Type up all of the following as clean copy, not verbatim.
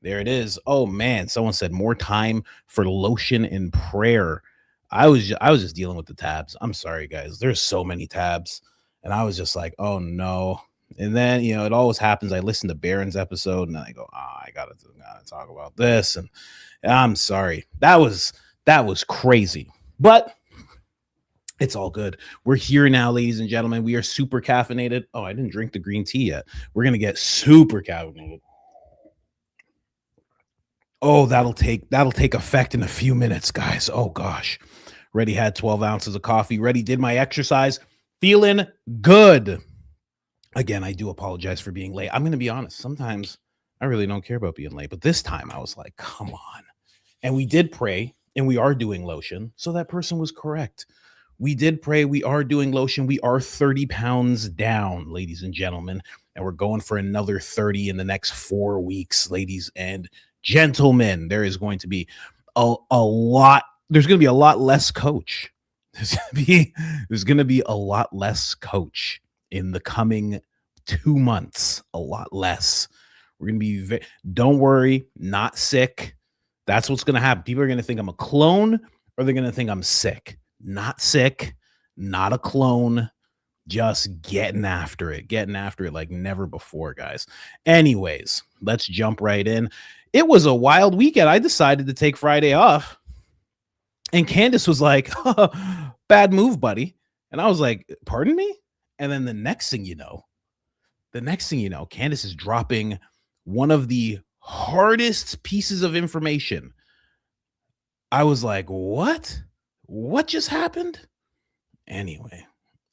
There it is. Oh man, someone said more time for lotion and prayer. I was just dealing with the tabs. I'm sorry, guys. There's so many tabs, and I was just like, oh no. And then it always happens. I listen to Baron's episode, and I go, I gotta talk about this. And I'm sorry. That was crazy, but it's all good. We're here now, ladies and gentlemen. We are super caffeinated. Oh, I didn't drink the green tea yet. We're gonna get super caffeinated. Oh, that'll take effect in a few minutes, guys. Oh gosh. Already had 12 ounces of coffee. Already did my exercise. Feeling good. Again, I do apologize for being late. I'm going to be honest. Sometimes I really don't care about being late. But this time I was like, come on. And we did pray, and we are doing lotion. So that person was correct. We did pray. We are doing lotion. We are 30 pounds down, ladies and gentlemen. And we're going for another 30 in the next 4 weeks, ladies and gentlemen. There is going to be a lot. There's going to be a lot less coach. There's going to be a lot less coach in the coming 2 months. A lot less. We're going to be, don't worry, not sick. That's what's going to happen. People are going to think I'm a clone, or they're going to think I'm sick. Not sick, not a clone, just getting after it like never before, guys. Anyways, let's jump right in. It was a wild weekend. I decided to take Friday off, and Candace was like, bad move, buddy. And I was like, pardon me? And then the next thing you know, Candace is dropping one of the hardest pieces of information. I was like, what just happened? Anyway,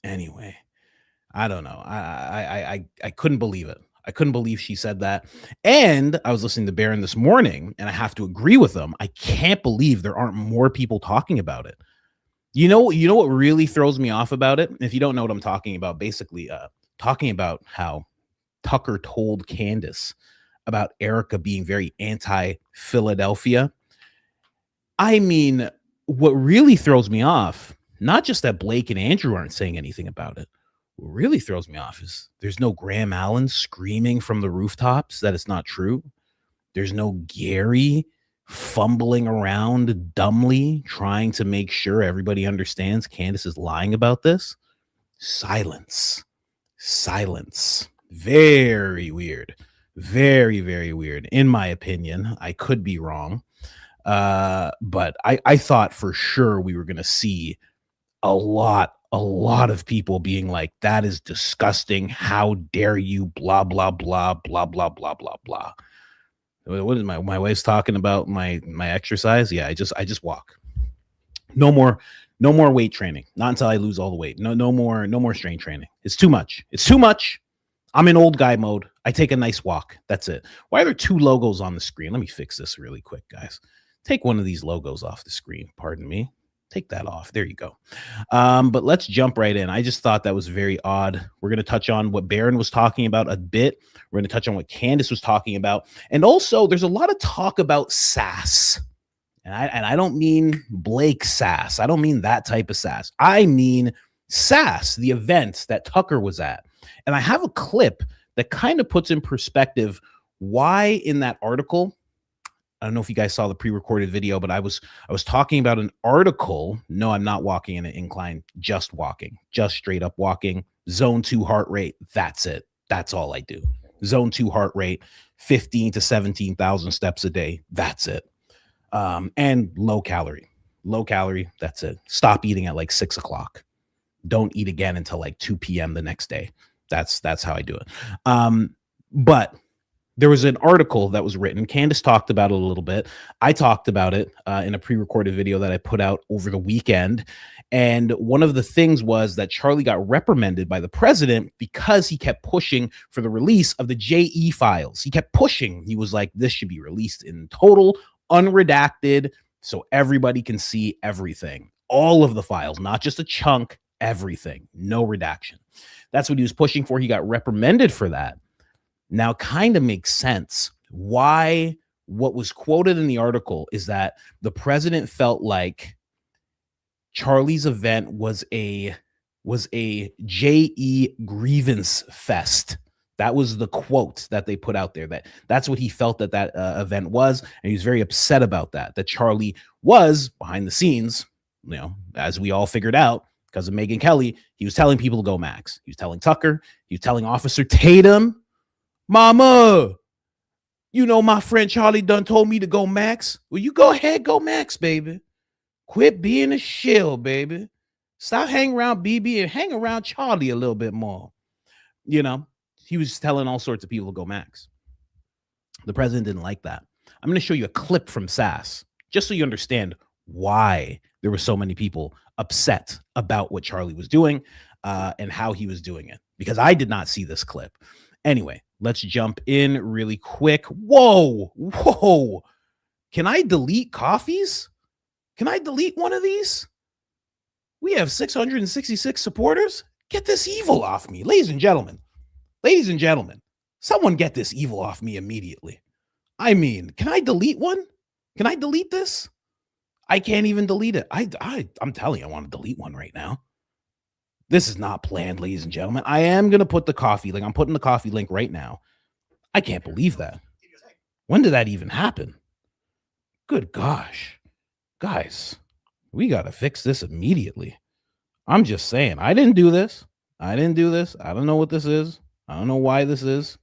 I don't know. I couldn't believe it. I couldn't believe she said that. And I was listening to Baron this morning, and I have to agree with them. I can't believe there aren't more people talking about it. You know what really throws me off about it? If you don't know what I'm talking about, basically talking about how Tucker told Candace about Erika being very anti-Philadelphia. I mean, what really throws me off, not just that Blake and Andrew aren't saying anything about it. What really throws me off is there's no Graham Allen screaming from the rooftops that it's not true. There's no Gary fumbling around dumbly trying to make sure everybody understands Candace is lying about this. Silence. Very weird. Very, very weird. In my opinion, I could be wrong. But I thought for sure we were going to see a lot of people being like, that is disgusting. How dare you? Blah, blah, blah, blah, blah, blah, blah, blah. What is my wife's talking about my exercise? Yeah, I just walk. No more weight training. Not until I lose all the weight. No more strength training. It's too much. I'm in old guy mode. I take a nice walk. That's it. Why are there two logos on the screen? Let me fix this really quick, guys. Take one of these logos off the screen. Pardon me. Take that off. There you go. But let's jump right in. I just thought that was very odd. We're going to touch on what Baron was talking about a bit. We're going to touch on what Candace was talking about. And also, there's a lot of talk about sass. And I don't mean Blake sass. I don't mean that type of sass. I mean sass, the event that Tucker was at. And I have a clip that kind of puts in perspective why in that article, I don't know if you guys saw the pre-recorded video, but I was talking about an article. No, I'm not walking in an incline, just walking, just straight up walking, zone 2 heart rate. That's it. That's all I do. Zone 2 heart rate, 15 to 17,000 steps a day. That's it. And low calorie. That's it. Stop eating at like 6 o'clock. Don't eat again until like 2 p.m. the next day. That's how I do it. But there was an article that was written. Candace talked about it a little bit. I talked about it in a pre-recorded video that I put out over the weekend. And one of the things was that Charlie got reprimanded by the president because he kept pushing for the release of the JE files. He kept pushing. He was like, this should be released in total, unredacted, so everybody can see everything. All of the files, not just a chunk, everything. No redaction. That's what he was pushing for. He got reprimanded for that. Now, kind of makes sense why what was quoted in the article is that the president felt like Charlie's event was a was a J.E. grievance fest. That was the quote that they put out there. That's what he felt that event was, and he was very upset about that. That Charlie was behind the scenes, as we all figured out because of Megyn Kelly. He was telling people to go max. He was telling Tucker. He was telling Officer Tatum, "Mama, my friend Charlie done told me to go max. Well, you go ahead, go max, baby. Quit being a shill, baby. Stop hanging around BB and hang around Charlie a little bit more." He was telling all sorts of people to go max. The president didn't like that. I'm going to show you a clip from SAS, just so you understand why there were so many people upset about what Charlie was doing and how he was doing it, because I did not see this clip. Anyway, let's jump in really quick. Whoa. Can I delete coffees? Can I delete one of these? We have 666 supporters. Get this evil off me, ladies and gentlemen. Ladies and gentlemen, someone get this evil off me immediately. I mean, can I delete one? Can I delete this? I can't even delete it. I'm telling you, I want to delete one right now. This is not planned, ladies and gentlemen. I am going to put the coffee link. I'm putting the coffee link right now. I can't believe that. When did that even happen? Good gosh. Guys, we got to fix this immediately. I'm just saying, I didn't do this. I don't know what this is. I don't know why this is,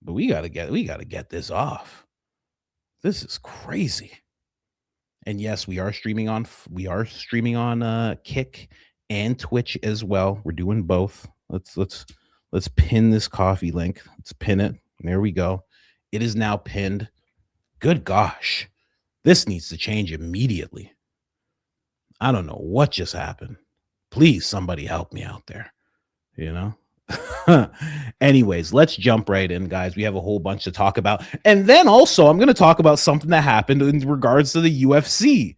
but we got to get this off. This is crazy. And yes, we are streaming on Kick and Twitch as well. We're doing both. Let's pin this coffee link. Let's pin it. There we go. It is now pinned. Good gosh. This needs to change immediately. I don't know what just happened. Please, somebody help me out there. Anyways, let's jump right in, guys. We have a whole bunch to talk about. And then also, I'm going to talk about something that happened in regards to the UFC.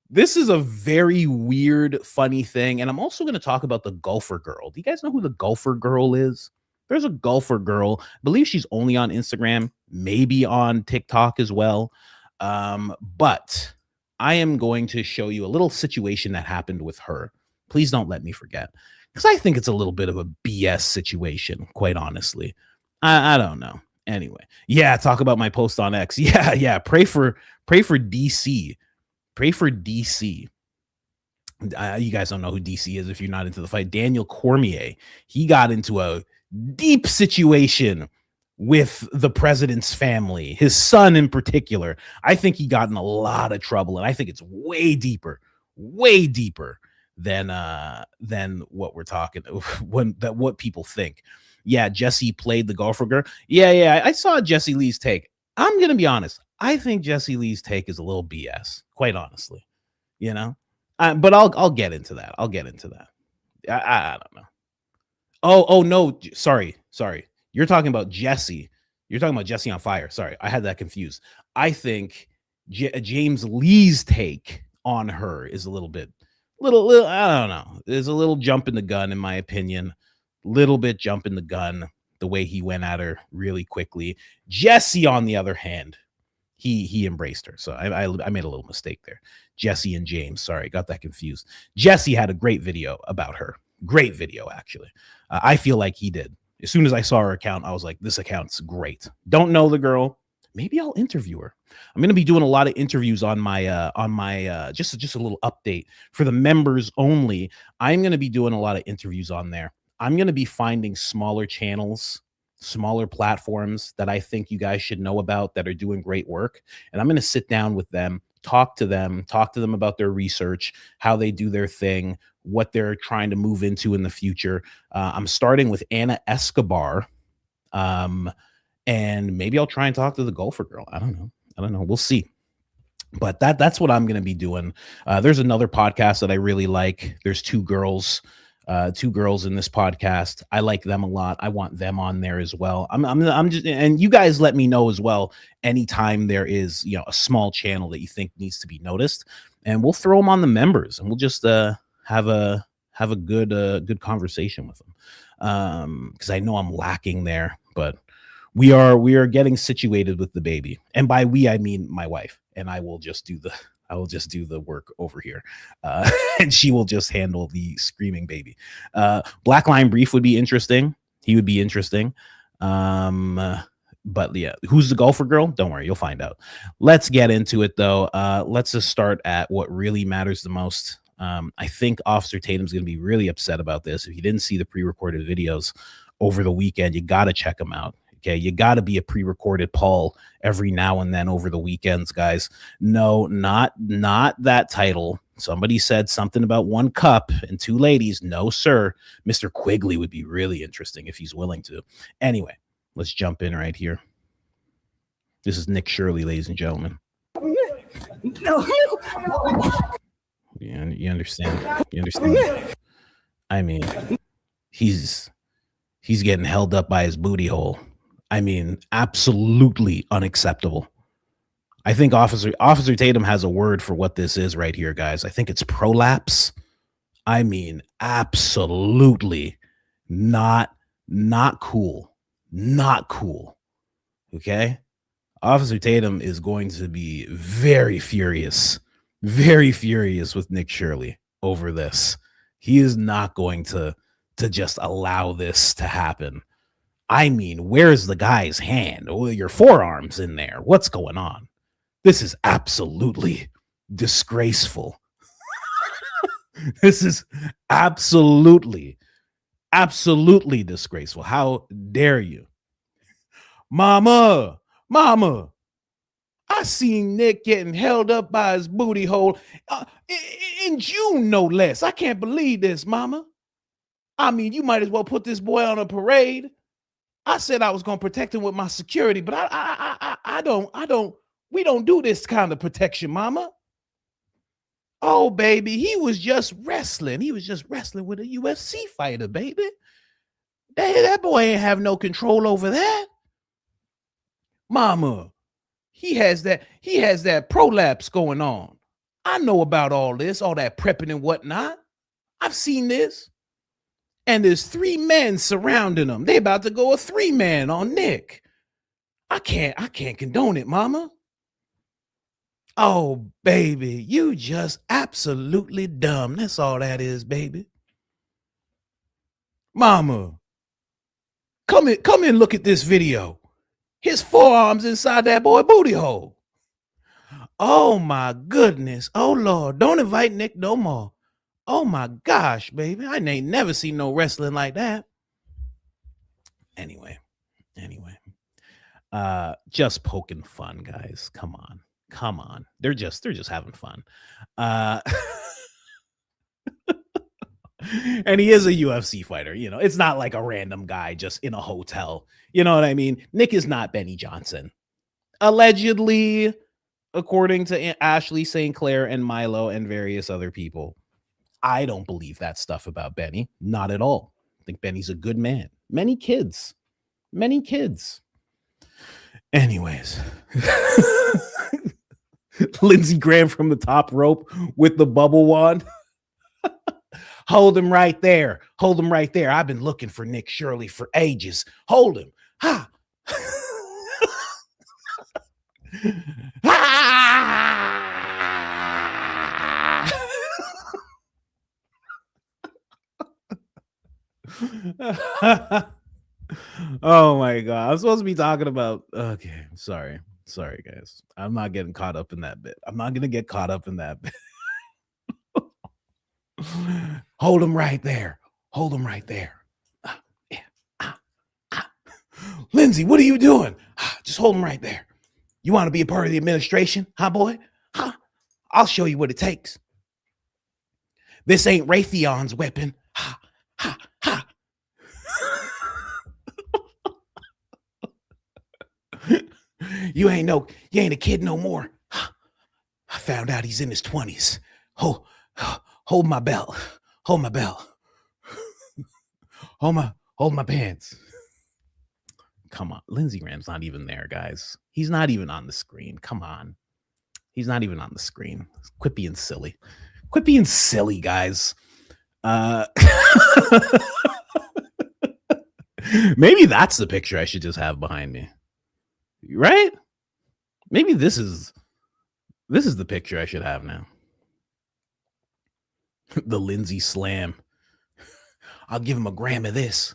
This is a very weird, funny thing. And I'm also going to talk about the golfer girl. Do you guys know who the golfer girl is? There's a golfer girl. I believe she's only on Instagram, maybe on TikTok as well. But I am going to show you a little situation that happened with her. Please don't let me forget, because I think it's a little bit of a BS situation, quite honestly. I don't know. Anyway, yeah, talk about my post on X. Yeah. Pray for DC. Pray for DC. You guys don't know who DC is if you're not into the fight. Daniel Cormier. He got into a deep situation with the president's family, his son in particular. I think he got in a lot of trouble, and I think it's way deeper than what we're talking what people think. Yeah, Jesse played the golfer girl. Yeah, I saw Jesse Lee's take. I'm gonna be honest. I think Jesse Lee's take is a little BS, quite honestly. But I'll get into that. I don't know. Oh no, sorry. You're talking about Jesse. You're talking about Jesse on Fire. Sorry, I had that confused. I think James Lee's take on her is a little I don't know. There's a little jump in the gun, in my opinion. Little bit jump in the gun, the way he went at her really quickly. Jesse, on the other hand, he embraced her. So I made a little mistake there. Jesse and James, sorry, got that confused. Jesse had a great video about her. Great video, actually. I feel like he did. As soon as I saw her account, I was like, this account's great. Don't know the girl. Maybe I'll interview her. I'm going to be doing a lot of interviews on my just a little update for the members only. I'm going to be doing a lot of interviews on there. I'm going to be finding smaller channels, smaller platforms that I think you guys should know about that are doing great work. And I'm going to sit down with them, talk to them about their research, how they do their thing, what they're trying to move into in the future. I'm starting with Anna Escobar. And maybe I'll try and talk to the golfer girl. I don't know. We'll see. But that's what I'm going to be doing. There's another podcast that I really like. There's two girls in this podcast. I like them a lot. I want them on there as well. I'm just, and you guys let me know as well. Anytime there is, a small channel that you think needs to be noticed, and we'll throw them on the members, and we'll just have a good conversation with them. Because I know I'm lacking there, but we are getting situated with the baby, and by we I mean my wife, and I will just do I will just do the work over here. And she will just handle the screaming baby. Black Line Brief would be interesting. He would be interesting. But yeah, who's the golfer girl? Don't worry, you'll find out. Let's get into it though. Let's just start at what really matters the most. I think Officer Tatum's going to be really upset about this. If you didn't see the pre-recorded videos over the weekend, you got to check them out. Okay, you got to be a pre-recorded Paul every now and then over the weekends, guys. No, not that title. Somebody said something about 1 cup and 2 ladies. No, sir. Mr. Quigley would be really interesting if he's willing to. Anyway, let's jump in right here. This is Nick Shirley, ladies and gentlemen. No. Yeah, you understand? You understand? I mean, he's getting held up by his booty hole. I mean, absolutely unacceptable. I think Officer Tatum has a word for what this is right here, guys. I think it's prolapse. I mean, absolutely not cool. Not cool. Okay? Officer Tatum is going to be very furious with Nick Shirley over this. He is not going to just allow this to happen. I mean, where's the guy's hand? Oh, your forearm's in there. What's going on? This is absolutely disgraceful. This is absolutely disgraceful. How dare you? Mama, I seen Nick getting held up by his booty hole in June, no less. I can't believe this, Mama. I mean, you might as well put this boy on a parade. I said I was going to protect him with my security, but we don't do this kind of protection, Mama. Oh, baby, he was just wrestling. He was just wrestling with a UFC fighter, baby. That boy ain't have no control over that. Mama, he has that prolapse going on. I know about all this, all that prepping and whatnot. I've seen this. And there's 3 men surrounding him. They about to go a 3-man on Nick. I can't condone it, Mama. Oh, baby, you just absolutely dumb. That's all that is, baby. Mama, come in, look at this video. His forearm's inside that boy booty hole. Oh my goodness. Oh Lord, don't invite Nick no more. Oh my gosh, baby. I ain't never seen no wrestling like that. Anyway. Just poking fun, guys. Come on. They're just having fun. And he is a UFC fighter, you know. It's not like a random guy just in a hotel. You know what I mean? Nick is not Benny Johnson. Allegedly, according to Ashley St. Clair and Milo and various other people. I don't believe that stuff about Benny. Not at all. I think Benny's a good man. Many kids. Anyways. Lindsey Graham from the top rope with the bubble wand. Hold him right there. I've been looking for Nick Shirley for ages. Hold him. Ha. Oh my god, I'm supposed to be talking about okay, sorry guys, I'm not getting caught up in that bit. I'm not gonna get caught up in that bit. Hold him right there. Lindsay, what are you doing? Just hold him right there. You want to be a part of the administration, huh, boy? Huh? I'll show you what it takes. This ain't Raytheon's weapon. Ha. You ain't a kid no more. I found out he's in his 20s. Hold my belt. Hold my pants. Come on. Lindsey Graham's not even there, guys. He's not even on the screen. Come on. He's not even on the screen. Quit being silly. Guys. Maybe that's the picture I should just have behind me. Right? Maybe this is This is the picture I should have now. The Lindsay slam. I'll give him a gram of this.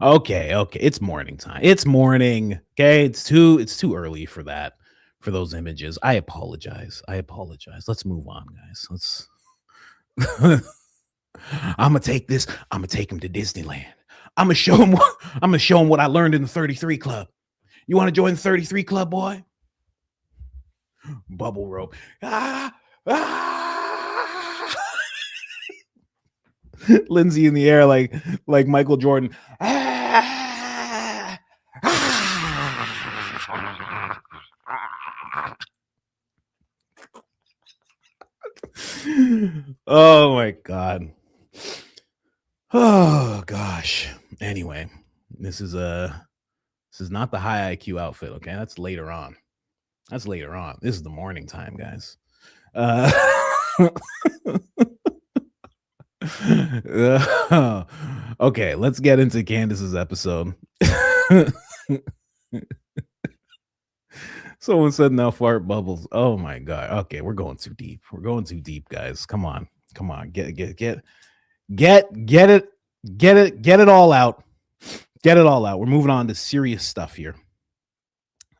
Okay. It's morning time. It's morning. Okay. It's too early for that, for those images. I apologize. Let's move on, guys. I'm gonna take this. I'm gonna take him to Disneyland. I'm gonna show him what I learned in the 33 Club. You want to join the 33 Club, boy? Bubble rope. Lindsay in the air like Michael Jordan. Oh my God. Oh gosh. Anyway, this is not the high IQ outfit, okay? That's later on. This is the morning time, guys. Okay, let's get into Candace's episode. Someone said now fart bubbles. Oh my God. Okay, we're going too deep. Guys. Come on. Get it all out. We're moving on to serious stuff here.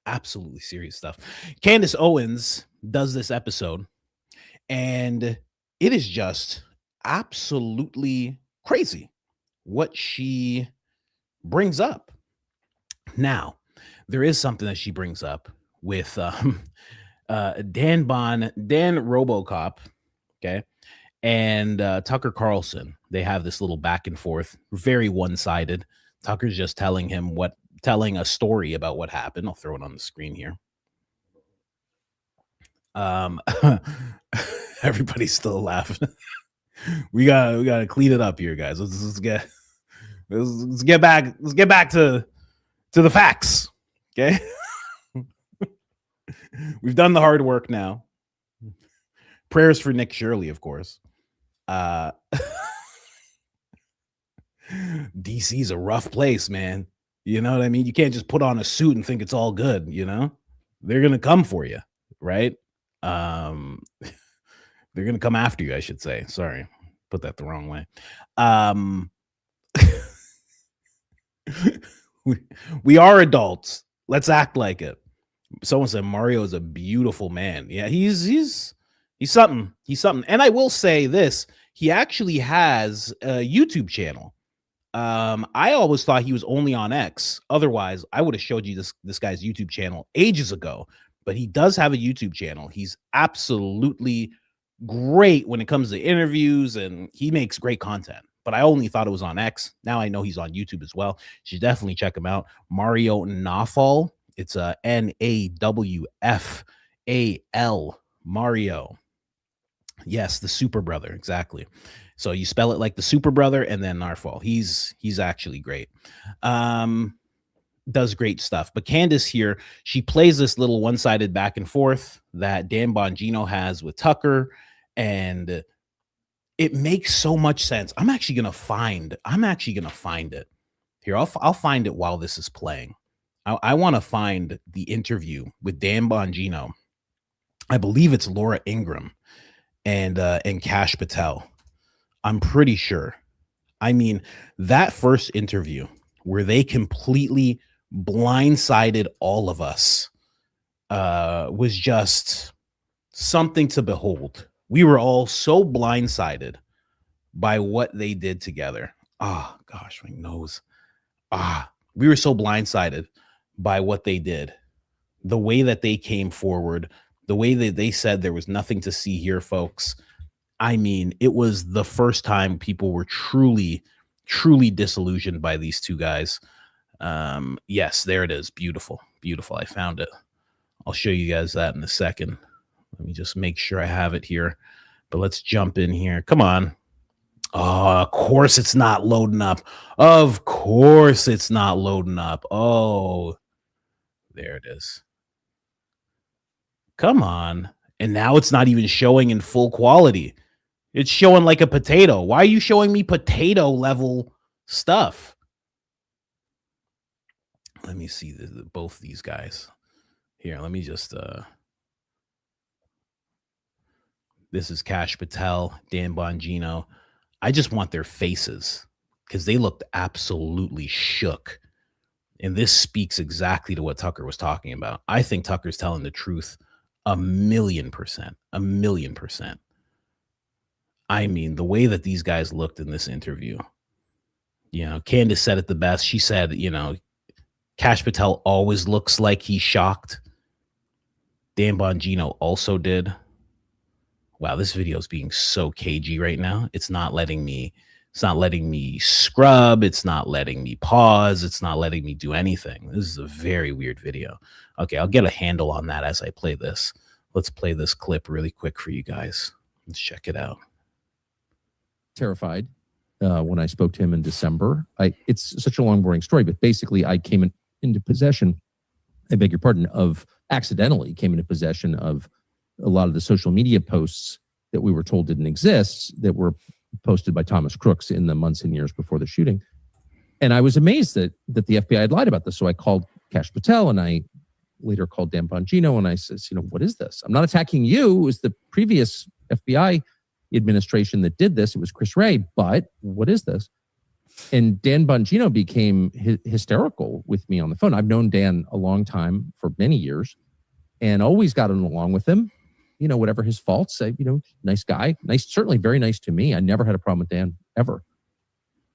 Absolutely serious stuff. Candace Owens does this episode, and it is just absolutely crazy what she brings up. Now, there is something that she brings up with Dan Robocop, okay, and Tucker Carlson. They have this little back and forth, very one-sided. Tucker's just telling a story about what happened. I'll throw it on the screen here. Everybody's still laughing. we gotta clean it up here, guys. Let's get back to the facts. Okay. We've done the hard work now. Prayers for Nick Shirley, of course. DC's a rough place, man. You know what I mean? You can't just put on a suit and think it's all good, you know? They're going to come for you, right? They're going to come after you, I should say. Sorry. Put that the wrong way. We are adults. Let's act like it. Someone said Mario is a beautiful man. Yeah, he's something. And I will say this, he actually has a YouTube channel. I always thought he was only on X. Otherwise, I would have showed you this guy's YouTube channel ages ago. But he does have a YouTube channel. He's absolutely great when it comes to interviews, and he makes great content. But I only thought it was on X. Now I know he's on YouTube as well. You should definitely check him out. Mario Nawfal. It's a Nawfal. Mario. Yes, the Super Brother, exactly. So you spell it like the Super Brother and then Narfall. He's actually great. Does great stuff. But Candace here, she plays this little one-sided back and forth that Dan Bongino has with Tucker, and it makes so much sense. I'm actually gonna find it here. I'll find it while this is playing. I want to find the interview with Dan Bongino. I believe it's Laura Ingraham and Kash Patel. I'm pretty sure. I mean, that first interview where they completely blindsided all of us was just something to behold. We were all so blindsided by what they did together. Oh gosh, my nose. We were so blindsided by what they did, the way that they came forward, the way that they said there was nothing to see here, folks. I mean, it was the first time people were truly disillusioned by these two guys. Yes, there it is. Beautiful. I found it. I'll show you guys that in a second. Let me just make sure I have it here. But let's jump in here. Come on. Oh, of course it's not loading up. Oh, there it is. Come on. And now it's not even showing in full quality. It's showing like a potato. Why are you showing me potato level stuff? let me see both these guys here. Let me just this is Kash Patel, Dan Bongino. I just want their faces because they looked absolutely shook. And this speaks exactly to what Tucker was talking about. I think Tucker's telling the truth 1,000,000%, 1,000,000%. I mean, the way that these guys looked in this interview, Candace said it the best. She said, Kash Patel always looks like he's shocked. Dan Bongino also did. Wow, this video is being so cagey right now. It's not letting me scrub. It's not letting me pause. It's not letting me do anything. This is a very weird video. Okay, I'll get a handle on that as I play this. Let's play this clip really quick for you guys. Let's check it out. Terrified when I spoke to him in December. It's such a long, boring story, but basically I came into possession, I beg your pardon, accidentally came into possession of a lot of the social media posts that we were told didn't exist that were posted by Thomas Crooks in the months and years before the shooting. And I was amazed that the FBI had lied about this. So I called Kash Patel and I later called Dan Bongino and I says, what is this? I'm not attacking you. It was the previous FBI administration that did this. It was Chris Wray, but what is this? And Dan Bongino became hysterical with me on the phone. I've known Dan a long time, for many years, and always gotten along with him. Whatever his faults, nice guy, certainly very nice to me. I never had a problem with Dan ever.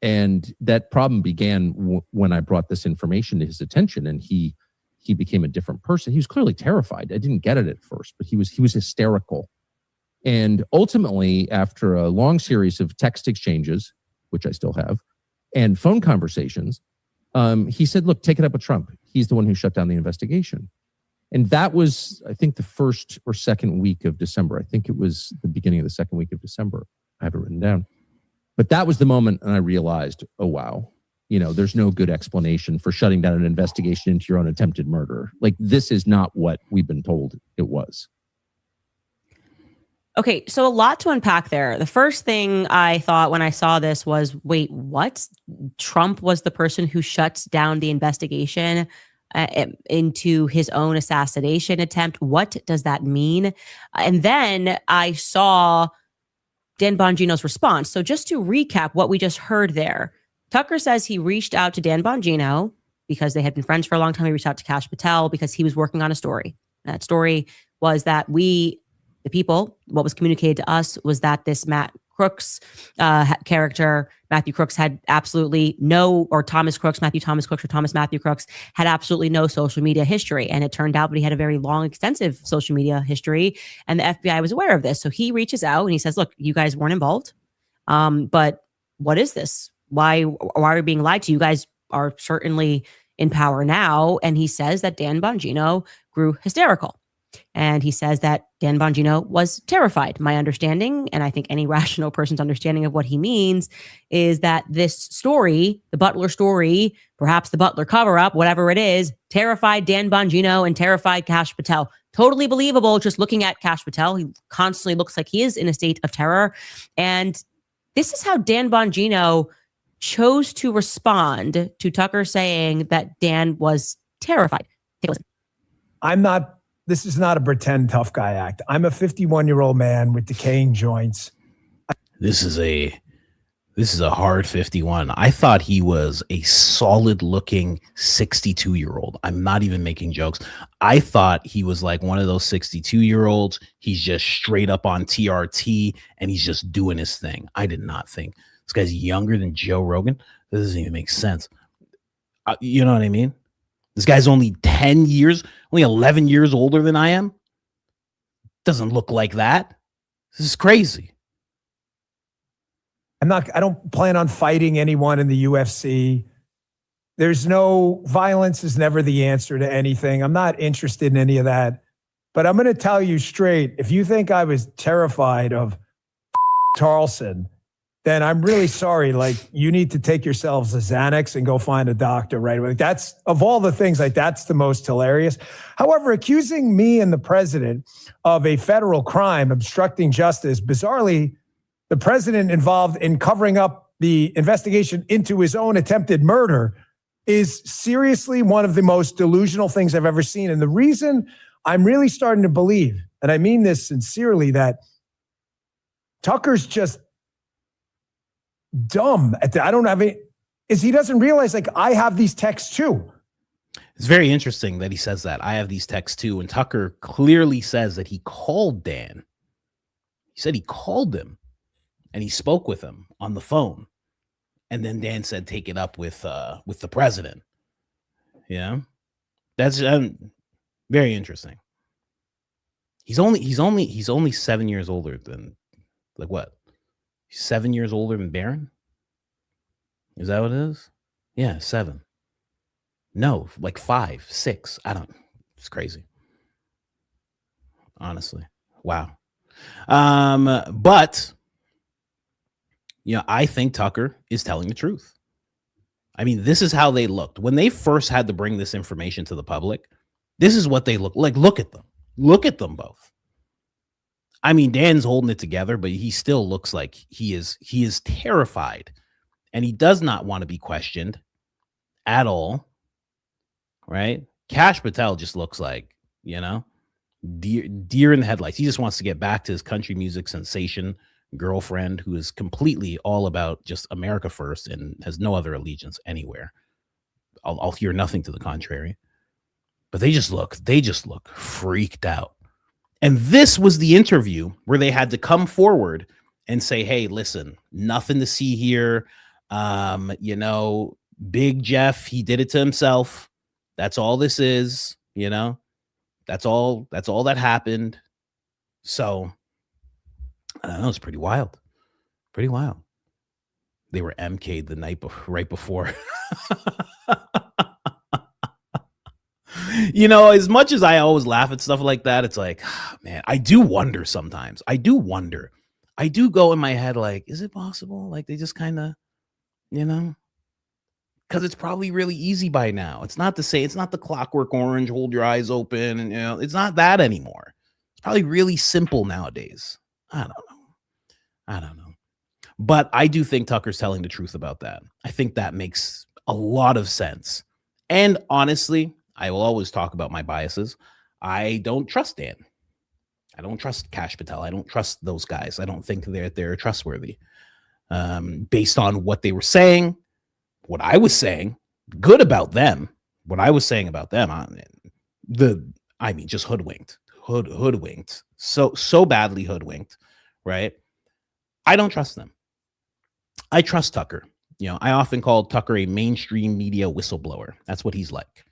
And that problem began when I brought this information to his attention, and he became a different person. He was clearly terrified. I didn't get it at first, but he was hysterical. And ultimately, after a long series of text exchanges, which I still have, and phone conversations, he said, look, take it up with Trump. He's the one who shut down the investigation. And that was, I think, the first or second week of December. I think it was the beginning of the second week of December. I have it written down. But that was the moment and I realized, oh, wow, there's no good explanation for shutting down an investigation into your own attempted murder. Like, this is not what we've been told it was. Okay, so a lot to unpack there. The first thing I thought when I saw this was, wait, what? Trump was the person who shuts down the investigation into his own assassination attempt. What does that mean? And then I saw Dan Bongino's response. So just to recap what we just heard there, Tucker says he reached out to Dan Bongino because they had been friends for a long time. He reached out to Kash Patel because he was working on a story. That story was that the people, what was communicated to us was that this Matt Crooks character, Matthew Crooks, had absolutely no, or Thomas Crooks, Matthew Thomas Crooks, or Thomas Matthew Crooks had absolutely no social media history. And it turned out that he had a very long, extensive social media history. And the FBI was aware of this. So he reaches out and he says, look, you guys weren't involved. But what is this? Why are we being lied to? You guys are certainly in power now. And he says that Dan Bongino grew hysterical. And he says that Dan Bongino was terrified. My understanding, and I think any rational person's understanding of what he means, is that this story, the Butler story, perhaps the Butler cover-up, whatever it is, terrified Dan Bongino and terrified Kash Patel. Totally believable just looking at Kash Patel. He constantly looks like he is in a state of terror. And this is how Dan Bongino chose to respond to Tucker saying that Dan was terrified. Take a listen. This is not a pretend tough guy act. I'm a 51-year-old man with decaying joints. This is a hard 51. I thought he was a solid looking 62-year-old. I'm not even making jokes. I thought he was like one of those 62-year-olds. He's just straight up on TRT and he's just doing his thing. I did not think this guy's younger than Joe Rogan. This doesn't even make sense. You know what I mean? This guy's only 10 years, only 11 years older than I am. Doesn't look like that. This is crazy. I don't plan on fighting anyone in the UFC. There's no violence is never the answer to anything. I'm not interested in any of that. But I'm going to tell you straight, if you think I was terrified of Carlson, then I'm really sorry. Like, you need to take yourselves a Xanax and go find a doctor right away. That's, of all the things, like, that's the most hilarious. However, accusing me and the president of a federal crime, obstructing justice, bizarrely, the president involved in covering up the investigation into his own attempted murder, is seriously one of the most delusional things I've ever seen. And the reason I'm really starting to believe, and I mean this sincerely, that Tucker's just dumb at the, I don't have any, is he doesn't realize, like, I have these texts too. It's very interesting that he says that. I have these texts too. And Tucker clearly says that he called Dan. He said he called him and he spoke with him on the phone. And then Dan said, take it up with the president. Yeah. That's very interesting. He's only 7 years older than, like, what? He's 7 years older than Barron? Is that what it is? Yeah, 7. No, like 5, 6. I don't. It's crazy. Honestly. Wow. But I think Tucker is telling the truth. I mean, this is how they looked when they first had to bring this information to the public. This is what they look like. Look at them. Look at them both. I mean, Dan's holding it together, but he still looks like he is terrified, and he does not want to be questioned at all. Right? Kash Patel just looks like, deer in the headlights. He just wants to get back to his country music sensation girlfriend, who is completely all about just America first and has no other allegiance anywhere. I'll hear nothing to the contrary. But they just look freaked out. And this was the interview where they had to come forward and say, hey, listen, nothing to see here. Big Jeff, he did it to himself. That's all this is, that's all that happened. So I don't know, it's pretty wild. Pretty wild. They were MK'd the night right before. As much as I always laugh at stuff like that, it's like, man, I do wonder sometimes. I do go in my head like, is it possible? Like, they just kind of, because it's probably really easy by now. It's not the Clockwork Orange, hold your eyes open. And, it's not that anymore. It's probably really simple nowadays. I don't know. But I do think Tucker's telling the truth about that. I think that makes a lot of sense. And honestly, I will always talk about my biases. I don't trust Dan. I don't trust Kash Patel. I don't trust those guys. I don't think they're trustworthy. Based on what they were saying, what I was saying, good about them. What I was saying about them, just hoodwinked. So badly hoodwinked, right? I don't trust them. I trust Tucker. I often call Tucker a mainstream media whistleblower. That's what he's like.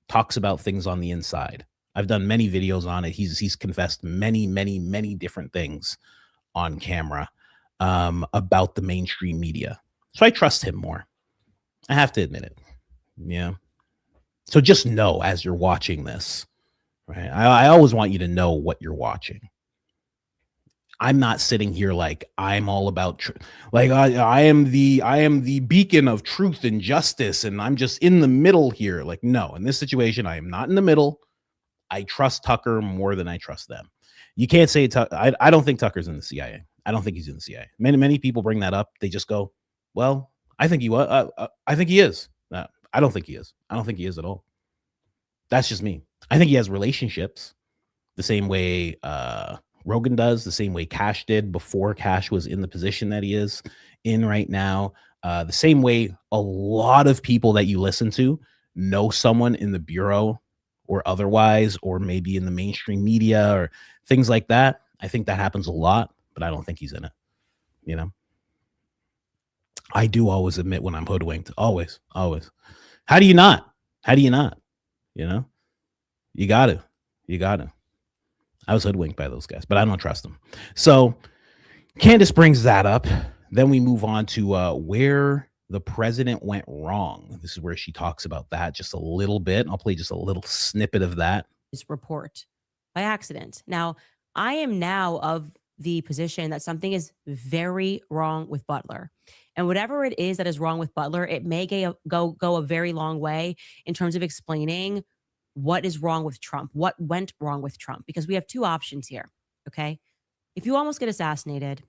Talks about things on the inside. I've done many videos on it. He's confessed many, many, many different things on camera about the mainstream media. So I trust him more. I have to admit it. Yeah. So just know as you're watching this, right? I always want you to know what you're watching. I'm not sitting here like I'm all about like I am the beacon of truth and justice, and I'm just in the middle here. Like, no, in this situation, I am not in the middle. I trust Tucker more than I trust them. You can't say I don't think Tucker's in the CIA. I don't think he's in the CIA. Many people bring that up. They just go, well, I think he was. I think he is. I don't think he is. I don't think he is at all. That's just me. I think he has relationships the same way Rogan does, the same way Kash did before Kash was in the position that he is in right now. The same way a lot of people that you listen to know someone in the bureau or otherwise, or maybe in the mainstream media or things like that. I think that happens a lot, but I don't think he's in it. I do always admit when I'm hoodwinked. Always. How do you not? You got to. I was hoodwinked by those guys, but I don't trust them. So Candace brings that up. Then we move on to where the president went wrong. This is where she talks about that just a little bit. I'll play just a little snippet of that. This report by accident. Now, I am now of the position that something is very wrong with Butler. And whatever it is that is wrong with Butler, it may go a very long way in terms of explaining what is wrong with Trump, what went wrong with Trump, because we have two options here. Okay. If you almost get assassinated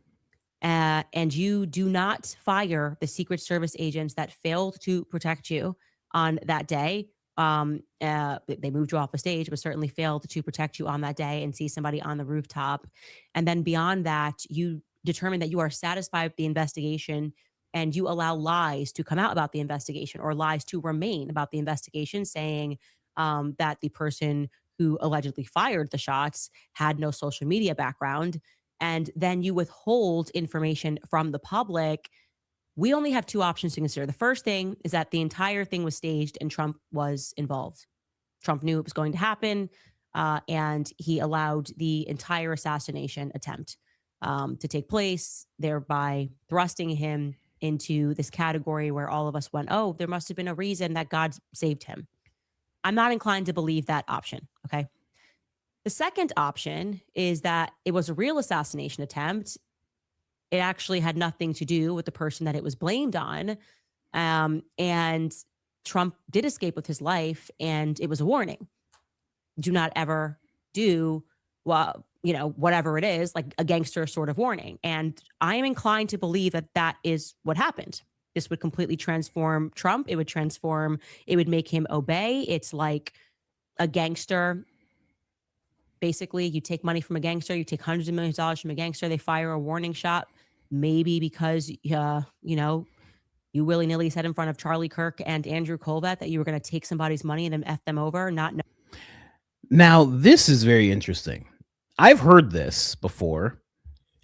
and you do not fire the Secret Service agents that failed to protect you, on that day. They moved you off the stage, but certainly failed to protect you on that day and see somebody on the rooftop. And then beyond that, you determine that you are satisfied with the investigation and you allow lies to come out about the investigation or lies to remain about the investigation, saying that the person who allegedly fired the shots had no social media background. And then you withhold information from the public. We only have two options to consider. The first thing is that the entire thing was staged and Trump was involved. Trump knew it was going to happen, and he allowed the entire assassination attempt to take place, thereby thrusting him into this category where all of us went, oh, there must have been a reason that God saved him. I'm not inclined to believe that option, okay? The second option is that it was a real assassination attempt. It actually had nothing to do with the person that it was blamed on. And Trump did escape with his life, and it was a warning. Do not ever do, well, whatever it is, like a gangster sort of warning. And I am inclined to believe that that is what happened. This would completely transform Trump. It would make him obey. It's like a gangster. Basically, you take money from a gangster, you take hundreds of millions of dollars from a gangster, they fire a warning shot, maybe because, you willy-nilly said in front of Charlie Kirk and Andrew Colvett that you were going to take somebody's money and then F them over, not know. Now, this is very interesting. I've heard this before,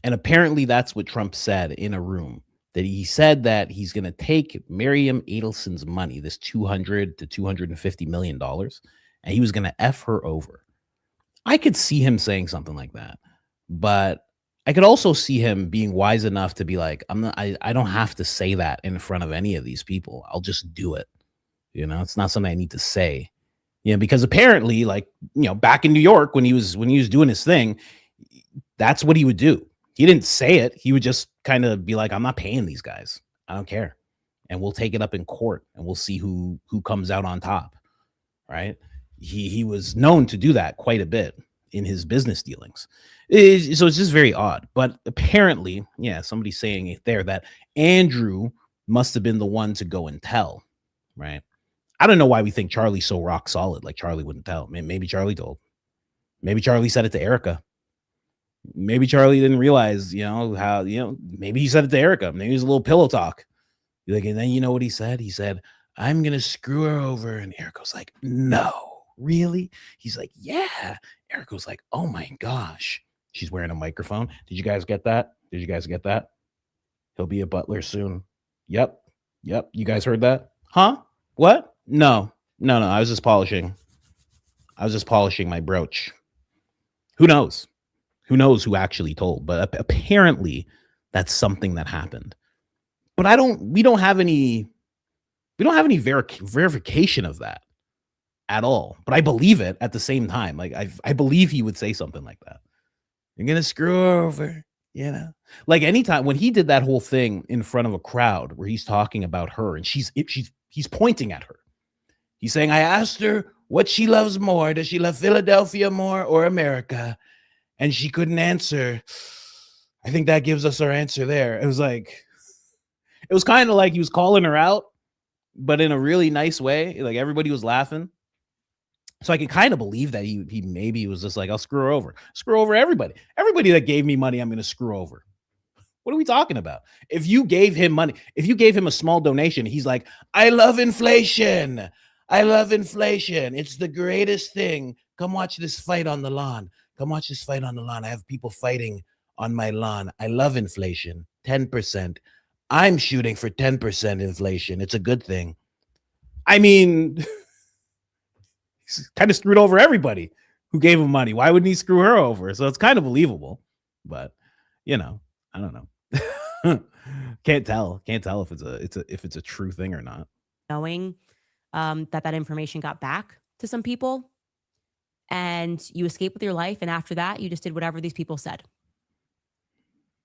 and apparently that's what Trump said in a room, that he said that he's going to take Miriam Adelson's money, this $200 to $250 million, and he was going to F her over. I could see him saying something like that, but I could also see him being wise enough to be like, I don't have to say that in front of any of these people. I'll just do it. It's not something I need to say. Because apparently, back in New York when he was doing his thing, that's what he would do. He didn't say it. He would just kind of be like, I'm not paying these guys. I don't care. And we'll take it up in court and we'll see who comes out on top. Right. He was known to do that quite a bit in his business dealings. So it's just very odd. But apparently, somebody's saying it there that Andrew must have been the one to go and tell. Right. I don't know why we think Charlie's so rock solid. Like Charlie wouldn't tell. Maybe Charlie told. Maybe Charlie said it to Erika. Maybe Charlie didn't realize, how, maybe he said it to Erika. Maybe it was a little pillow talk. And then you know what he said? He said, I'm going to screw her over. And Erika's like, no. Really? He's like, yeah. Erika was like, oh my gosh. She's wearing a microphone. Did you guys get that? He'll be a butler soon. Yep. You guys heard that? Huh? What? No. I was just polishing my brooch. Who knows who actually told, but apparently that's something that happened. But we don't have any verification of that at all, but I believe it at the same time. Like I believe he would say something like that. You're going to screw her over, like anytime when he did that whole thing in front of a crowd where he's talking about her and he's pointing at her. He's saying, I asked her what she loves more. Does she love Philadelphia more or America? And she couldn't answer. I think that gives us our answer there. It was kind of like he was calling her out, but in a really nice way. Like everybody was laughing. So I can kind of believe that he maybe was just like, I'll screw her over. Screw over everybody. Everybody that gave me money, I'm going to screw over. What are we talking about? If you gave him money, if you gave him a small donation, he's like, I love inflation. It's the greatest thing. Come watch this fight on the lawn. I have people fighting on my lawn. I love inflation. 10%. I'm shooting for 10% inflation. It's a good thing. I mean, he's kind of screwed over everybody who gave him money. Why wouldn't he screw her over? So it's kind of believable, but I don't know. Can't tell if it's a true thing or not. Knowing that information got back to some people and you escaped with your life. And after that, you just did whatever these people said.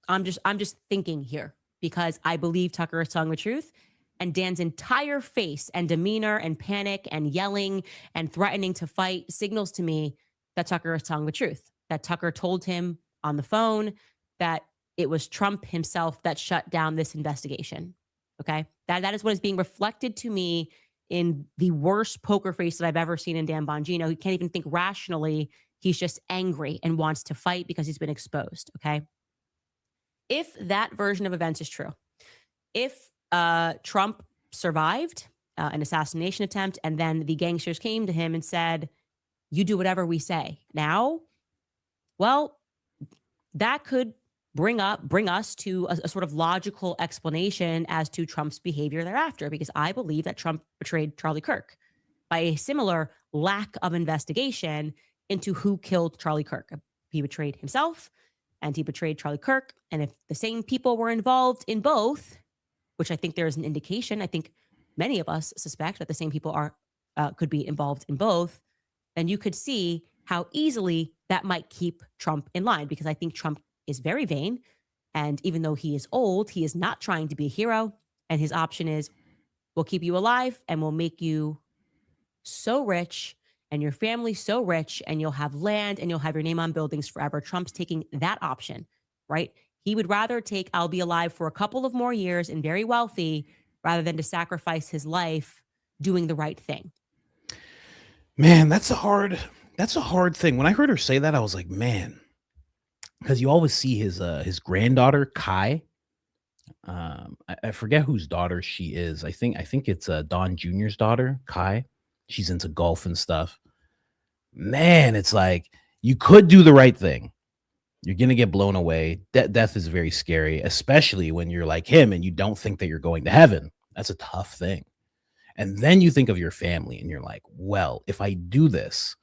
I'm just thinking here because I believe Tucker is telling the truth, and Dan's entire face and demeanor and panic and yelling and threatening to fight signals to me that Tucker is telling the truth, that Tucker told him on the phone that it was Trump himself that shut down this investigation. Okay. That is what is being reflected to me in the worst poker face that I've ever seen in Dan Bongino. He can't even think rationally. He's just angry and wants to fight because he's been exposed. Okay. If that version of events is true, if Trump survived an assassination attempt and then the gangsters came to him and said, you do whatever we say now, well, that could bring us to a sort of logical explanation as to Trump's behavior thereafter, because I believe that Trump betrayed Charlie Kirk by a similar lack of investigation into who killed Charlie Kirk. He betrayed himself and he betrayed Charlie Kirk. And if the same people were involved in both, which I think there is an indication, I think many of us suspect that the same people are could be involved in both, then you could see how easily that might keep Trump in line, because I think Trump is very vain. And even though he is old, he is not trying to be a hero. And his option is, we'll keep you alive and we'll make you so rich and your family so rich and you'll have land and you'll have your name on buildings forever. Trump's taking that option, right? He would rather take, I'll be alive for a couple of more years and very wealthy, rather than to sacrifice his life doing the right thing. Man, that's a hard thing. When I heard her say that, I was like, man, because you always see his granddaughter, Kai. I forget whose daughter she is. I think it's Don Jr.'s daughter, Kai. She's into golf and stuff. Man, it's like, you could do the right thing. You're going to get blown away. Death is very scary, especially when you're like him and you don't think that you're going to heaven. That's a tough thing. And then you think of your family and you're like, well, if I do this,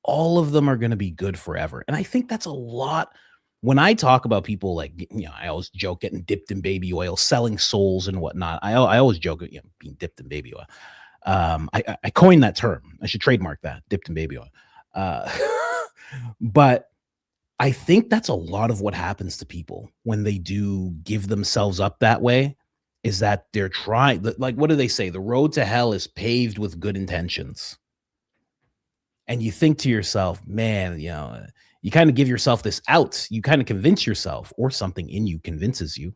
all of them are going to be good forever. And I think that's a lot. When I talk about people, like, you know, I always joke getting dipped in baby oil, selling souls and whatnot. I always joke, you know, being dipped in baby oil. I coined that term. I should trademark that, dipped in baby oil. But I think that's a lot of what happens to people when they do give themselves up that way, is that they're trying, like, what do they say? The road to hell is paved with good intentions. And you think to yourself, man, you know, you kind of give yourself this out. You kind of convince yourself, or something in you convinces you,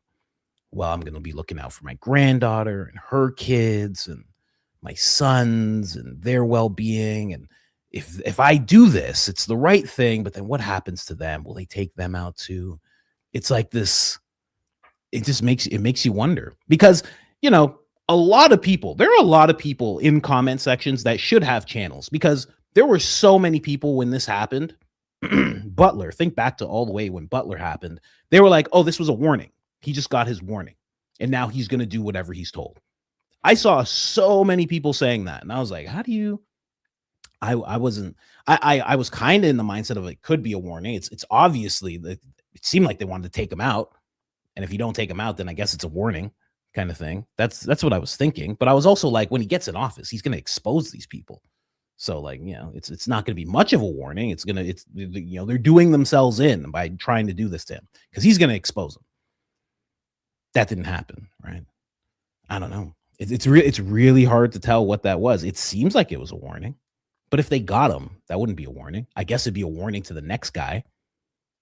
well, I'm going to be looking out for my granddaughter and her kids and my sons and their well-being. And if I do this, it's the right thing. But then what happens to them? Will they take them out too? It's like this. It just makes you wonder, because, you know, there are a lot of people in comment sections that should have channels, because there were so many people when this happened. Butler, think back to all the way when Butler happened. They were like, oh, this was a warning. He just got his warning and now he's going to do whatever he's told. I saw so many people saying that. And I was like, how do you, I was kind of in the mindset of, it could be a warning. It's obviously that it seemed like they wanted to take him out. And if you don't take him out, then I guess it's a warning kind of thing. That's what I was thinking. But I was also like, when he gets in office, he's going to expose these people. So, like, you know, it's not going to be much of a warning. It's you know, they're doing themselves in by trying to do this to him, because he's going to expose them. That didn't happen, right? I don't know. It's really hard to tell what that was. It seems like it was a warning, but if they got him, that wouldn't be a warning. I guess it'd be a warning to the next guy,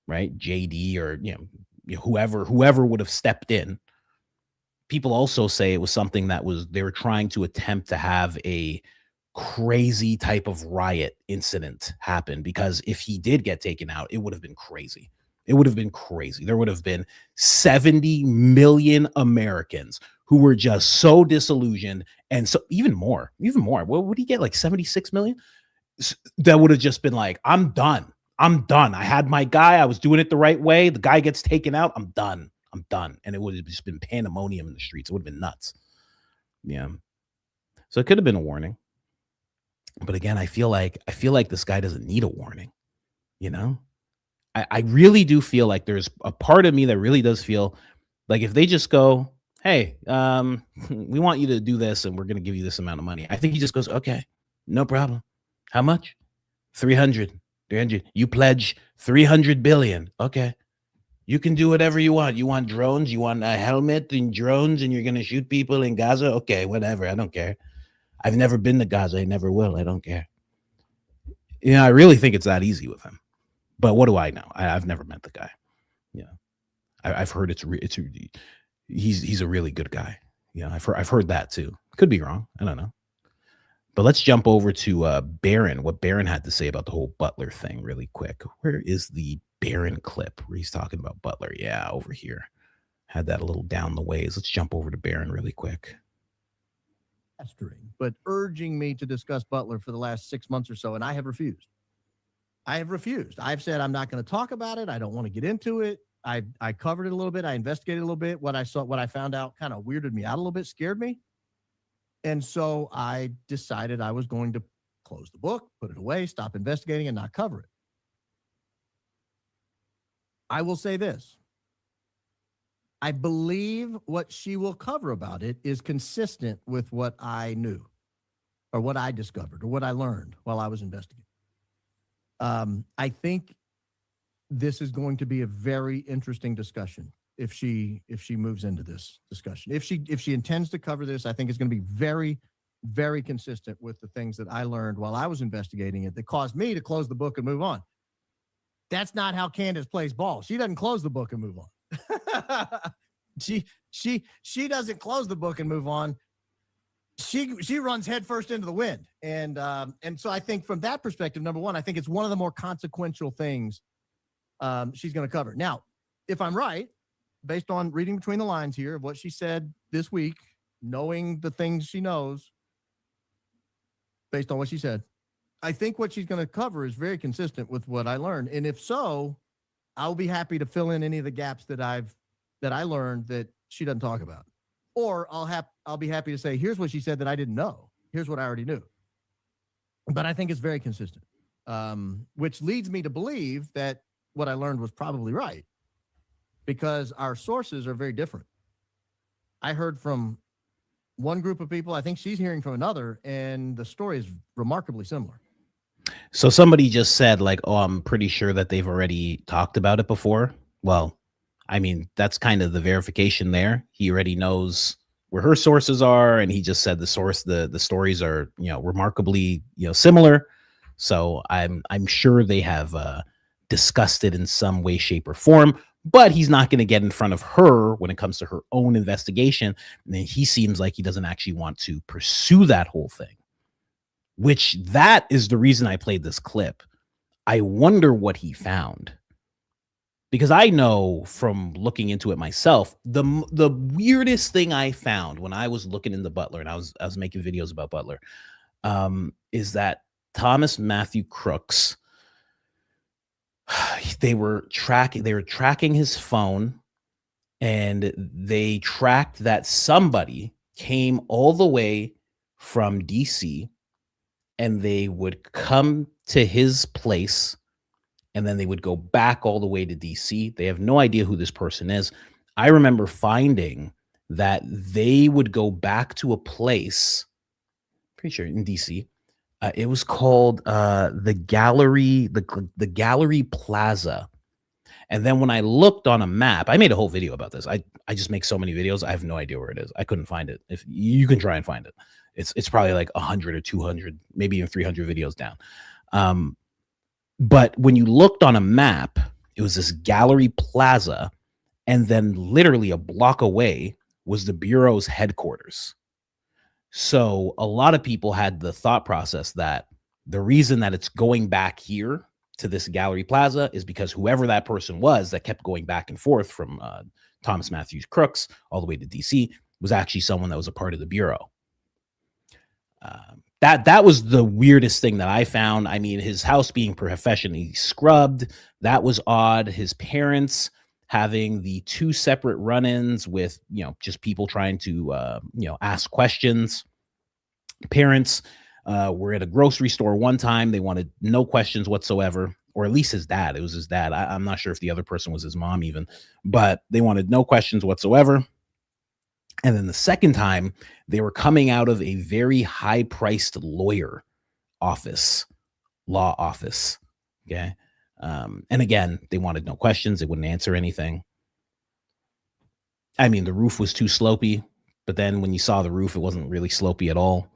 right? JD, or, you know, whoever would have stepped in. People also say it was something that they were trying to attempt to have a crazy type of riot incident happen, because if he did get taken out, it would have been crazy. It would have been crazy. There would have been 70 million Americans who were just so disillusioned. And so even more, what would he get? Like 76 million? That would have just been like, I'm done. I had my guy. I was doing it the right way. The guy gets taken out. I'm done. And it would have just been pandemonium in the streets. It would have been nuts. Yeah. So it could have been a warning. But again, I feel like this guy doesn't need a warning. You know, I really do feel like there's a part of me that really does feel like if they just go, hey, we want you to do this and we're going to give you this amount of money, I think he just goes, okay, no problem. How much? 300. You pledge 300 billion. Okay. You can do whatever you want. You want drones? You want a helmet and drones and you're going to shoot people in Gaza? Okay, whatever. I don't care. I've never been to Gaza. I never will. I don't care. You know, I really think it's that easy with him. But what do I know? I've never met the guy. Yeah, I've heard he's a really good guy. Yeah, I've heard that too. Could be wrong. I don't know. But let's jump over to Barron, what Barron had to say about the whole Butler thing really quick. Where is the Barron clip where he's talking about Butler? Yeah, over here. Had that a little down the ways. Let's jump over to Barron really quick. But urging me to discuss Butler for the last 6 months or so, and I have refused. I've said I'm not going to talk about it. I don't want to get into it. I covered it a little bit. I investigated a little bit. What I found out kind of weirded me out a little bit, scared me. And so I decided I was going to close the book, put it away, stop investigating, and not cover it. I will say this. I believe what she will cover about it is consistent with what I knew or what I discovered or what I learned while I was investigating. I think this is going to be a very interesting discussion if she moves into this discussion. If she intends to cover this, I think it's going to be very, very consistent with the things that I learned while I was investigating it that caused me to close the book and move on. That's not how Candace plays ball. She doesn't close the book and move on. She doesn't close the book and move on. She runs headfirst into the wind. And so I think from that perspective, number one, I think it's one of the more consequential things she's going to cover. Now, if I'm right, based on reading between the lines here of what she said this week, knowing the things she knows, based on what she said, I think what she's going to cover is very consistent with what I learned. And if so, I'll be happy to fill in any of the gaps that I learned that she doesn't talk about. Or I'll be happy to say, here's what she said that I didn't know. Here's what I already knew. But I think it's very consistent, which leads me to believe that what I learned was probably right because our sources are very different. I heard from one group of people. I think she's hearing from another, and the story is remarkably similar. So somebody just said like, oh, I'm pretty sure that they've already talked about it before. Well, I mean, that's kind of the verification there. He already knows where her sources are, and he just said the stories are, remarkably, similar. So I'm sure they have discussed it in some way, shape, or form, but he's not going to get in front of her when it comes to her own investigation. And he seems like he doesn't actually want to pursue that whole thing, which that is the reason I played this clip. I wonder what he found. Because I know from looking into it myself, the weirdest thing I found when I was looking into Butler and I was making videos about Butler, is that Thomas Matthew Crooks, they were tracking his phone, and they tracked that somebody came all the way from DC, and they would come to his place. And then they would go back all the way to DC. They have no idea who this person is. I remember finding that they would go back to a place, pretty sure in DC. It was called the Gallery Plaza. And then when I looked on a map, I made a whole video about this. I just make so many videos. I have no idea where it is. I couldn't find it. If you can try and find it, it's probably like 100 or 200, maybe even 300 videos down. But when you looked on a map, it was this Gallery Plaza, and then literally a block away was the Bureau's headquarters. So a lot of people had the thought process that the reason that it's going back here to this Gallery Plaza is because whoever that person was that kept going back and forth from Thomas Matthews Crooks all the way to DC was actually someone that was a part of the Bureau. That was the weirdest thing that I found. I mean, his house being professionally scrubbed, that was odd. His parents having the two separate run-ins with, just people trying to, ask questions. Parents were at a grocery store one time. They wanted no questions whatsoever, or at least his dad. It was his dad. I'm not sure if the other person was his mom even, but they wanted no questions whatsoever. And then the second time, they were coming out of a very high-priced law office. Okay. And again, they wanted no questions. They wouldn't answer anything. I mean, the roof was too slopey, but then when you saw the roof, it wasn't really slopey at all.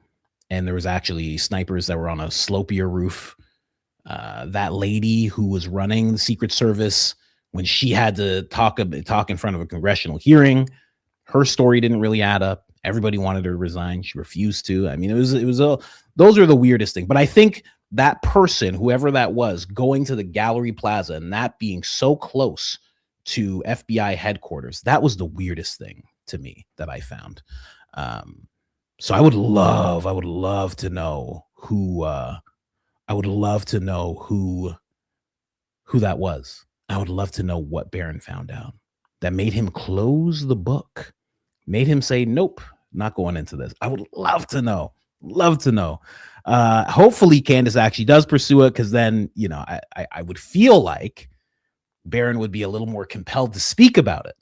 And there was actually snipers that were on a slopier roof. That lady who was running the Secret Service, when she had to talk in front of a congressional hearing, her story didn't really add up. Everybody wanted her to resign. She refused to. I mean, those are the weirdest thing. But I think that person, whoever that was, going to the Gallery Plaza and that being so close to FBI headquarters, that was the weirdest thing to me that I found. So I would love to know who that was. I would love to know what Barron found out that made him close the book, made him say, nope, not going into this. I would love to know. Hopefully Candace actually does pursue it, because then, I would feel like Barron would be a little more compelled to speak about it.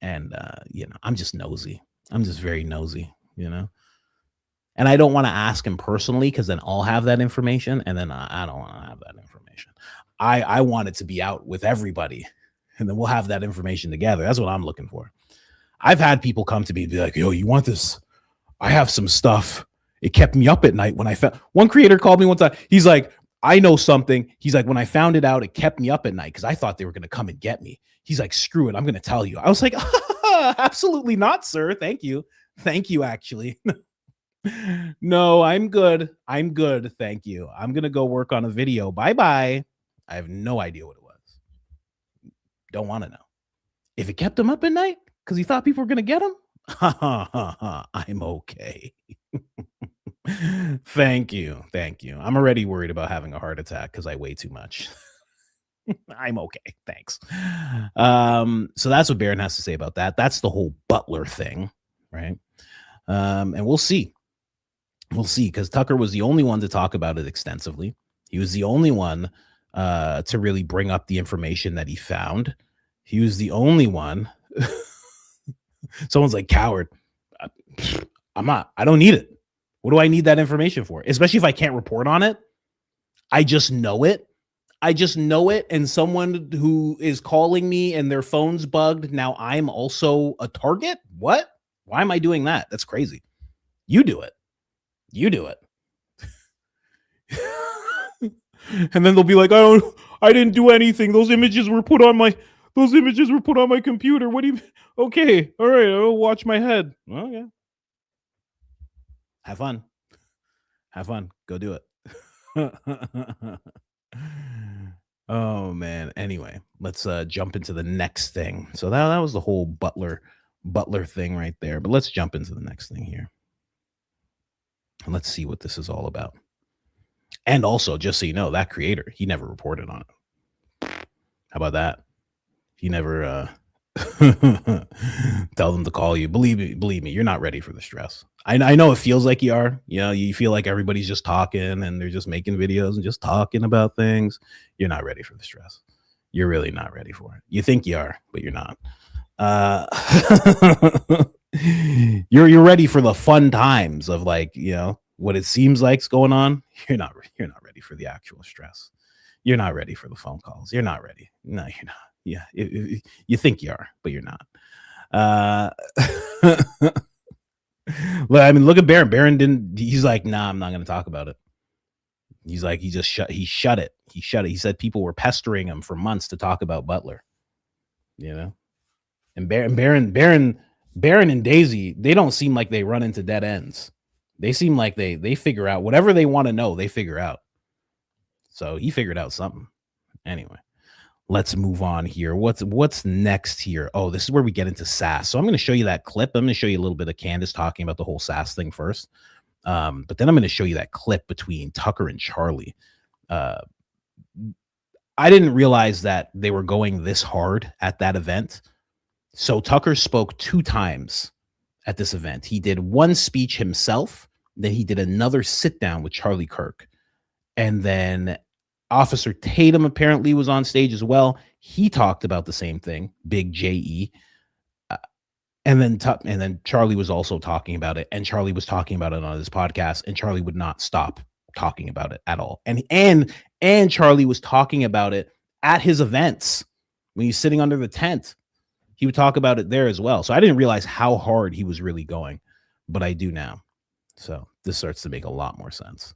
And, I'm just nosy. I'm just very nosy, and I don't want to ask him personally, because then I'll have that information, and then I don't want to have that information. I want it to be out with everybody, and then we'll have that information together. That's what I'm looking for. I've had people come to me and be like, yo, you want this? I have some stuff. It kept me up at night when I found. One creator called me one time. He's like, I know something. He's like, when I found it out, it kept me up at night because I thought they were going to come and get me. He's like, screw it, I'm going to tell you. I was like, absolutely not, sir. Thank you, actually. No, I'm good. Thank you. I'm going to go work on a video. Bye-bye. I have no idea what it was. Don't want to know. If it kept him up at night because he thought people were going to get him, I'm okay. Thank you. I'm already worried about having a heart attack because I weigh too much. I'm okay. Thanks. So that's what Barron has to say about that. That's the whole Butler thing, right? And we'll see. Because Tucker was the only one to talk about it extensively. He was the only one to really bring up the information that he found. He was the only one. Someone's like, coward. I'm not. I don't need it. What do I need that information for? Especially if I can't report on it. I just know it. And someone who is calling me and their phone's bugged, now I'm also a target? What? Why am I doing that? That's crazy. You do it. And then they'll be like, I didn't do anything. Those images were put on my computer. What do you? Okay. All right. I'll watch my head. Okay. Have fun. Go do it. Oh man. Anyway, let's jump into the next thing. So that was the whole Butler thing right there. But let's jump into the next thing here. And let's see what this is all about. And also, just so you know, that creator, he never reported on it. How about that? He never tell them to call you. Believe me, you're not ready for the stress. I know it feels like you are. You feel like everybody's just talking and they're just making videos and just talking about things. You're not ready for the stress. You're really not ready for it. You think you are, but you're not. You're ready for the fun times of what it seems like's going on. You're not ready for the actual stress. You're not ready for the phone calls. You're not ready. No, you're not. Yeah, you think you are, but you're not. I mean, look at Barron. Barron didn't. He's like, nah, I'm not going to talk about it. He's like, he shut it. He said people were pestering him for months to talk about Butler. And Barron and Daisy, they don't seem like they run into dead ends. They seem like they figure out whatever they want to know. They figure out. So he figured out something. Anyway, let's move on here. What's next here? Oh, this is where we get into sass. So I'm going to show you that clip. I'm going to show you a little bit of Candace talking about the whole sass thing first. But then I'm going to show you that clip between Tucker and Charlie. I didn't realize that they were going this hard at that event. So Tucker spoke 2 times at this event. He did one speech himself. Then he did another sit down with Charlie Kirk. And then Officer Tatum apparently was on stage as well. He talked about the same thing, Big J.E. And then Charlie was also talking about it. And Charlie was talking about it on his podcast. And Charlie would not stop talking about it at all. And Charlie was talking about it at his events when he's sitting under the tent. He would talk about it there as well. So I didn't realize how hard he was really going, but I do now. So this starts to make a lot more sense.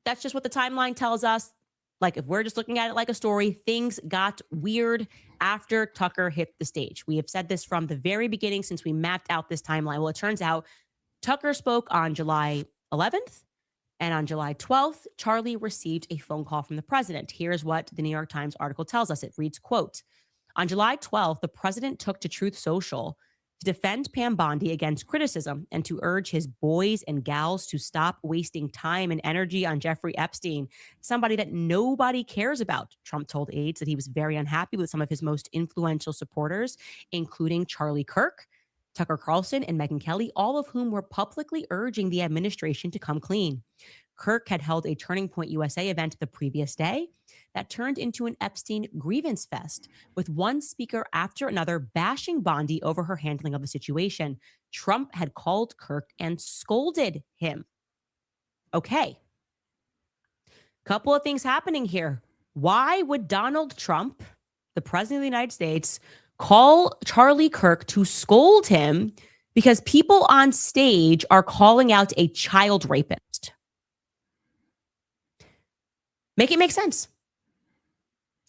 That's just what the timeline tells us. Like if we're just looking at it like a story, things got weird after Tucker hit the stage. We have said this from the very beginning since we mapped out this timeline. Well, it turns out Tucker spoke on July 11th. And on July 12th, Charlie received a phone call from the president. Here's what the New York Times article tells us. It reads, quote, on July 12th, the president took to Truth Social to defend Pam Bondi against criticism and to urge his boys and gals to stop wasting time and energy on Jeffrey Epstein, somebody that nobody cares about. Trump told aides that he was very unhappy with some of his most influential supporters, including Charlie Kirk, Tucker Carlson, and Megyn Kelly, all of whom were publicly urging the administration to come clean. Kirk had held a Turning Point USA event the previous day that turned into an Epstein grievance fest, with one speaker after another bashing Bondi over her handling of the situation. Trump had called Kirk and scolded him. Okay. Couple of things happening here. Why would Donald Trump, the president of the United States, call Charlie Kirk to scold him because people on stage are calling out a child rapist? Make it make sense.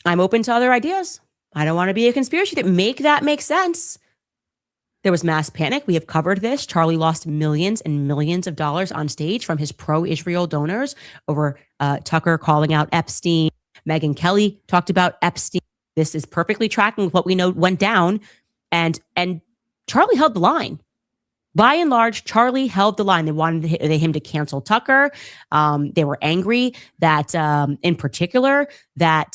I'm open to other ideas. I don't want to be a conspiracy theorist. Make that make sense. There was mass panic. We have covered this. Charlie lost millions and millions of dollars on stage from his pro-Israel donors over Tucker calling out Epstein. Megyn Kelly talked about Epstein. This is perfectly tracking with what we know went down. And Charlie held the line. By and large, Charlie held the line. They wanted him to cancel Tucker. They were angry that, in particular, that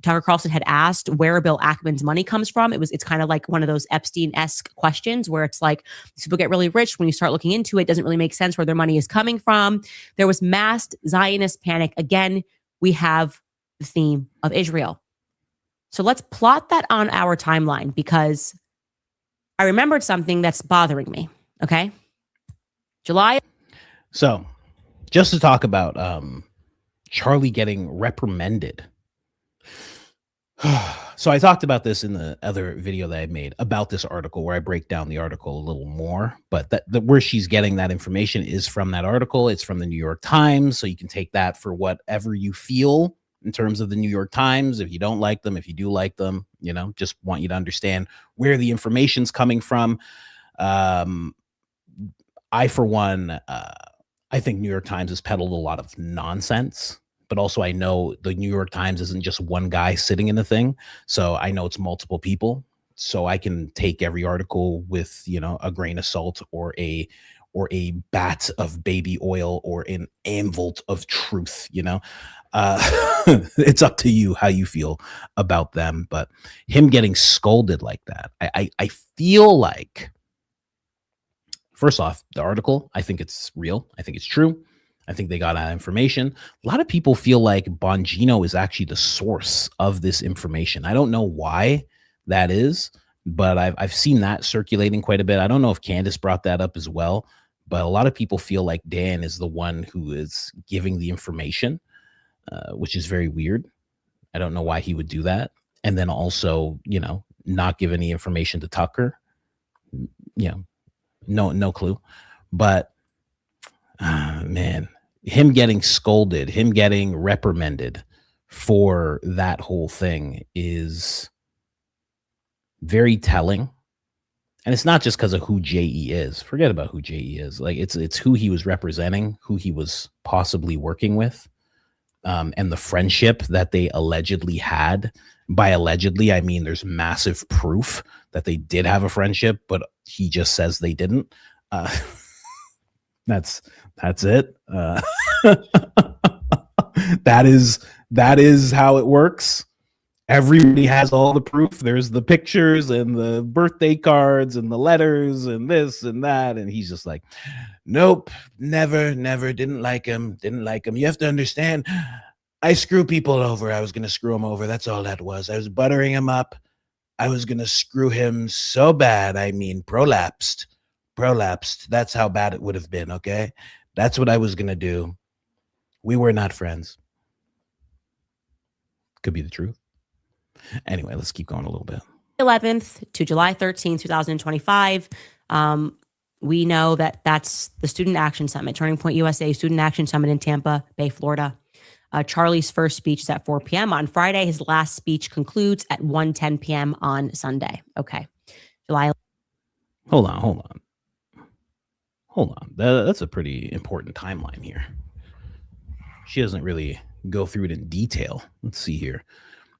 Tucker Carlson had asked where Bill Ackman's money comes from. It's kind of like one of those Epstein-esque questions where it's like, these people get really rich. When you start looking into it, it doesn't really make sense where their money is coming from. There was mass Zionist panic. Again, we have the theme of Israel. So let's plot that on our timeline, because I remembered something that's bothering me. Okay. July. So just to talk about Charlie getting reprimanded. So I talked about this in the other video that I made about this article, where I break down the article a little more, but where she's getting that information is from that article. It's from the New York Times. So you can take that for whatever you feel in terms of the New York Times. If you don't like them, if you do like them, just want you to understand where the information's coming from. I, for one, I think New York Times has peddled a lot of nonsense, but also I know the New York Times isn't just one guy sitting in the thing. So I know it's multiple people. So I can take every article with, a grain of salt or a bat of baby oil or an amvolt of truth, it's up to you how you feel about them. But him getting scolded like that, I feel like, first off, the article, I think it's real. I think it's true. I think they got that information. A lot of people feel like Bongino is actually the source of this information. I don't know why that is, but I've seen that circulating quite a bit. I don't know if Candace brought that up as well, but a lot of people feel like Dan is the one who is giving the information, which is very weird. I don't know why he would do that. And then also, not give any information to Tucker. No clue. But man, him getting scolded, him getting reprimanded for that whole thing is very telling. And it's not just because of who J.E. is. Forget about who J.E. is. Like it's who he was representing, who he was possibly working with, and the friendship that they allegedly had. By allegedly, I mean there's massive proof that they did have a friendship, but he just says they didn't. That's it. That is how it works. Everybody has all the proof. There's the pictures and the birthday cards and the letters and this and that. And he's just like, nope, never, didn't like him. You have to understand, I screw people over. I was going to screw him over. That's all that was. I was buttering him up. I was going to screw him so bad. I mean, prolapsed. That's how bad it would have been. Okay. That's what I was going to do. We were not friends. Could be the truth. Anyway, let's keep going a little bit. 11th to July 13th, 2025. We know that that's the Student Action Summit, Turning Point USA Student Action Summit in Tampa Bay, Florida. Charlie's first speech is at 4 p.m. on Friday. His last speech concludes at 1:10 p.m. on Sunday. Okay. July. Hold on. That's a pretty important timeline here. She doesn't really go through it in detail. Let's see here.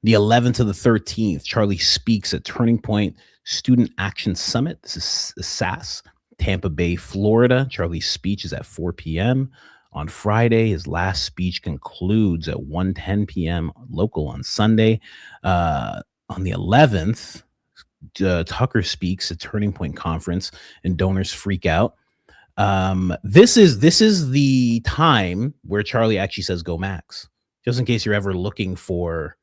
The 11th to the 13th, Charlie speaks at Turning Point Student Action Summit. This is SAS, Tampa Bay, Florida. Charlie's speech is at 4 p.m. on Friday. His last speech concludes at 1:10 p.m. local on Sunday. On the 11th, Tucker speaks at Turning Point Conference and donors freak out. This is the time where Charlie actually says "Go Max," just in case you're ever looking for,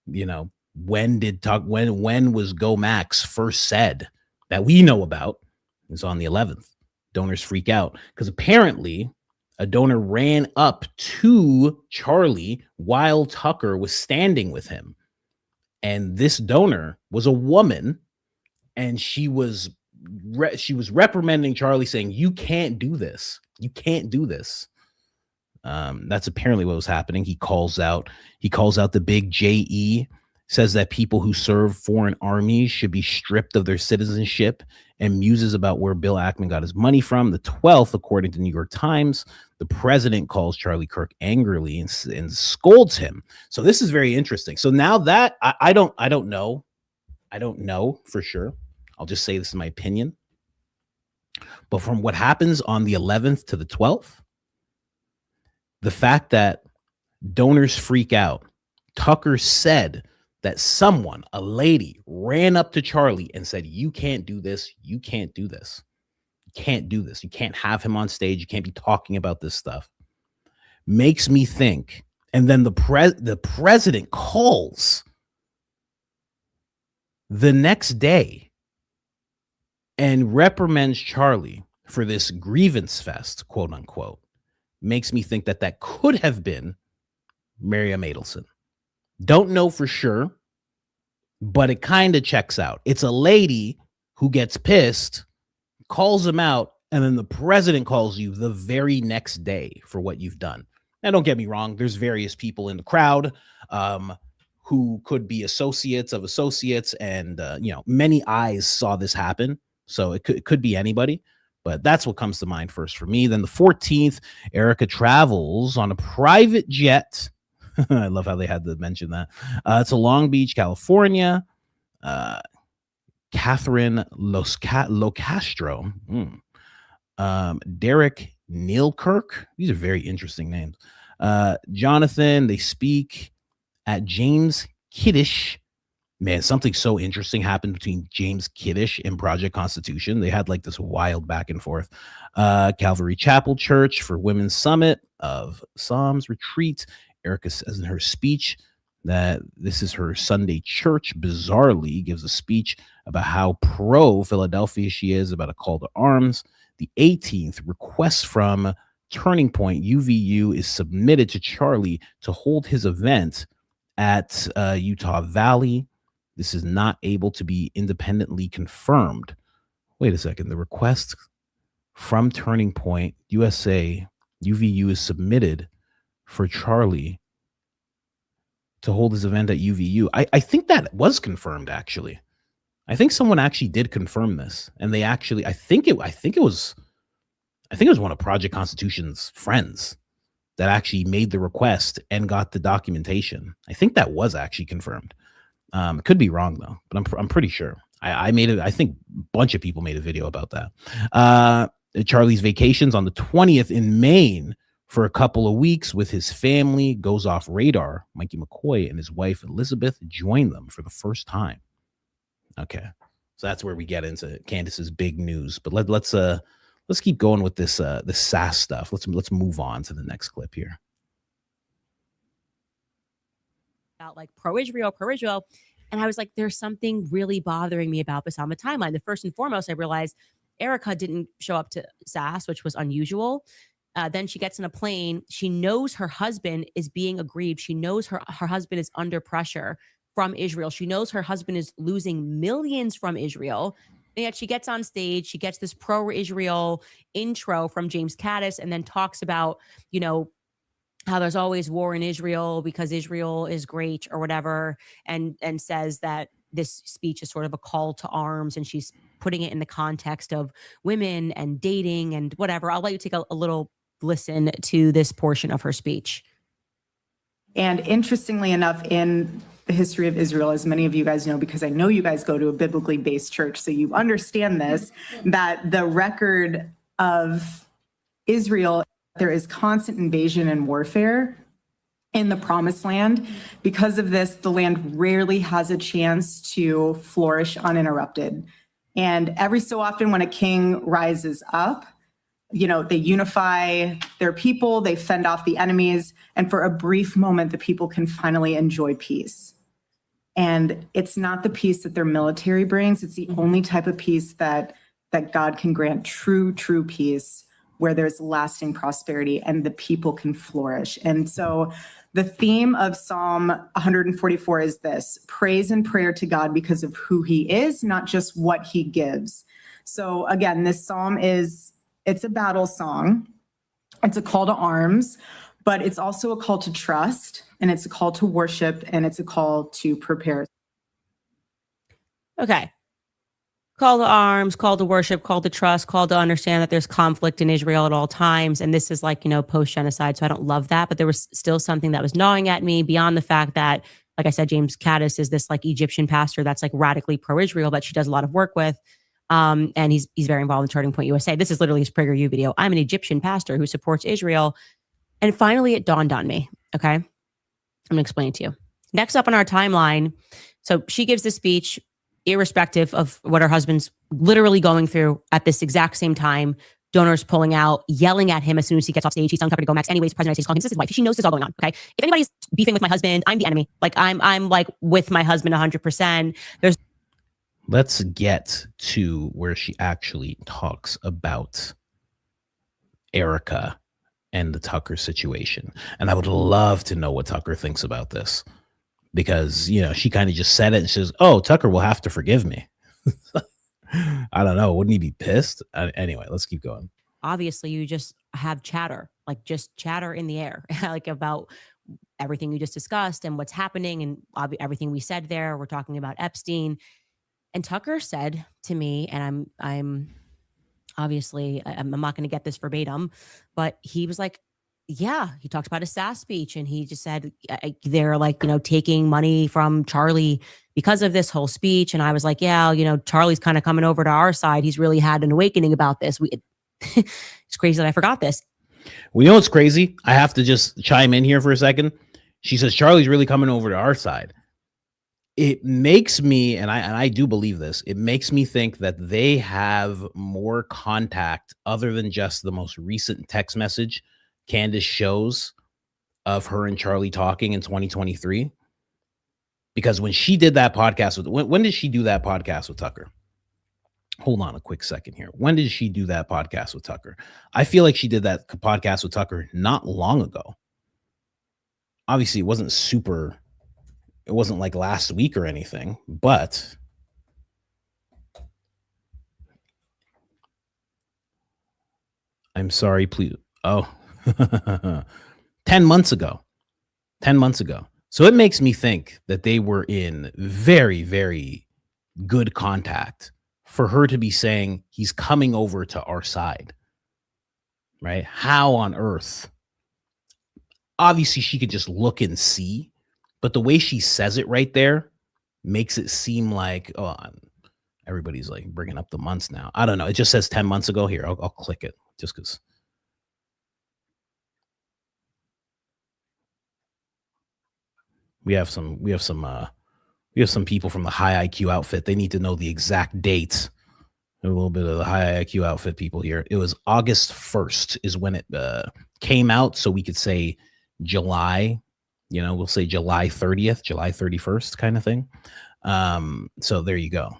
when was "Go Max" first said that we know about. It's on the 11th. Donors freak out because apparently a donor ran up to Charlie while Tucker was standing with him, and this donor was a woman, and she was reprimanding Charlie, saying, "You can't do this. You can't do this." That's apparently what was happening. He calls out the big JE, says that people who serve foreign armies should be stripped of their citizenship, and muses about where Bill Ackman got his money from. The 12th, according to New York Times, the president calls Charlie Kirk angrily and scolds him. So this is very interesting. So now that I don't know for sure. I'll just say this is my opinion. But from what happens on the 11th to the 12th, the fact that donors freak out, Tucker said that someone, a lady, ran up to Charlie and said, "You can't do this. You can't do this. You can't do this. You can't have him on stage. You can't be talking about this stuff." Makes me think. And then the president calls the next day and reprimands Charlie for this grievance fest, quote unquote. Makes me think that could have been Miriam Adelson. Don't know for sure, but it kind of checks out. It's a lady who gets pissed, calls him out, and then the president calls you the very next day for what you've done. Now, don't get me wrong. There's various people in the crowd who could be associates of associates, and many eyes saw this happen. So it could be anybody, but that's what comes to mind first for me. Then the 14th, Erika travels on a private jet. I love how they had to mention that. It's a Long Beach, California. Catherine Locastro, Derek Neil Kirk. These are very interesting names. Jonathan, they speak at James Kiddish. Man, something so interesting happened between James Kiddish and Project Constitution. They had like this wild back and forth. Calvary Chapel Church for Women's Summit of Psalms Retreat. Erika says in her speech that this is her Sunday church. Bizarrely gives a speech about how pro Philadelphia she is, about a call to arms. The 18th, request from Turning Point UVU is submitted to Charlie to hold his event at Utah Valley. This is not able to be independently confirmed. Wait a second. The request from Turning Point USA UVU is submitted for Charlie to hold his event at UVU. I think that was confirmed, actually. I think someone actually did confirm this, and they actually, I think it was one of Project Constitution's friends that actually made the request and got the documentation. I think that was actually confirmed. Could be wrong though, but I'm pretty sure. I made it. I think a bunch of people made a video about that. Charlie's vacations on the 20th in Maine for a couple of weeks with his family goes off radar. Mikey McCoy and his wife Elizabeth join them for the first time. Okay, so that's where we get into Candace's big news. But let's keep going with this SAS stuff. Let's move on to the next clip here. About like pro-Israel. And I was like, there's something really bothering me about this on the timeline. The first and foremost, I realized Erika didn't show up to SAS, which was unusual. Then she gets in a plane. She knows her husband is being aggrieved. She knows her husband is under pressure from Israel. She knows her husband is losing millions from Israel. And yet she gets on stage. She gets this pro-Israel intro from James Caddis and then talks about, how there's always war in Israel because Israel is great or whatever, and says that this speech is sort of a call to arms, and she's putting it in the context of women and dating and whatever. I'll let you take a little listen to this portion of her speech. And interestingly enough, in the history of Israel, as many of you guys know, because I know you guys go to a biblically based church, so you understand this, that the record of Israel, there is constant invasion and warfare in the promised land. Because of this, the land rarely has a chance to flourish uninterrupted. And every so often when a king rises up, they unify their people, they fend off the enemies, and for a brief moment, the people can finally enjoy peace. And it's not the peace that their military brings. It's the only type of peace that God can grant, true peace, where there's lasting prosperity and the people can flourish. And so the theme of Psalm 144 is this: praise and prayer to God because of who he is, not just what he gives. So again, this psalm it's a battle song. It's a call to arms, but it's also a call to trust, and it's a call to worship, and it's a call to prepare. Okay. Call to arms, call to worship, call to trust, call to understand that there's conflict in Israel at all times. And this is like, post-genocide. So I don't love that, but there was still something that was gnawing at me beyond the fact that, like I said, James Candace is this like Egyptian pastor that's like radically pro-Israel that she does a lot of work with. And he's very involved in Turning Point USA. This is literally his PragerU video. I'm an Egyptian pastor who supports Israel. And finally, it dawned on me. Okay. I'm going to explain it to you. Next up on our timeline. So she gives this speech, irrespective of what her husband's literally going through at this exact same time. Donors pulling out, yelling at him as soon as he gets off stage. He's telling Tucker to go next. Anyways, President is calling his wife. She knows this is all going on. Okay. If anybody's beefing with my husband, I'm the enemy. Like I'm like with my husband 100%. Let's get to where she actually talks about Erika and the Tucker situation. And I would love to know what Tucker thinks about this, because, she kind of just said it and she says, oh, Tucker will have to forgive me. I don't know. Wouldn't he be pissed? Anyway, let's keep going. Obviously, you just have chatter, like just chatter in the air, like about everything you just discussed and what's happening and everything we said there. We're talking about Epstein. And Tucker said to me, and I'm obviously, I'm not going to get this verbatim, but he was like, yeah, he talks about his SAS speech, and he just said they're like, taking money from Charlie because of this whole speech. And I was like, yeah, Charlie's kind of coming over to our side. He's really had an awakening about this. It's crazy that I forgot this. We know it's crazy. I have to just chime in here for a second. She says, Charlie's really coming over to our side. It makes me, and I do believe this, it makes me think that they have more contact other than just the most recent text message Candace shows of her and Charlie talking in 2023. Because when she did that podcast when did she do that podcast with Tucker? Hold on a quick second here. When did she do that podcast with Tucker? I feel like she did that podcast with Tucker not long ago. Obviously, it wasn't like last week or anything, but I'm sorry, please. Oh, 10 months ago. So it makes me think that they were in very, very good contact for her to be saying he's coming over to our side, right? How on earth? Obviously, she could just look and see, but the way she says it right there makes it seem like, oh, everybody's like bringing up the months now. I don't know. It just says 10 months ago here. I'll click it just because. We have some people from the high IQ outfit. They need to know the exact dates. A little bit of the high IQ outfit people here. It was August 1st is when it came out. So we could say July, we'll say July 30th, July 31st kind of thing. So there you go.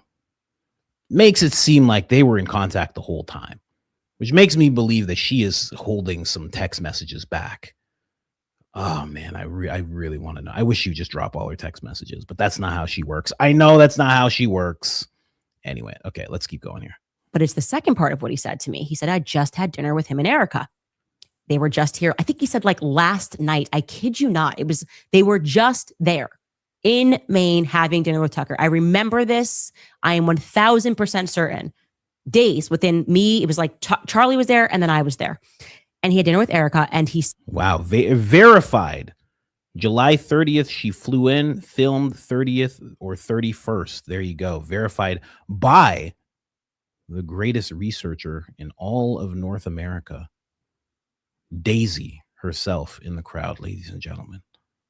Makes it seem like they were in contact the whole time, which makes me believe that she is holding some text messages back. Oh man, I really want to know. I wish you just drop all her text messages, but that's not how she works. I know that's not how she works. Anyway, okay, let's keep going here. But it's the second part of what he said to me. He said, I just had dinner with him and Erika. They were just here. I think he said like last night. I kid you not. They were just there in Maine having dinner with Tucker. I remember this. I am 1000% certain. Days within me, it was like Charlie was there and then I was there. And he had dinner with Erika and Wow. Verified. July 30th, she flew in, filmed 30th or 31st. There you go. Verified by the greatest researcher in all of North America, Daisy herself in the crowd, ladies and gentlemen.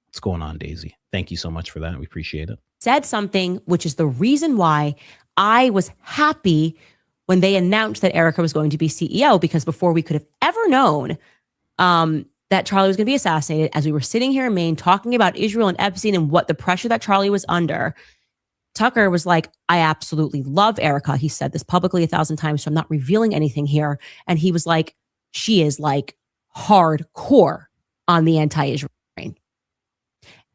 What's going on, Daisy? Thank you so much for that. We appreciate it. said something, which is the reason why I was happy when they announced that Erika was going to be CEO, because before we could have ever known that Charlie was going to be assassinated, as we were sitting here in Maine talking about Israel and Epstein and what the pressure that Charlie was under, Tucker was like, I absolutely love Erika. He said this publicly 1,000 times, so I'm not revealing anything here. And he was like, she is like hardcore on the anti-Israel train.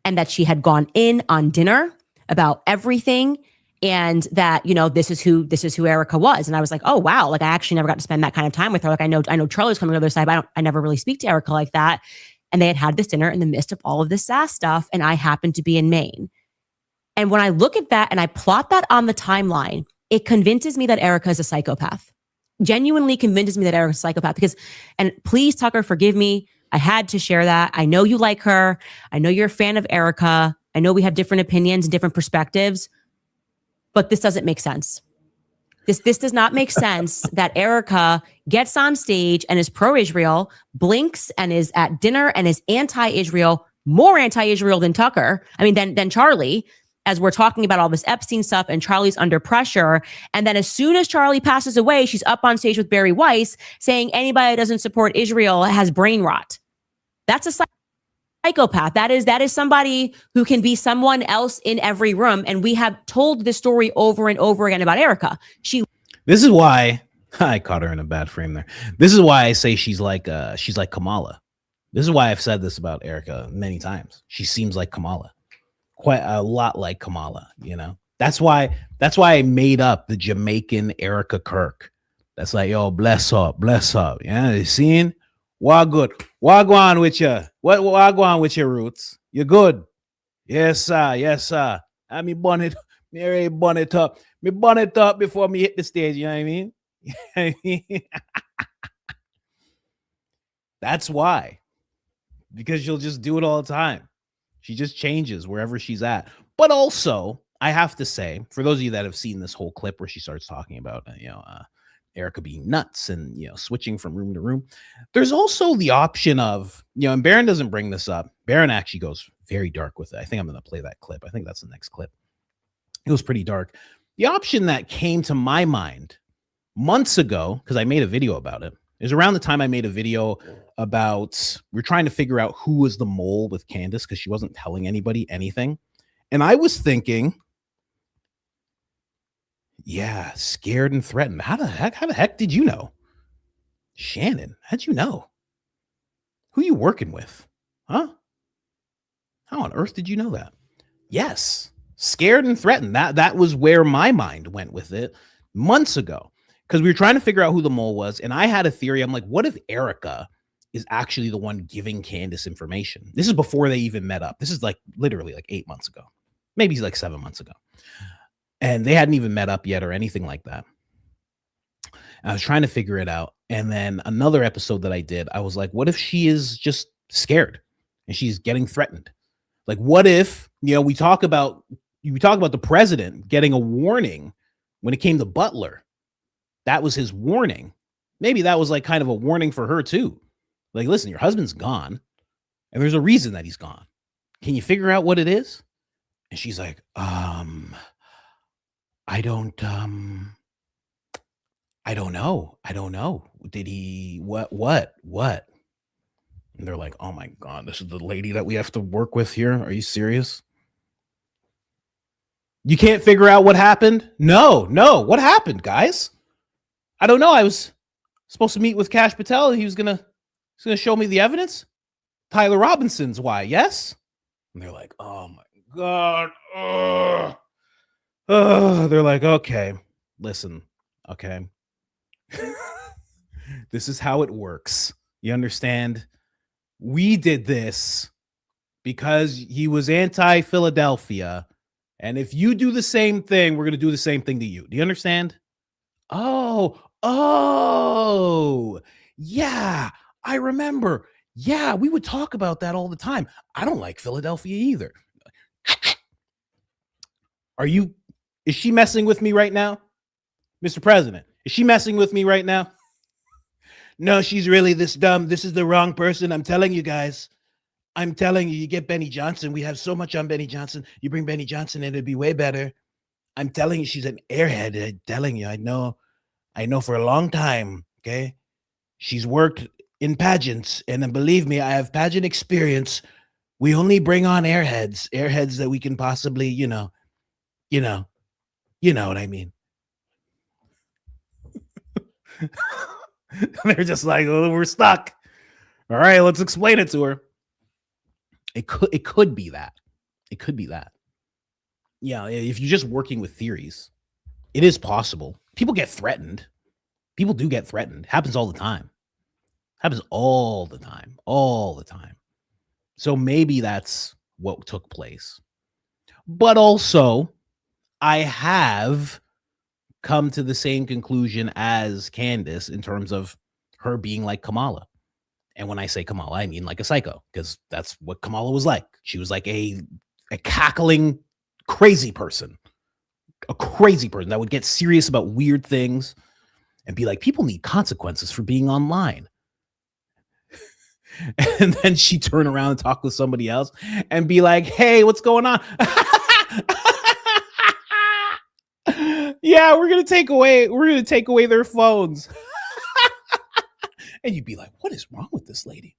And that she had gone in on dinner about everything. And that, you know, this is who Erika was. And I was like, oh, wow. Like, I actually never got to spend that kind of time with her. Like, I know Charlie's coming to the other side, but I never really speak to Erika like that. And they had this dinner in the midst of all of this SAS stuff. And I happened to be in Maine. And when I look at that and I plot that on the timeline, it convinces me that Erika is a psychopath. Genuinely convinces me that Erika is a psychopath because, and please, Tucker, forgive me. I had to share that. I know you like her. I know you're a fan of Erika. I know we have different opinions and different perspectives, but this doesn't make sense. This does not make sense that Erika gets on stage and is pro-Israel, blinks and is at dinner and is anti-Israel, more anti-Israel than Tucker. I mean, than Charlie, as we're talking about all this Epstein stuff and Charlie's under pressure. And then as soon as Charlie passes away, she's up on stage with Barry Weiss saying anybody that doesn't support Israel has brain rot. That's a psychopath. That is somebody who can be someone else in every room. And we have told this story over and over again about Erika. This is why I caught her in a bad frame there. This is why I say she's like Kamala. This is why I've said this about Erika many times. She seems like Kamala, quite a lot like Kamala. You know, that's why I made up the Jamaican Erika Kirk. That's like, yo, bless her. Yeah, you seen? What good? What go on with you? What go on with your roots? You good? Yes, sir. I me bun it up. Me bun it up before me hit the stage. You know what I mean? That's why. Because she'll just do it all the time. She just changes wherever she's at. But also, I have to say, for those of you that have seen this whole clip where she starts talking about, Erika being nuts and, switching from room to room, there's also the option of, and Barron doesn't bring this up. Barron actually goes very dark with it. I think I'm going to play that clip. I think that's the next clip. It was pretty dark. The option that came to my mind months ago, because I made a video about it, is around the time I made a video about, we're trying to figure out who was the mole with Candace because she wasn't telling anybody anything. And I was thinking, yeah, scared and threatened. How the heck did you know? Shannon, how'd you know? Who you working with? Huh? How on earth did you know that? Yes, scared and threatened. That was where my mind went with it months ago. Because we were trying to figure out who the mole was. And I had a theory. I'm like, what if Erika is actually the one giving Candace information? This is before they even met up. This is like literally like 8 months ago. Maybe like 7 months ago. And they hadn't even met up yet or anything like that. I was trying to figure it out. And then another episode that I did, I was like, what if she is just scared and she's getting threatened? Like, what if, we talk about the president getting a warning when it came to Butler. That was his warning. Maybe that was like kind of a warning for her too. Like, listen, your husband's gone and there's a reason that he's gone. Can you figure out what it is? And she's like, I don't know. Did he, what? And they're like, oh my God, this is the lady that we have to work with here. Are you serious? You can't figure out what happened? No. What happened, guys? I don't know. I was supposed to meet with Kash Patel. He was going to show me the evidence. Tyler Robinson's why. Yes. And they're like, oh my God. They're like, okay, listen, okay. This is how it works. You understand? We did this because he was anti-Philadelphia. And if you do the same thing, we're going to do the same thing to you. Do you understand? Oh, yeah, I remember. Yeah, we would talk about that all the time. I don't like Philadelphia either. Is she messing with me right now? Mr. President, is she messing with me right now? No, she's really this dumb. This is the wrong person. I'm telling you guys. I'm telling you, you get Benny Johnson. We have so much on Benny Johnson. You bring Benny Johnson in, it'd be way better. I'm telling you, she's an airhead. I'm telling you, I know for a long time, okay? She's worked in pageants, and then believe me, I have pageant experience. We only bring on airheads that we can possibly, you know what I mean. They're just like, oh, we're stuck. All right, let's explain it to her. It could be that. It could be that. Yeah, if you're just working with theories, it is possible. People get threatened. People do get threatened. Happens all the time. Happens all the time. All the time. So maybe that's what took place. But also, I have come to the same conclusion as Candace in terms of her being like Kamala. And when I say Kamala, I mean like a psycho, because that's what Kamala was like. She was like a cackling, crazy person. A crazy person that would get serious about weird things and be like, people need consequences for being online. And then she'd turn around and talk with somebody else and be like, hey, what's going on? Yeah, we're gonna take away their phones. And you'd be like, what is wrong with this lady?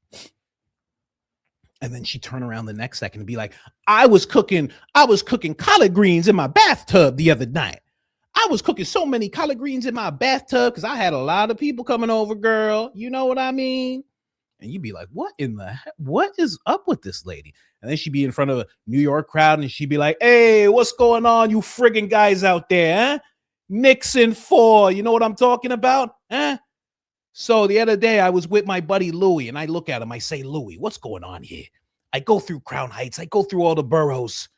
And then she'd turn around the next second and be like, I was cooking collard greens in my bathtub the other night. I was cooking so many collard greens in my bathtub because I had a lot of people coming over, girl. You know what I mean? And you'd be like, what in the heck? What is up with this lady? And then she'd be in front of a New York crowd and she'd be like, hey, what's going on, you friggin' guys out there? Huh? Nixon 4, you know what I'm talking about? Huh? So the other day I was with my buddy Louie and I look at him, I say, Louie, what's going on here? I go through Crown Heights, I go through all the boroughs.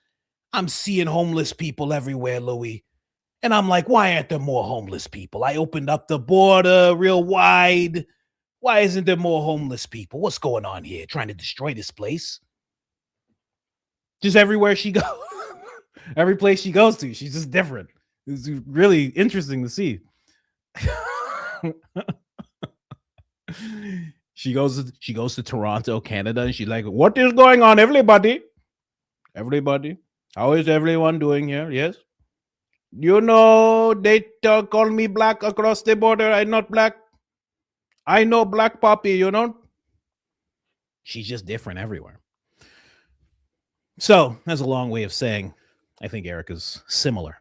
I'm seeing homeless people everywhere, Louie. And I'm like, why aren't there more homeless people? I opened up the border real wide. Why isn't there more homeless people? What's going on here? Trying to destroy this place. Just everywhere she goes. Every place she goes to, she's just different. It's really interesting to see. She goes to Toronto, Canada, and she's like, what is going on, everybody? Everybody? How is everyone doing here? Yes? You know, they call me black across the border. I'm not black. I know black poppy, you know? She's just different everywhere. So that's a long way of saying I think Erika's similar.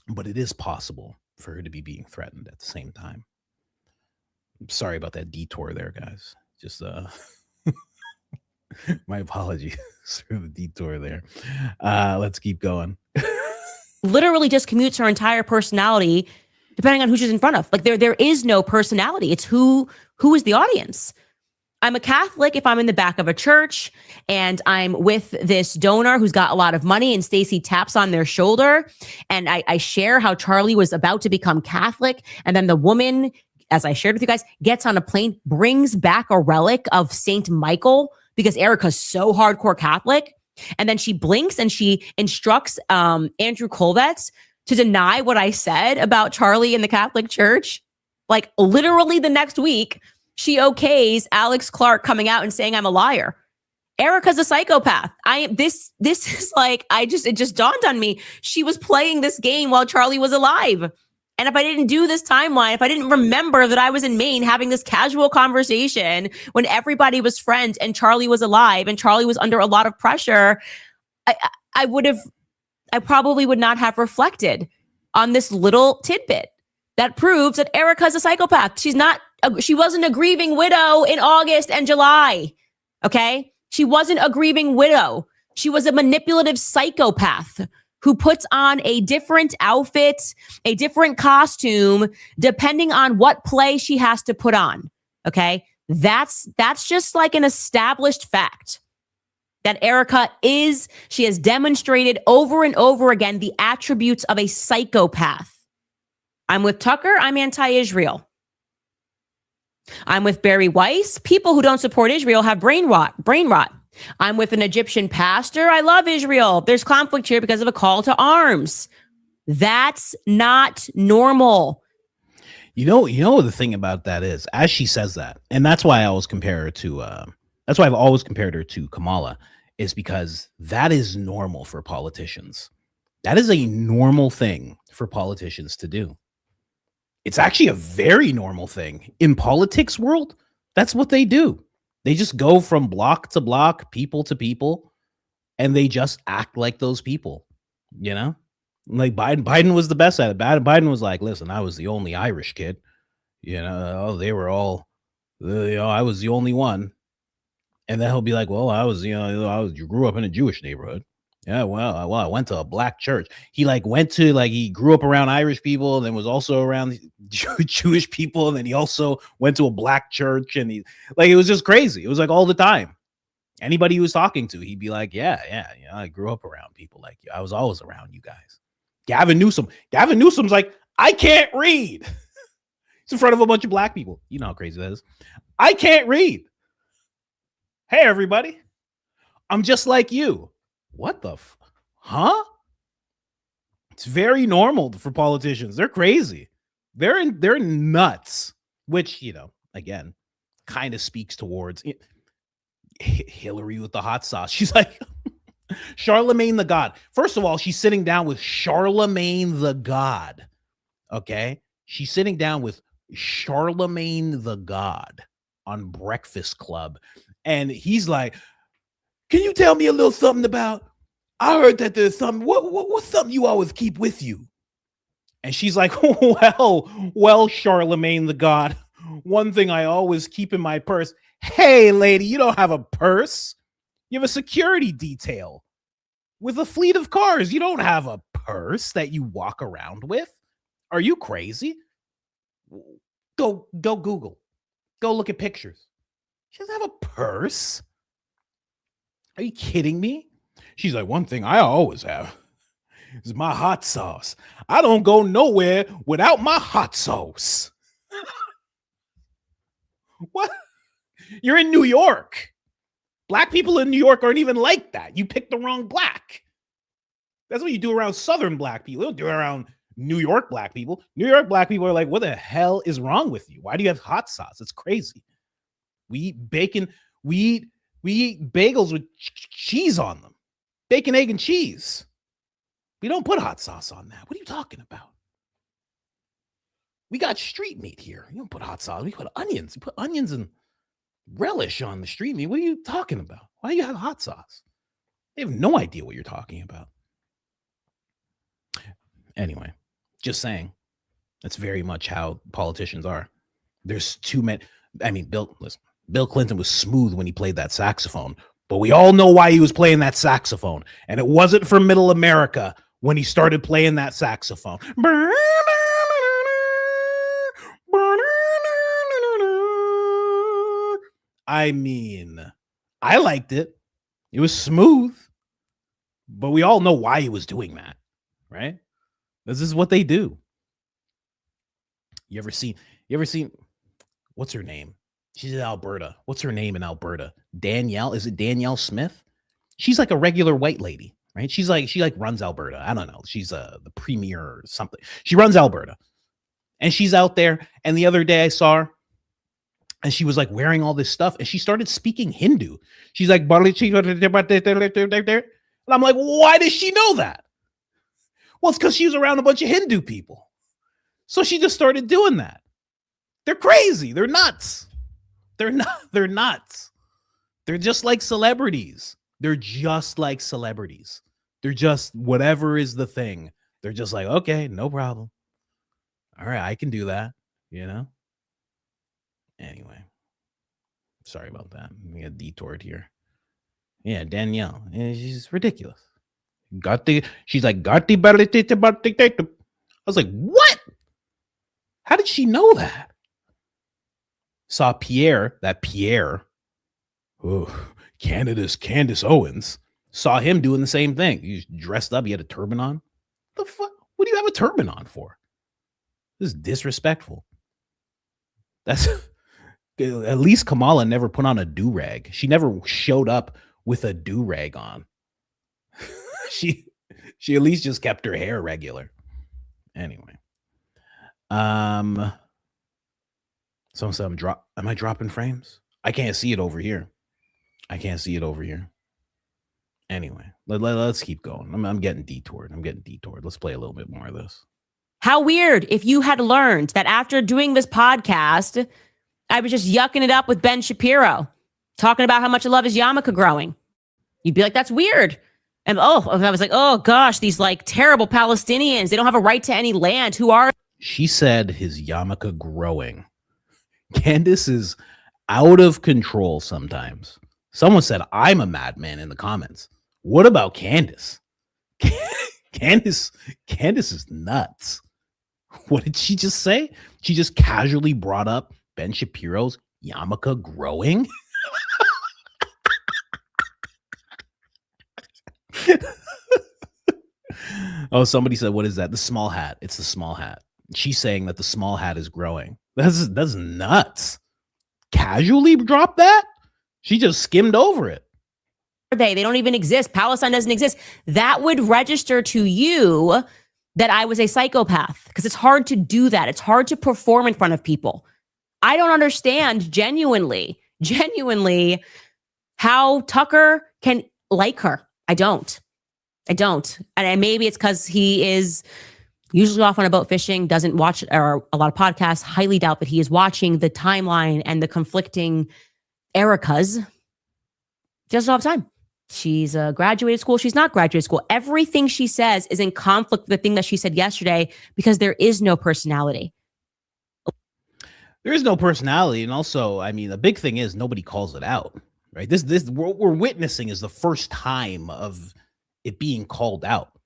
But it is possible for her to be being threatened at the same time. I'm sorry about that detour there, guys. Just my apologies for the detour there. Let's keep going. Literally just commutes her entire personality depending on who she's in front of. Like there is no personality. It's who is the audience. I'm a Catholic if I'm in the back of a church and I'm with this donor who's got a lot of money and Stacy taps on their shoulder and I share how Charlie was about to become Catholic. And then the woman, as I shared with you guys, gets on a plane, brings back a relic of Saint Michael because Erika's so hardcore Catholic. And then she blinks and she instructs Andrew Colvetz to deny what I said about Charlie in the Catholic Church. Like literally the next week, she okays Alex Clark coming out and saying I'm a liar. Erika's a psychopath. This is like, it just dawned on me. She was playing this game while Charlie was alive. And if I didn't do this timeline, if I didn't remember that I was in Maine having this casual conversation when everybody was friends and Charlie was alive and Charlie was under a lot of pressure, I probably would not have reflected on this little tidbit that proves that Erika's a psychopath. She wasn't a grieving widow in August and July. Okay? She wasn't a grieving widow. She was a manipulative psychopath who puts on a different outfit, a different costume, depending on what play she has to put on. Okay? That's just like an established fact that Erika she has demonstrated over and over again the attributes of a psychopath. I'm with Tucker. I'm anti-Israel. I'm with Barry Weiss. People who don't support Israel have brain rot. I'm with an Egyptian pastor. I love Israel. There's conflict here because of a call to arms. That's not normal. You know the thing about that is, as she says that, and that's why I always compare her to that's why I've always compared her to Kamala, is because that is normal for politicians. That is a normal thing for politicians to do. It's actually a very normal thing in politics world. That's what they do. They just go from block to block, people to people, and they just act like those people, you know? Like Biden was the best at it. Biden was like, listen, I was the only Irish kid. You know, they were all, I was the only one. And then he'll be like, well, you grew up in a Jewish neighborhood. Yeah, well, I went to a black church. He he grew up around Irish people, and then was also around Jewish people. And then he also went to a black church, and it was just crazy. It was like all the time. Anybody he was talking to, he'd be like, yeah, I grew up around people like you. I was always around you guys. Gavin Newsom's like, I can't read. He's in front of a bunch of black people. You know how crazy that is. I can't read. Hey, everybody. I'm just like you. What the huh? It's very normal for politicians. They're crazy. They're nuts, which, again, kind of speaks towards Hillary with the hot sauce. She's like, Charlemagne the God. First of all, she's sitting down with Charlemagne the God. Okay? She's sitting down with Charlemagne the God on Breakfast Club. And he's like, can you tell me a little something about, I heard that there's something, what's something you always keep with you? And she's like, well, Charlemagne the God, one thing I always keep in my purse. Hey, lady, you don't have a purse. You have a security detail with a fleet of cars. You don't have a purse that you walk around with. Are you crazy? Go Google. Go look at pictures. She doesn't have a purse. Are you kidding me? She's like, one thing I always have is my hot sauce. I don't go nowhere without my hot sauce. What? You're in New York. Black people in New York aren't even like that. You picked the wrong black. That's what you do around Southern black people. You don't do it around New York black people. New York black people are like, what the hell is wrong with you? Why do you have hot sauce? It's crazy. We eat bacon. We eat bagels with cheese on them. Bacon, egg, and cheese. We don't put hot sauce on that. What are you talking about? We got street meat here. You don't put hot sauce. We put onions. We put onions and relish on the street meat. What are you talking about? Why do you have hot sauce? They have no idea what you're talking about. Anyway, just saying. That's very much how politicians are. There's too many. I mean, Bill Clinton was smooth when he played that saxophone, but we all know why he was playing that saxophone. And it wasn't for middle America when he started playing that saxophone. I mean, I liked it. It was smooth, but we all know why he was doing that, right? This is what they do. You ever seen, what's her name? She's in Alberta. What's her name in Alberta? Danielle. Is it Danielle Smith? She's like a regular white lady, right? She runs Alberta. I don't know. She's the premier or something. She runs Alberta. And she's out there. And the other day I saw her and she was like wearing all this stuff and she started speaking Hindu. She's like, and I'm like, why does she know that? Well, it's because she was around a bunch of Hindu people. So she just started doing that. They're crazy. They're nuts. They're nuts. They're just like celebrities. They're just whatever is the thing. They're just like, okay, no problem. All right, I can do that, Anyway, sorry about that. We got detoured here. Yeah, Danielle. She's ridiculous. She's like, I was like, what? How did she know that? saw Pierre, Candace Owens, saw him doing the same thing. He's dressed up. He had a turban on. The fuck? What do you have a turban on for? This is disrespectful. That's at least Kamala never put on a do-rag. She never showed up with a do-rag on. she at least just kept her hair regular. Anyway. Someone said am I dropping frames? I can't see it over here. Anyway, let's keep going. I'm getting detoured. Let's play a little bit more of this. How weird if you had learned that after doing this podcast, I was just yucking it up with Ben Shapiro, talking about how much I love his yarmulke growing. You'd be like, that's weird. And I was like, oh gosh, these like terrible Palestinians, they don't have a right to any land. Who are? She said his yarmulke growing. Candace is out of control sometimes. Someone said I'm a madman in the comments. What about Candace? Candace is nuts. What did she just say? She just casually brought up Ben Shapiro's yarmulke growing. Oh, somebody said, what is that? The small hat. It's the small hat. She's saying that the small hat is growing. That's nuts. Casually drop that? She just skimmed over it. They don't even exist. Palestine doesn't exist. That would register to you that I was a psychopath, because it's hard to do that. It's hard to perform in front of people. I don't understand genuinely how Tucker can like her. I don't. And maybe it's because he is usually off on a boat fishing, doesn't watch or a lot of podcasts. Highly doubt that he is watching the timeline and the conflicting Erikas. She doesn't have time. She's a graduated school. She's not graduated school. Everything she says is in conflict with the thing that she said yesterday, because there is no personality. There is no personality. And also, I mean, the big thing is nobody calls it out, right? This what we're witnessing is the first time of it being called out,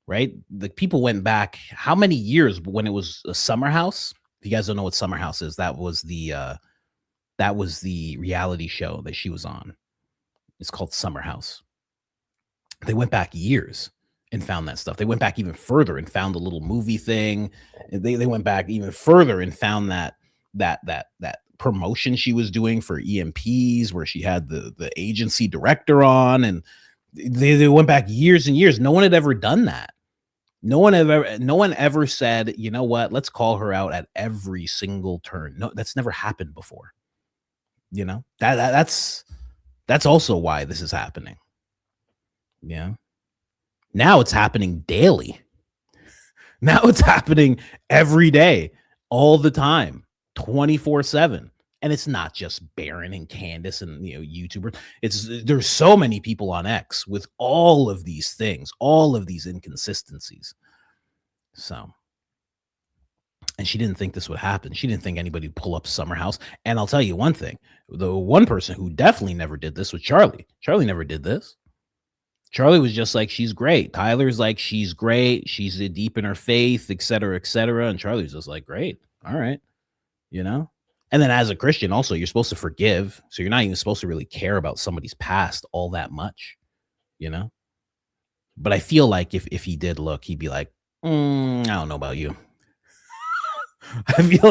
right? The people went back how many years when it was a Summer House? If you guys don't know what Summer House is, that was the reality show that she was on. It's called Summer House. They went back years and found that stuff. They went back even further and found the little movie thing. They went back even further and found that promotion she was doing for EMPs, where she had the agency director on, and they went back years and years. No one had ever done that. No one ever said, you know what, let's call her out at every single turn. No, that's never happened before. You know, that's also why this is happening. Yeah. Now it's happening daily. Now it's happening every day, all the time, 24/7. And it's not just Barron and Candace and, YouTubers. There's so many people on X with all of these things, all of these inconsistencies. So, and she didn't think this would happen. She didn't think anybody would pull up Summer House. And I'll tell you one thing, the one person who definitely never did this was Charlie. Charlie never did this. Charlie was just like, she's great. Tyler's like, she's great. She's deep in her faith, et cetera, et cetera. And Charlie's just like, great. All right. And then as a Christian, also, you're supposed to forgive. So you're not even supposed to really care about somebody's past all that much, But I feel like if he did look, he'd be like, I don't know about you. I feel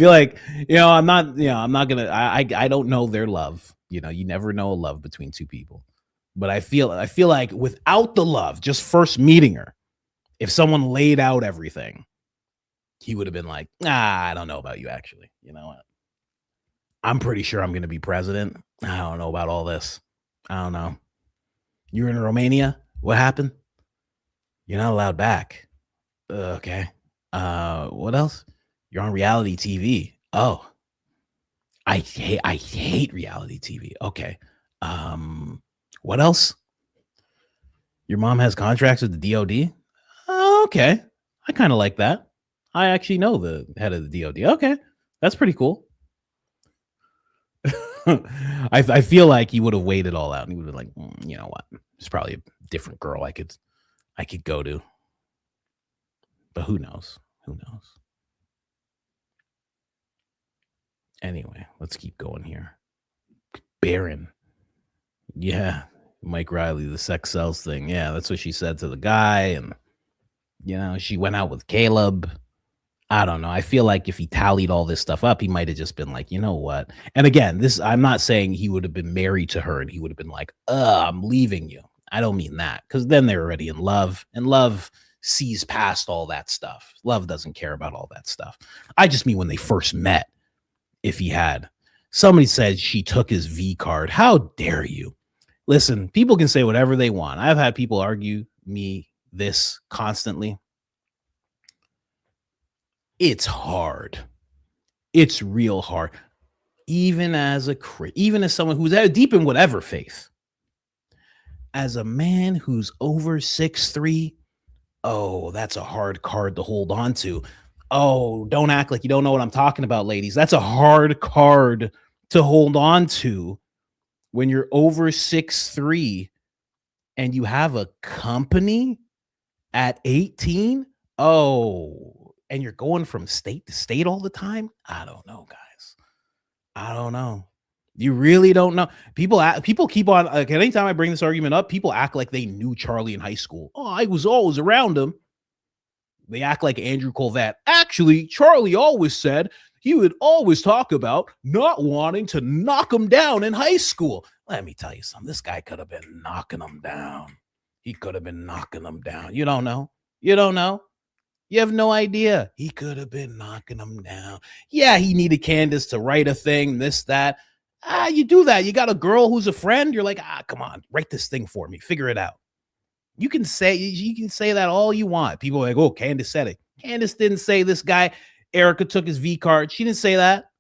like, I'm not gonna, I don't know their love. You never know a love between two people. But I feel like without the love, just first meeting her, if someone laid out everything, he would have been like, I don't know about you, actually. You know what? I'm pretty sure I'm going to be president. I don't know about all this. I don't know. You're in Romania? What happened? You're not allowed back. Okay. What else? You're on reality TV. Oh, I hate reality TV. Okay. What else? Your mom has contracts with the DOD? Oh, okay. I kind of like that. I actually know the head of the DOD. Okay. That's pretty cool. I feel like he would have weighed it all out and he would have been like, you know what? It's probably a different girl I could go to. But who knows? Who knows? Anyway, let's keep going here. Barron. Yeah. Mike Riley, the sex sells thing. Yeah, that's what she said to the guy. And, she went out with Caleb. I don't know. I feel like if he tallied all this stuff up, he might have just been like, you know what? And again, I'm not saying he would have been married to her and he would have been like, I'm leaving you. I don't mean that, because then they're already in love, and love sees past all that stuff. Love doesn't care about all that stuff. I just mean when they first met, if he had. Somebody said she took his V card. How dare you? Listen, people can say whatever they want. I've had people argue me this constantly. It's hard. It's real hard. Even as someone who's deep in whatever faith, as a man who's over 6'3", oh, that's a hard card to hold on to. Oh, don't act like you don't know what I'm talking about, ladies. That's a hard card to hold on to when you're over 6'3" and you have a company at 18. Oh, and you're going from state to state all the time. I don't know, guys. I don't know. You really don't know. People keep on, like, anytime I bring this argument up, people act like they knew Charlie in high school. Oh, I was always around him. They act like Andrew Colvett. Actually, Charlie always said he would always talk about not wanting to knock him down in high school. Let me tell you something. This guy could have been knocking him down. He could have been knocking him down. You don't know. You don't know. You have no idea. He could have been knocking him down. Yeah, he needed Candace to write a thing, this, that. You do that. You got a girl who's a friend. You're like, come on, write this thing for me. Figure it out. You can say that all you want. People are like, oh, Candace said it. Candace didn't say this guy, Erika took his V card. She didn't say that.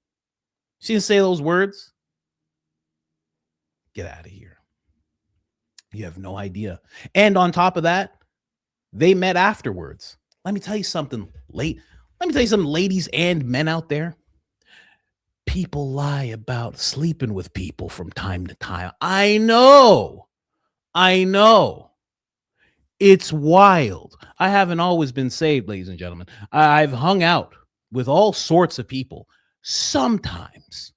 She didn't say those words. Get out of here. You have no idea. And on top of that, they met afterwards. Let me tell you something, ladies and men out there. People lie about sleeping with people from time to time. I know. It's wild. I haven't always been saved, ladies and gentlemen. I've hung out with all sorts of people. Sometimes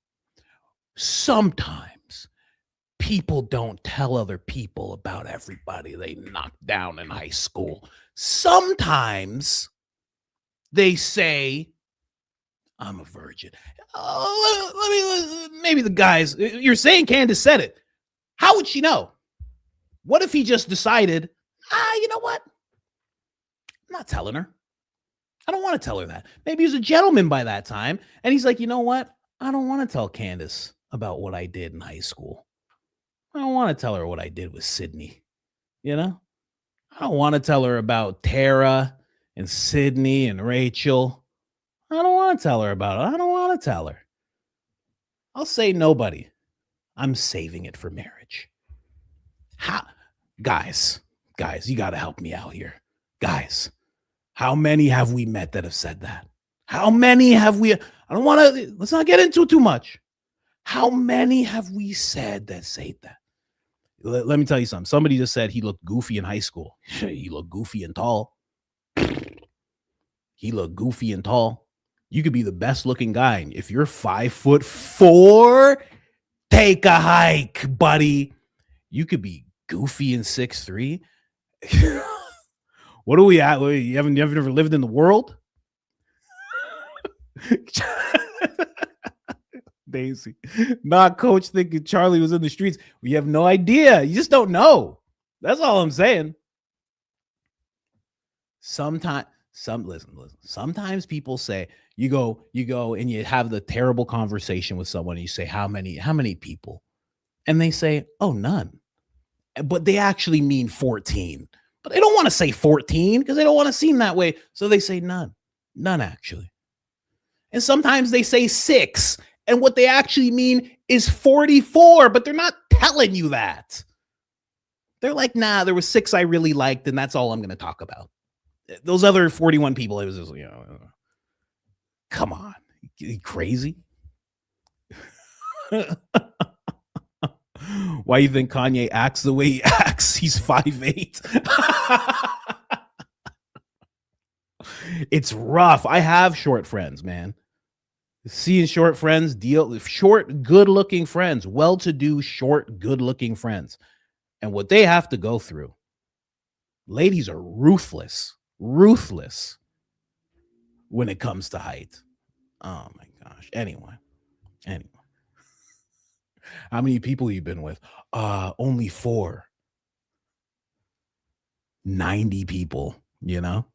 people don't tell other people about everybody they knocked down in high school. Sometimes they say, I'm a virgin. Maybe the guys, you're saying Candace said it. How would she know? What if he just decided, you know what? I'm not telling her. I don't want to tell her that. Maybe he was a gentleman by that time. And he's like, you know what? I don't want to tell Candace about what I did in high school. I don't want to tell her what I did with Sydney. I don't want to tell her about Tara and Sydney and Rachel. I don't want to tell her about it. I don't want to tell her. I'll say nobody. I'm saving it for marriage. Guys, you got to help me out here. Guys, how many have we met that have said that? How many have we? Let's not get into it too much. How many have we said that say that? Let me tell you something. Somebody just said he looked goofy in high school. He looked goofy and tall. He looked goofy and tall. You could be the best looking guy. If you're 5'4", take a hike, buddy. You could be goofy and 6'3". What are we at? You haven't ever lived in the world? Daisy, not coach thinking Charlie was in the streets. We have no idea. You just don't know. That's all I'm saying. Sometimes people say you go and you have the terrible conversation with someone. And you say, how many people? And they say, oh, none. But they actually mean 14. But they don't want to say 14 because they don't want to seem that way. So they say none actually. And sometimes they say 6. And what they actually mean is 44, but they're not telling you that. They're like, nah, there was 6 I really liked, and that's all I'm going to talk about. Those other 41 people, it was just, come on, you crazy? Why you think Kanye acts the way he acts? He's 5'8". It's rough. I have short friends, man. Seeing short friends, short, good-looking friends, well-to-do, short, good-looking friends. And what they have to go through. Ladies are ruthless when it comes to height. Oh my gosh. Anyway. How many people you been with? Only 4. 90 people, you know?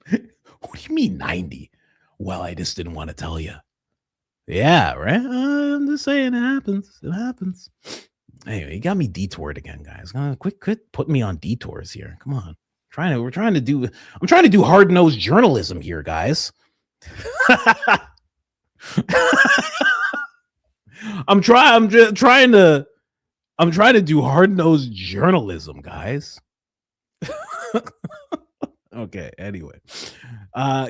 What do you mean 90? Well, I just didn't want to tell you. Yeah, right? I'm just saying it happens. It happens. Anyway, you got me detoured again, guys. Quit putting me on detours here. Come on. I'm trying to do hard-nosed journalism here, guys. I'm trying to do hard-nosed journalism, guys. Okay, anyway.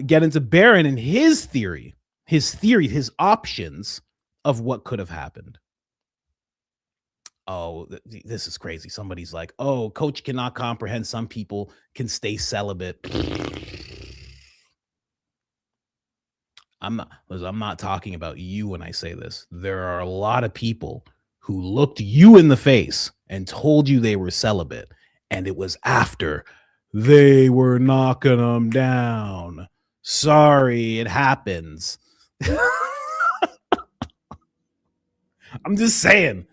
Get into Barron and his options of what could have happened. Oh, this is crazy. Somebody's like, oh, coach cannot comprehend some people can stay celibate. I'm not talking about you when I say this. There are a lot of people who looked you in the face and told you they were celibate, and it was after they were knocking them down. Sorry, it happens. I'm just saying.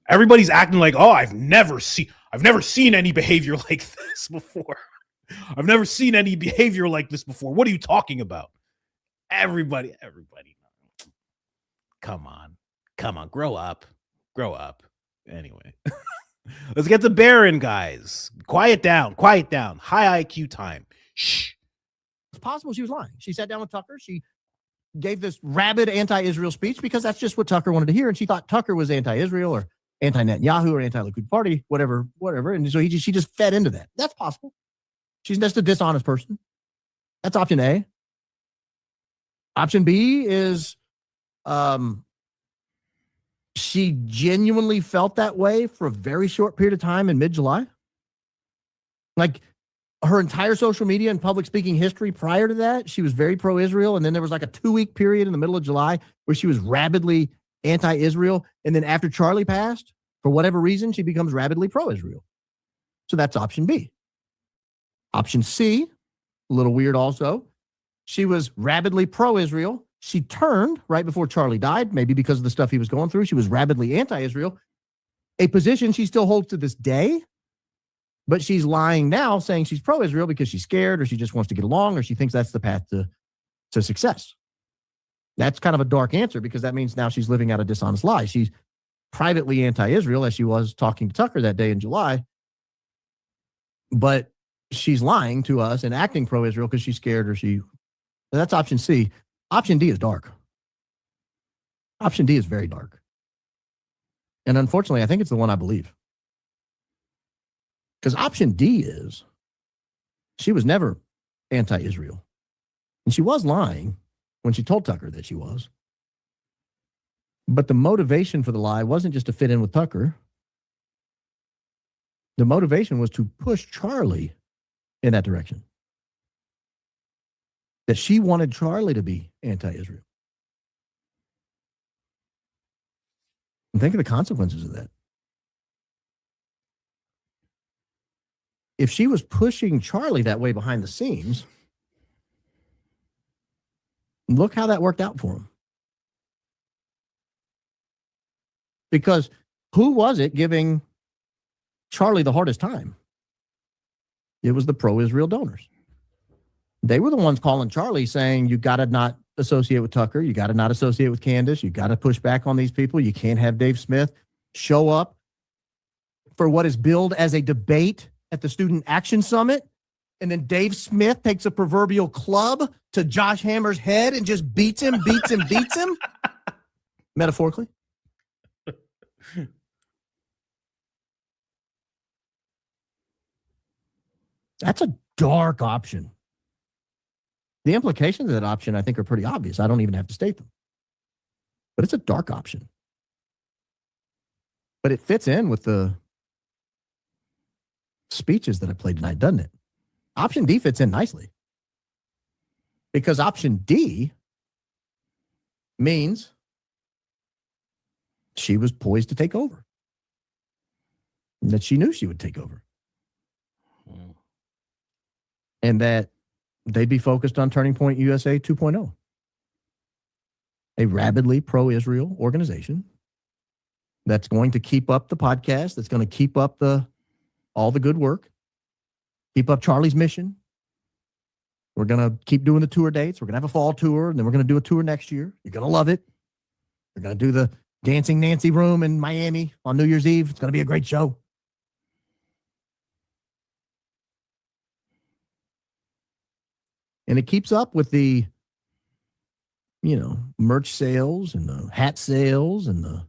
Everybody's acting like, oh, I've never seen any behavior like this before. I've never seen any behavior like this before. What are you talking about? Everybody. Come on. Grow up. Anyway, let's get to Barron, guys. Quiet down. High IQ time. Shh. It's possible she was lying. She sat down with Tucker. She gave this rabid anti-Israel speech because that's just what Tucker wanted to hear. And she thought Tucker was anti-Israel or anti-Netanyahu or anti-Likud party, whatever. And so she just fed into that. That's possible. She's just a dishonest person. That's option A. Option B is she genuinely felt that way for a very short period of time in mid-July. Like her entire social media and public speaking history prior to that, she was very pro-Israel. And then there was like a 2-week period in the middle of July where she was rabidly anti-Israel. And then after Charlie passed, for whatever reason, she becomes rabidly pro-Israel. So that's option B. Option C, a little weird also. She was rabidly pro-Israel. She turned right before Charlie died, maybe because of the stuff he was going through. She was rabidly anti-Israel, a position she still holds to this day. But she's lying now saying she's pro-Israel because she's scared or she just wants to get along or she thinks that's the path to success. That's kind of a dark answer because that means now she's living out a dishonest lie. She's privately anti-Israel as she was talking to Tucker that day in July. But she's lying to us and acting pro-Israel because she's scared or that's option C. Option D is dark. Option D is very dark. And unfortunately, I think it's the one I believe. Because option D is she was never anti-Israel. And she was lying when she told Tucker that she was. But the motivation for the lie wasn't just to fit in with Tucker. The motivation was to push Charlie in that direction. That she wanted Charlie to be anti-Israel. And think of the consequences of that. If she was pushing Charlie that way behind the scenes, look how that worked out for him. Because who was it giving Charlie the hardest time? It was the pro-Israel donors. They were the ones calling Charlie saying, you got to not associate with Tucker. You got to not associate with Candace. You got to push back on these people. You can't have Dave Smith show up for what is billed as a debate at the Student Action Summit. And then Dave Smith takes a proverbial club to Josh Hammer's head and just beats him. Metaphorically. That's a dark option. The implications of that option, I think, are pretty obvious. I don't even have to state them. But it's a dark option. But it fits in with the speeches that I played tonight, doesn't it? Option D fits in nicely. Because option D means she was poised to take over. And that she knew she would take over. And that they'd be focused on Turning Point USA 2.0. A rabidly pro-Israel organization that's going to keep up the podcast, that's going to keep up all the good work, keep up Charlie's mission. We're going to keep doing the tour dates. We're going to have a fall tour, and then we're going to do a tour next year. You're going to love it. We're going to do the Dancing Nancy Room in Miami on New Year's Eve. It's going to be a great show. And it keeps up with the, merch sales and the hat sales and the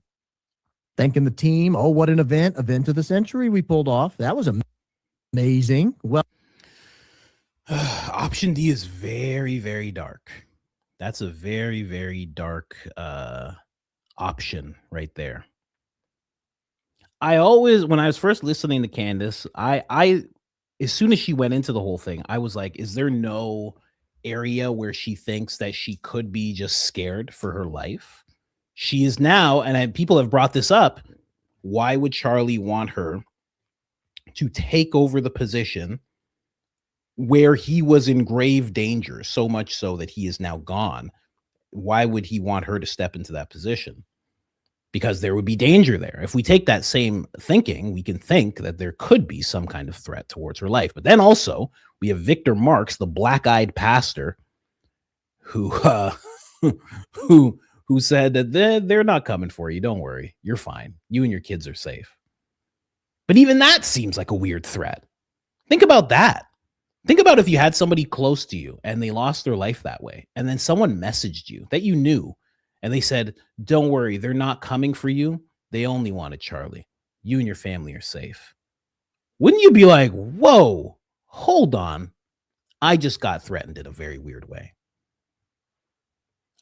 thanking the team. Oh, what an event of the century we pulled off. That was amazing. Well, option D is very, very dark. That's a very, very dark option right there. When I was first listening to Candace, I as soon as she went into the whole thing, I was like, is there no area where she thinks that she could be just scared for her life? She is now, and people have brought this up, why would Charlie want her to take over the position where he was in grave danger, so much so that he is now gone? Why would he want her to step into that position? Because there would be danger there. If we take that same thinking, we can think that there could be some kind of threat towards her life. But then also we have Victor Marks, the black-eyed pastor, who said that they're not coming for you. Don't worry. You're fine. You and your kids are safe. But even that seems like a weird threat. Think about that. Think about if you had somebody close to you and they lost their life that way, and then someone messaged you that you knew, and they said, don't worry, they're not coming for you. They only wanted Charlie. You and your family are safe. Wouldn't you be like, whoa, hold on. I just got threatened in a very weird way.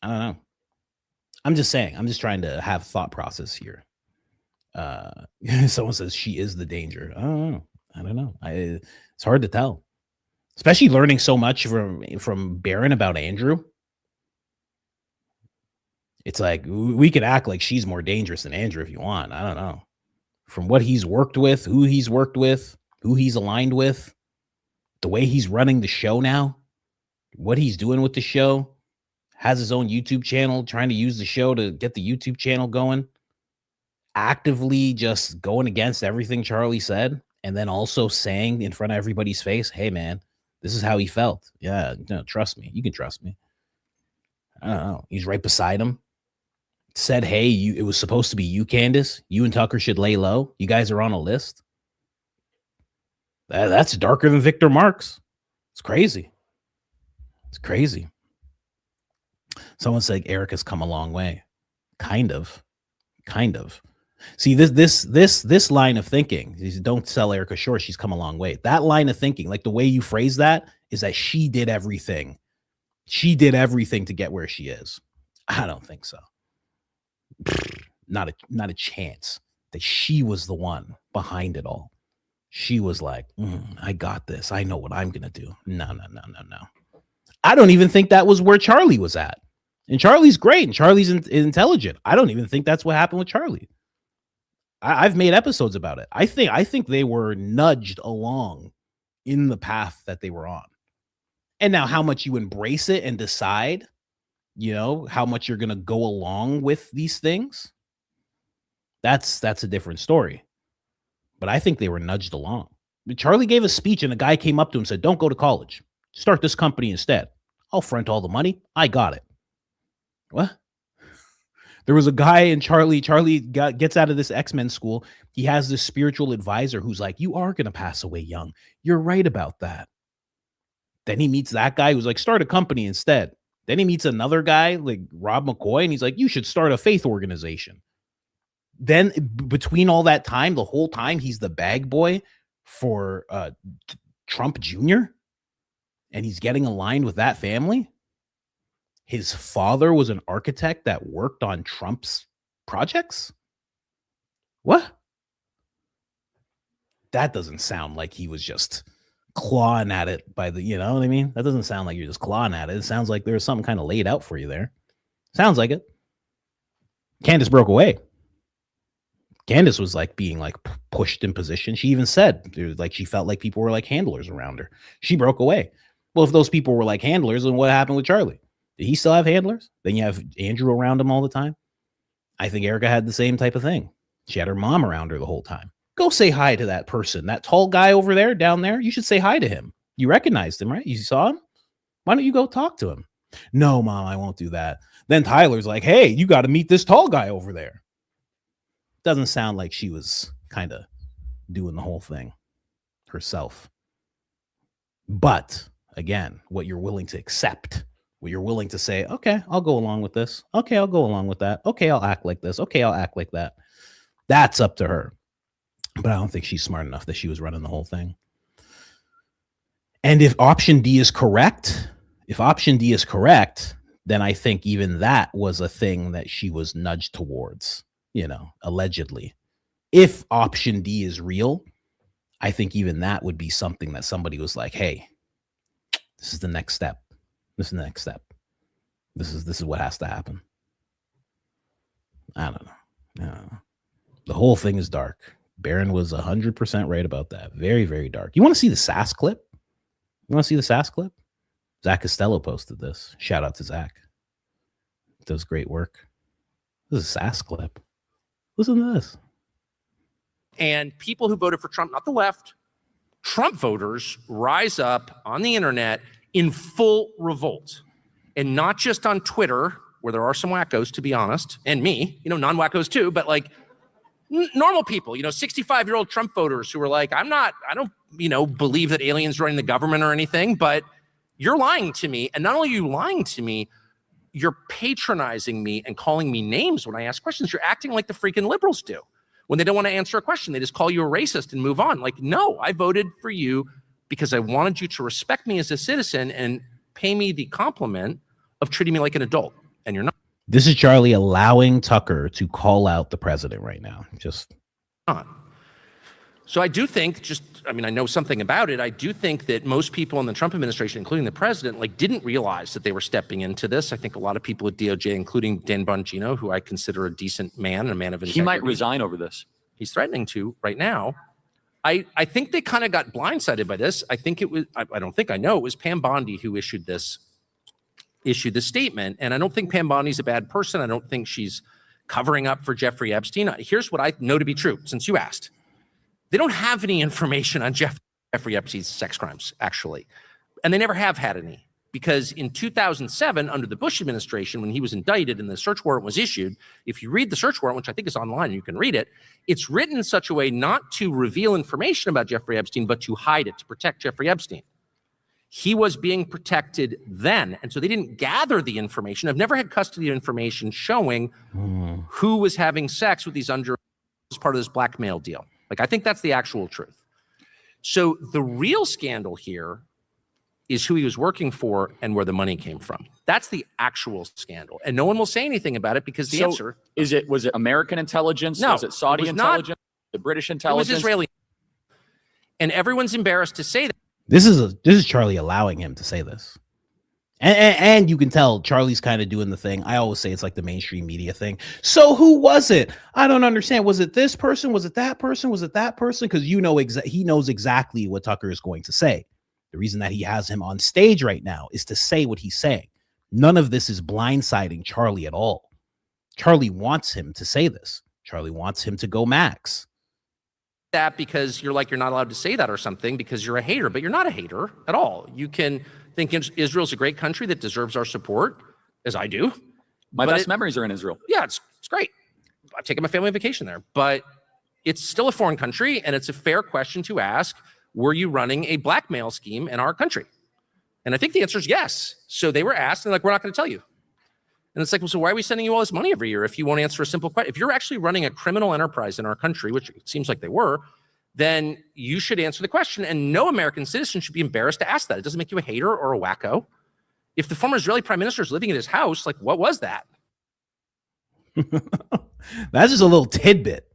I don't know. I'm just saying. I'm just trying to have thought process here. Someone says she is the danger. I don't know. It's hard to tell. Especially learning so much from Barron about Andrew. It's like we could act like she's more dangerous than Andrew if you want. I don't know. From what he's worked with, who he's aligned with, the way he's running the show now, what he's doing with the show, has his own YouTube channel, trying to use the show to get the YouTube channel going, actively just going against everything Charlie said, and then also saying in front of everybody's face, hey, man, this is how he felt. Yeah, no, trust me. You can trust me. I don't know. He's right beside him. Said, hey, it was supposed to be you, Candace. You and Tucker should lay low. You guys are on a list. That's darker than Victor Marks. It's crazy. It's crazy. Someone said Erika's come a long way. Kind of. See, this line of thinking, don't sell Erika short. She's come a long way. That line of thinking, like the way you phrase that, is that she did everything. She did everything to get where she is. I don't think so. Not a chance that she was the one behind it all. She was like, I got this. I know what I'm going to do. No. I don't even think that was where Charlie was at. And Charlie's great. And Charlie's intelligent. I don't even think that's what happened with Charlie. I've made episodes about it. I think they were nudged along in the path that they were on. And now how much you embrace it and decide, how much you're going to go along with these things, that's a different story. But I think they were nudged along. Charlie gave a speech and a guy came up to him and said, don't go to college. Start this company instead. I'll front all the money. I got it. What? There was a guy in Charlie gets out of this X-Men school. He has this spiritual advisor who's like, you are going to pass away young. You're right about that. Then he meets that guy who's like, start a company instead. Then he meets another guy like Rob McCoy, and he's like, you should start a faith organization. Then between all that time, the whole time, he's the bag boy for Trump Jr., and he's getting aligned with that family. His father was an architect that worked on Trump's projects. What? That doesn't sound like he was just clawing at it by the, you know what I mean? That doesn't sound like you're just clawing at it. It sounds like there's something kind of laid out for you there. Sounds like it. Candace broke away. Candace was like being like pushed in position. She even said like she felt like people were like handlers around her. She broke away. Well, if those people were like handlers, then what happened with Charlie? Did he still have handlers? Then you have Andrew around him all the time. I think Erika had the same type of thing. She had her mom around her the whole time. Go say hi to that person, that tall guy over there, down there. You should say hi to him. You recognized him, right? You saw him. Why don't you go talk to him? No, Mom, I won't do that. Then Tyler's like, hey, you got to meet this tall guy over there. Doesn't sound like she was kind of doing the whole thing herself. But again, what you're willing to accept, what you're willing to say, okay, I'll go along with this. Okay, I'll go along with that. Okay, I'll act like this. Okay, I'll act like that. That's up to her. But I don't think she's smart enough that she was running the whole thing. And if option D is correct, then I think even that was a thing that she was nudged towards, you know, allegedly. If option D is real, I think even that would be something that somebody was like, hey, this is the next step. This is the next step. This is what has to happen. I don't know. The whole thing is dark. Barron was 100% right about that. Very, very dark. You want to see the SAS clip? Zach Costello posted this. Shout out to Zach. Does great work. This is a SAS clip. Listen to this. And people who voted for Trump, not the left, Trump voters rise up on the internet in full revolt. And not just on Twitter, where there are some wackos, to be honest, and me, you know, non-wackos too, but like normal people, you know, 65-year-old Trump voters who were like, I don't, you know, believe that aliens running the government or anything, but you're lying to me. And not only are you lying to me, you're patronizing me and calling me names when I ask questions. You're acting like the freaking liberals do. When they don't want to answer a question, they just call you a racist and move on. Like, no, I voted for you because I wanted you to respect me as a citizen and pay me the compliment of treating me like an adult. And you're not. This is Charlie allowing Tucker to call out the president right now. Just not. So I do think I know something about it. I do think that most people in the Trump administration, including the president, like didn't realize that they were stepping into this. I think a lot of people at DOJ, including Dan Bongino, who I consider a decent man and a man of integrity. He might resign over this. He's threatening to right now. I think they kind of got blindsided by this. I think it was, I know it was Pam Bondi who issued this statement. And I don't think Pam Bondi's a bad person. I don't think she's covering up for Jeffrey Epstein. Here's what I know to be true, since you asked. They don't have any information on Jeffrey Epstein's sex crimes, actually. And they never have had any. Because in 2007, under the Bush administration, when he was indicted and the search warrant was issued, if you read the search warrant, which I think is online and you can read it, it's written in such a way not to reveal information about Jeffrey Epstein, but to hide it, to protect Jeffrey Epstein. He was being protected then. And so they didn't gather the information. I've never had custody of information showing who was having sex with these under as part of this blackmail deal. Like, I think that's the actual truth. So the real scandal here is who he was working for and where the money came from. That's the actual scandal. And no one will say anything about it because the answer was it American intelligence? No, was it Saudi intelligence? The British intelligence? It was Israeli. And everyone's embarrassed to say that. This is Charlie allowing him to say this. And you can tell Charlie's kind of doing the thing. I always say it's like the mainstream media thing. So who was it? I don't understand. Was it this person? Was it that person? Was it that person? Because he knows exactly what Tucker is going to say. The reason that he has him on stage right now is to say what he's saying. None of this is blindsiding Charlie at all. Charlie wants him to say this. Charlie wants him to go max. That because you're not allowed to say that or something because you're a hater, but you're not a hater at all. You can think Israel's a great country that deserves our support, as I do. My best memories are in Israel. Yeah, it's great. I've taken my family on vacation there, but it's still a foreign country, and it's a fair question to ask, were you running a blackmail scheme in our country? And I think the answer is yes. So they were asked, and like, we're not going to tell you. And it's like, well, so why are we sending you all this money every year if you won't answer a simple question? If you're actually running a criminal enterprise in our country, which it seems like they were, then you should answer the question. And no American citizen should be embarrassed to ask that. It doesn't make you a hater or a wacko. If the former Israeli prime minister is living in his house, like, what was that? That's just a little tidbit.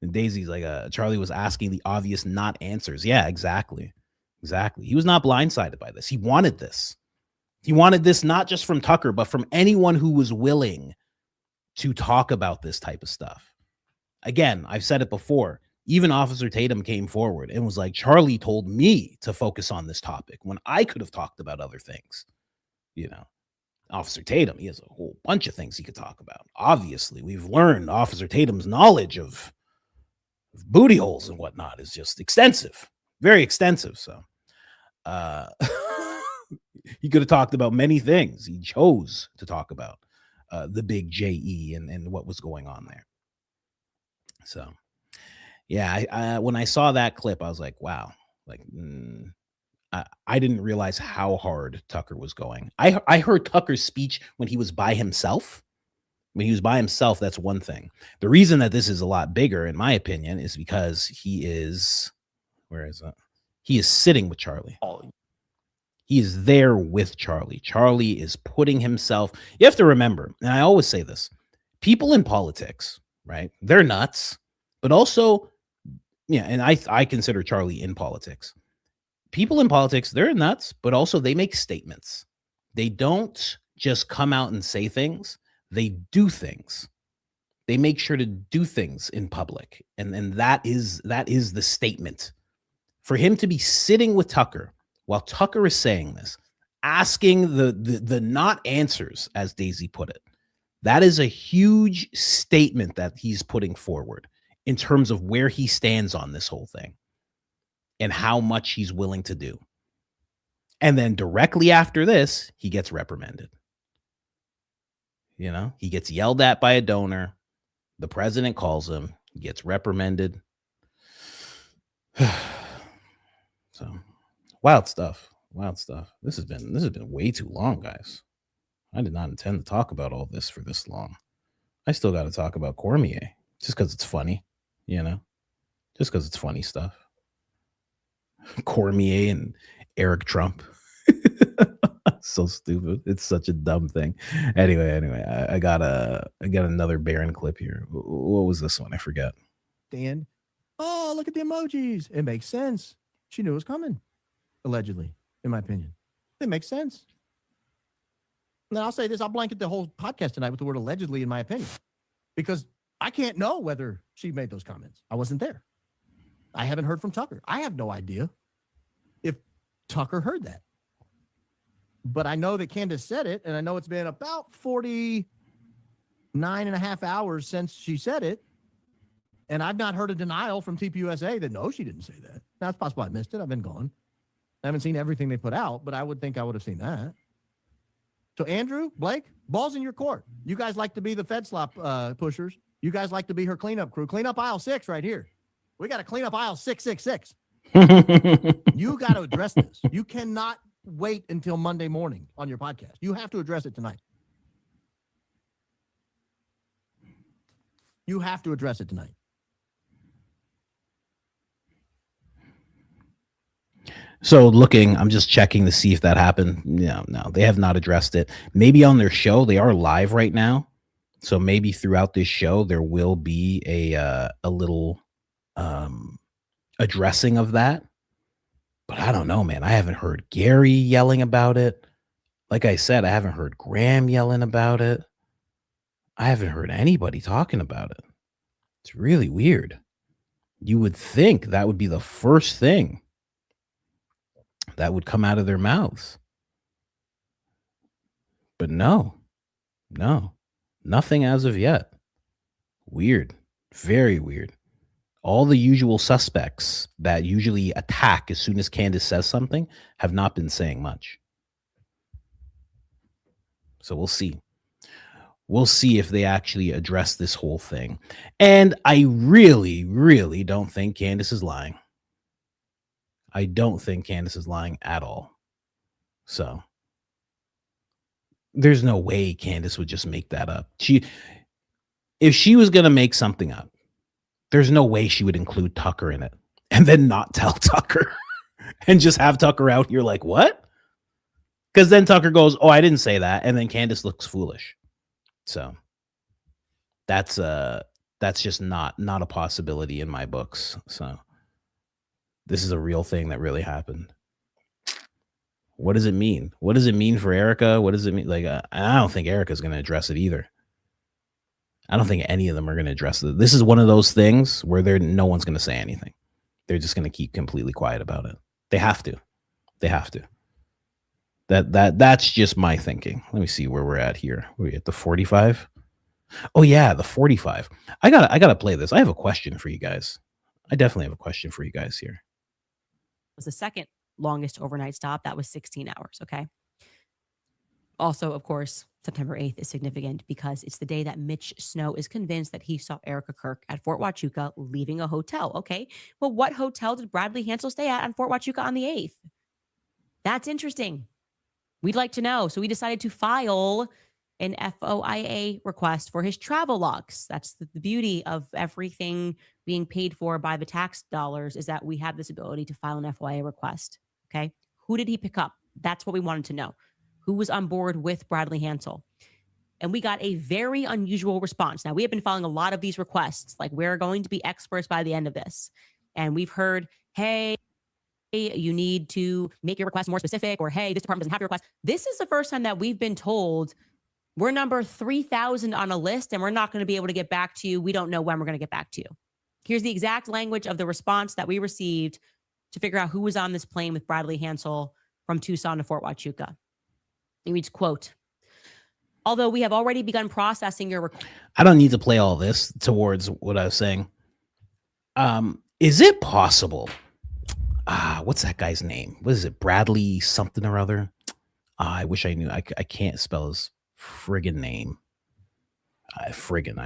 And Daisy's like, Charlie was asking the obvious not answers. Yeah, exactly. He was not blindsided by this. He wanted this. He wanted this not just from Tucker, but from anyone who was willing to talk about this type of stuff. Again, I've said it before. Even Officer Tatum came forward and was like, Charlie told me to focus on this topic when I could have talked about other things. You know, Officer Tatum, he has a whole bunch of things he could talk about. Obviously, we've learned Officer Tatum's knowledge of booty holes and whatnot is just extensive, very extensive. So, he could have talked about many things. He chose to talk about the big JE and what was going on there. So, yeah, I when I saw that clip, I was like, wow, like I didn't realize how hard Tucker was going. I heard Tucker's speech when he was by himself. When he was by himself, that's one thing. The reason that this is a lot bigger, in my opinion, is because he is, where is it? He is sitting with Charlie. He is there with Charlie. Charlie is putting himself. You have to remember, and I always say this, people in politics, right? They're nuts, but also, yeah, and I consider Charlie in politics. People in politics, they're nuts, but also they make statements. They don't just come out and say things. They do things. They make sure to do things in public. And that is the statement. For him to be sitting with Tucker while Tucker is saying this, asking the not answers, as Daisy put it, that is a huge statement that he's putting forward in terms of where he stands on this whole thing and how much he's willing to do. And then directly after this, he gets reprimanded. You know, he gets yelled at by a donor. The president calls him. He gets reprimanded. So, wild stuff. This has been way too long, guys. I did not intend to talk about all this for this long. I still got to talk about Cormier just because it's funny, you know, just because it's funny stuff. Cormier and Eric Trump. So stupid. It's such a dumb thing. Anyway, I got another Baron clip here. What was this one? I forget. Dan, oh, look at the emojis. It makes sense. She knew it was coming, allegedly, in my opinion. It makes sense. And I'll say this, I'll blanket the whole podcast tonight with the word allegedly, in my opinion, because I can't know whether she made those comments. I wasn't there. I haven't heard from Tucker. I have no idea if Tucker heard that. But I know that Candace said it, and I know it's been about 49 and a half hours since she said it. And I've not heard a denial from TPUSA that, no, she didn't say that. Now, it's possible I missed it. I've been gone. I haven't seen everything they put out, but I would think I would have seen that. So, Andrew, Blake, ball's in your court. You guys like to be the Fed slop pushers. You guys like to be her cleanup crew. Clean up aisle 6 right here. We got to clean up aisle 666. You got to address this. You cannot wait until Monday morning on your podcast. You have to address it tonight. You have to address it tonight. So I'm just checking to see if that happened. No, they have not addressed it. Maybe on their show, they are live right now. So maybe throughout this show, there will be a little addressing of that. But I don't know, man. I haven't heard Gary yelling about it. Like I said, I haven't heard Graham yelling about it. I haven't heard anybody talking about it. It's really weird. You would think that would be the first thing that would come out of their mouths. But no, nothing as of yet. Weird. Very weird. All the usual suspects that usually attack as soon as Candace says something have not been saying much. So we'll see. We'll see if they actually address this whole thing. And I really, really don't think Candace is lying. I don't think Candace is lying at all. So there's no way Candace would just make that up. If she was going to make something up, there's no way she would include Tucker in it and then not tell Tucker and just have Tucker out here like, what? Because then Tucker goes, oh, I didn't say that. And then Candace looks foolish. So that's That's just not a possibility in my books. So this is a real thing that really happened. What does it mean? What does it mean for Erika? What does it mean? Like, I don't think Erika's going to address it either. I don't think any of them are going to address it. This is one of those things where no one's going to say anything. They're just going to keep completely quiet about it. They have to. They have to. That's just my thinking. Let me see where we're at here. We're at the 45. Oh yeah, the 45. I gotta play this. I have a question for you guys. I definitely have a question for you guys here. Was the second longest overnight stop. That was 16 hours. Okay. Also, of course, September 8th is significant because it's the day that Mitch Snow is convinced that he saw Erika Kirk at Fort Huachuca leaving a hotel. Okay. Well, what hotel did Bradley Hansel stay at on Fort Huachuca on the 8th? That's interesting. We'd like to know. So we decided to file an FOIA request for his travel logs. That's the beauty of everything being paid for by the tax dollars, is that we have this ability to file an FOIA request. Okay. Who did he pick up? That's what we wanted to know. Who was on board with Bradley Hansel? And we got a very unusual response. Now, we have been filing a lot of these requests. Like, we're going to be experts by the end of this. And we've heard, hey, you need to make your request more specific, or hey, this department doesn't have your request. This is the first time that we've been told we're number 3,000 on a list and we're not going to be able to get back to you. We don't know when we're going to get back to you. Here's the exact language of the response that we received to figure out who was on this plane with Bradley Hansel from Tucson to Fort Huachuca. It reads, quote, although we have already begun processing your I don't need to play all this towards what I was saying. Is it possible? What's that guy's name? What is it? Bradley something or other? I wish I knew. I can't spell his friggin' name. I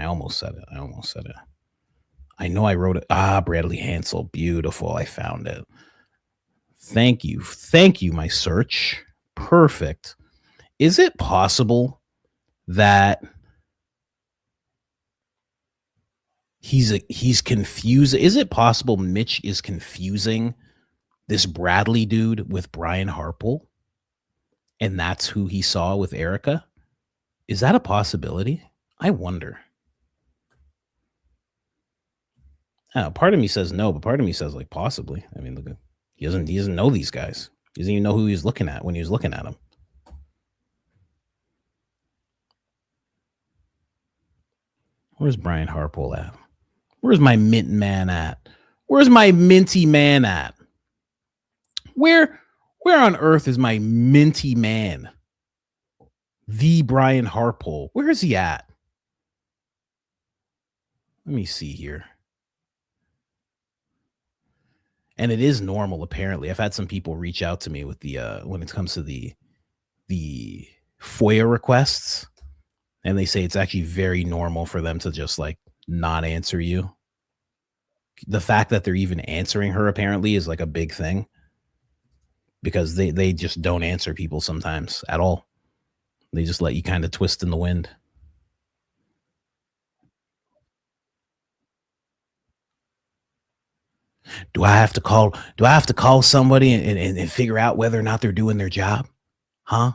almost said it. I know I wrote it. Bradley Hansel. Beautiful. I found it. Thank you, my search. Perfect. Is it possible that he's confused? Is it possible Mitch is confusing this Bradley dude with Brian Harpole, and that's who he saw with Erika? Is that a possibility? I wonder. Part of me says no, but part of me says like possibly. I mean, look, he doesn't know these guys. He doesn't even know who he was looking at when he was looking at them. Where's Brian Harpole at? Where's my mint man at? Where's my minty man at? Where on earth is my minty man? The Brian Harpole. Where is he at? Let me see here. And it is normal, apparently. I've had some people reach out to me with the when it comes to the FOIA requests, and they say it's actually very normal for them to just like not answer you. The fact that they're even answering her apparently is like a big thing, because they just don't answer people sometimes at all. They just let you kind of twist in the wind. Do I have to call somebody and figure out whether or not they're doing their job? Huh?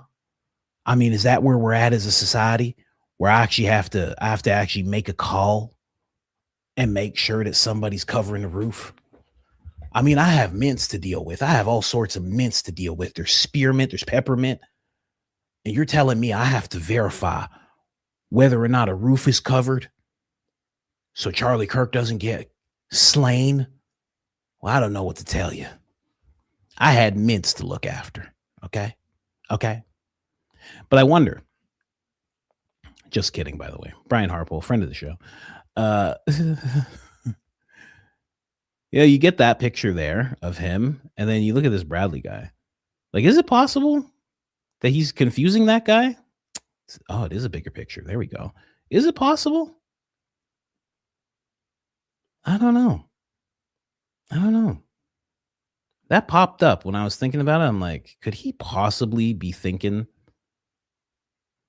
I mean, is that where we're at as a society, where I have to actually make a call and make sure that somebody's covering the roof? I mean, I have mints to deal with. I have all sorts of mints to deal with. There's spearmint, there's peppermint. And you're telling me I have to verify whether or not a roof is covered so Charlie Kirk doesn't get slain? Well, I don't know what to tell you. I had mints to look after. Okay. But I wonder. Just kidding, by the way. Brian Harpole, friend of the show. Yeah, you get that picture there of him, and then you look at this Bradley guy. Like, is it possible that he's confusing that guy? Oh, it is a bigger picture. There we go. Is it possible? I don't know. That popped up when I was thinking about it. I'm like, could he possibly be thinking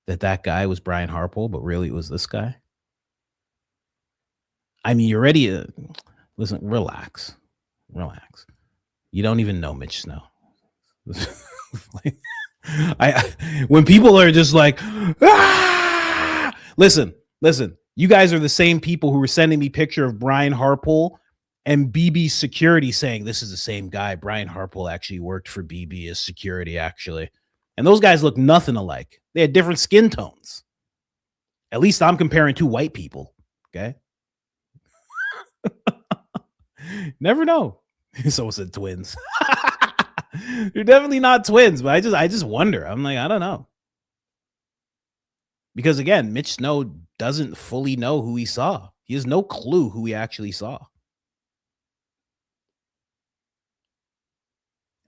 that guy was Brian Harpole, but really it was this guy? I mean, you're ready. Listen, relax. You don't even know Mitch Snow. When people are just like, listen, You guys are the same people who were sending me picture of Brian Harpole and BB's security saying this is the same guy. Brian Harpole actually worked for BB as security, actually. And those guys look nothing alike. They had different skin tones. At least I'm comparing two white people. Okay. Never know. Someone said twins. You're definitely not twins, but I just wonder. I'm like, I don't know. Because again, Mitch Snow doesn't fully know who he saw. He has no clue who he actually saw.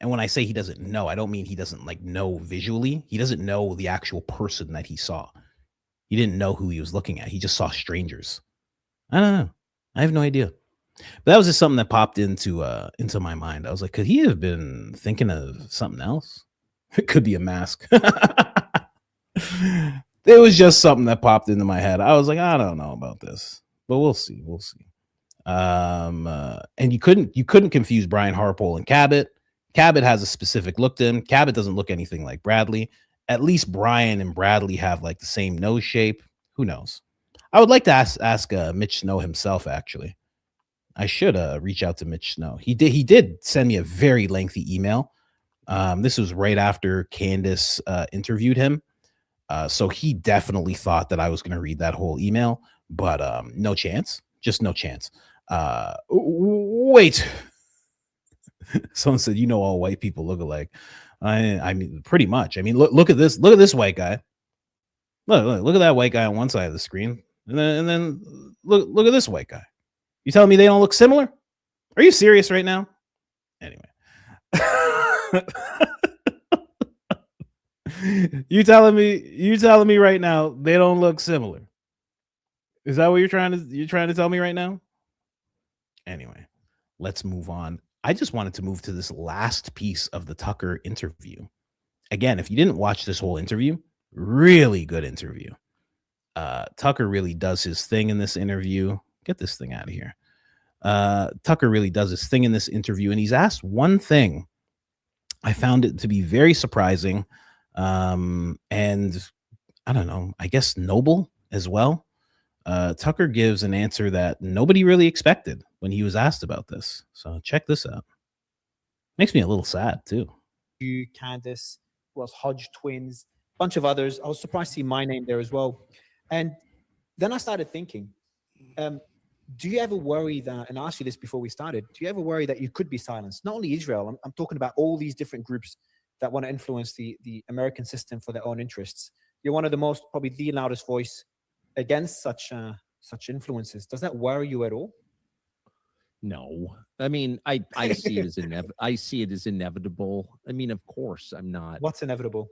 And when I say he doesn't know, I don't mean he doesn't like know visually. He doesn't know the actual person that he saw. He didn't know who he was looking at. He just saw strangers. I don't know. I have no idea. But that was just something that popped into my mind. I was like, could he have been thinking of something else? It could be a mask. It was just something that popped into my head. I was like, I don't know about this, but we'll see. We'll see. And you couldn't confuse Brian Harpole and Cabot. Cabot has a specific look to him. Cabot doesn't look anything like Bradley. At least Brian and Bradley have like the same nose shape. Who knows? I would like to ask Mitch Snow himself, actually. I should reach out to Mitch Snow. He did send me a very lengthy email. This was right after Candace interviewed him. So he definitely thought that I was going to read that whole email, but no chance. Just no chance. Wait. Someone said, you know, all white people look alike. I mean, pretty much. I mean, look at this. Look at this white guy. Look at that white guy on one side of the screen. And then look at this white guy. You telling me they don't look similar? Are you serious right now? Anyway. You telling me right now they don't look similar? Is that what you're trying to tell me right now? Anyway, let's move on. I just wanted to move to this last piece of the Tucker interview. Again, if you didn't watch this whole interview, really good interview. Tucker really does his thing in this interview. Get this thing out of here. Tucker really does his thing in this interview, and he's asked one thing. I found it to be very surprising, and I don't know, I guess noble as well. Tucker gives an answer that nobody really expected when he was asked about this. So check this out. Makes me a little sad too. You, Candace, was Hodge twins, a bunch of others. I was surprised to see my name there as well. And then I started thinking, do you ever worry that, and I asked you this before we started, do you ever worry that you could be silenced? Not only Israel, I'm talking about all these different groups that want to influence the American system for their own interests. You're one of the most, probably the loudest voice against such influences. Does that worry you at all? No, I mean, I see it as I see it as inevitable. I mean, of course, I'm not. What's inevitable?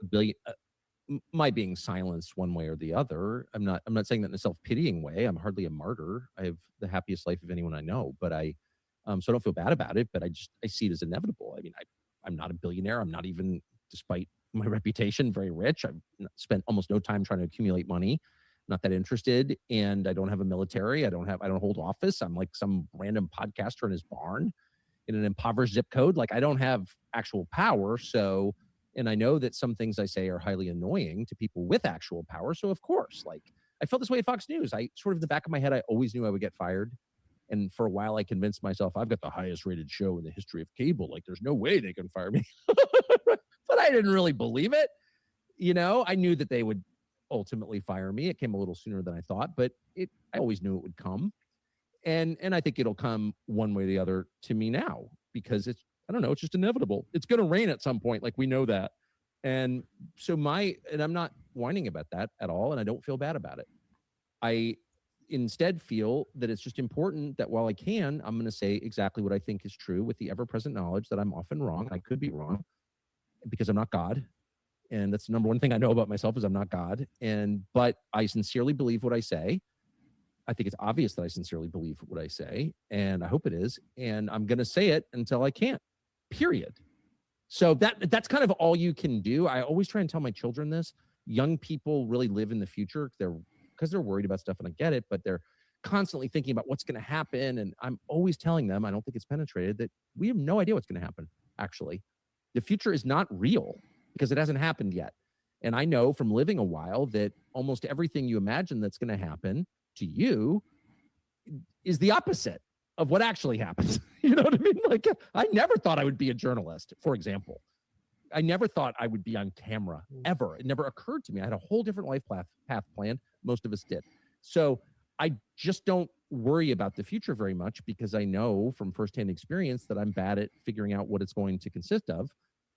My being silenced one way or the other. I'm not saying that in a self-pitying way. I'm hardly a martyr. I have the happiest life of anyone I know, but so I don't feel bad about it, but I see it as inevitable. I mean, I'm not a billionaire. I'm not even, despite my reputation, very rich. I've spent almost no time trying to accumulate money. Not that interested, and I don't have a military. I don't hold office. I'm like some random podcaster in his barn in an impoverished zip code. Like, I don't have actual power. So, and I know that some things I say are highly annoying to people with actual power. So of course, like, I felt this way at Fox News. I sort of in the back of my head, I always knew I would get fired. And for a while I convinced myself I've got the highest rated show in the history of cable. Like, there's no way they can fire me. But I didn't really believe it. You know, I knew that they would ultimately fire me. It came a little sooner than I thought, but I always knew it would come. And I think it'll come one way or the other to me now, because it's just inevitable. It's going to rain at some point. Like, we know that. And so I'm not whining about that at all. And I don't feel bad about it. I instead feel that it's just important that while I can, I'm going to say exactly what I think is true, with the ever-present knowledge that I'm often wrong. I could be wrong because I'm not God. And that's the number one thing I know about myself, is I'm not God. But I sincerely believe what I say. I think it's obvious that I sincerely believe what I say, and I hope it is. And I'm going to say it until I can't, period. So that's kind of all you can do. I always try and tell my children this. Young people really live in the future. Because they're worried about stuff, and I get it, but they're constantly thinking about what's going to happen. And I'm always telling them, I don't think it's penetrated, that we have no idea what's going to happen. Actually, the future is not real because it hasn't happened yet. And I know from living a while that almost everything you imagine that's going to happen to you is the opposite of what actually happens. You know what I mean? Like, I never thought I would be a journalist, for example. I never thought I would be on camera ever. It never occurred to me. I had a whole different life path planned. Most of us did. So I just don't worry about the future very much because I know from firsthand experience that I'm bad at figuring out what it's going to consist of.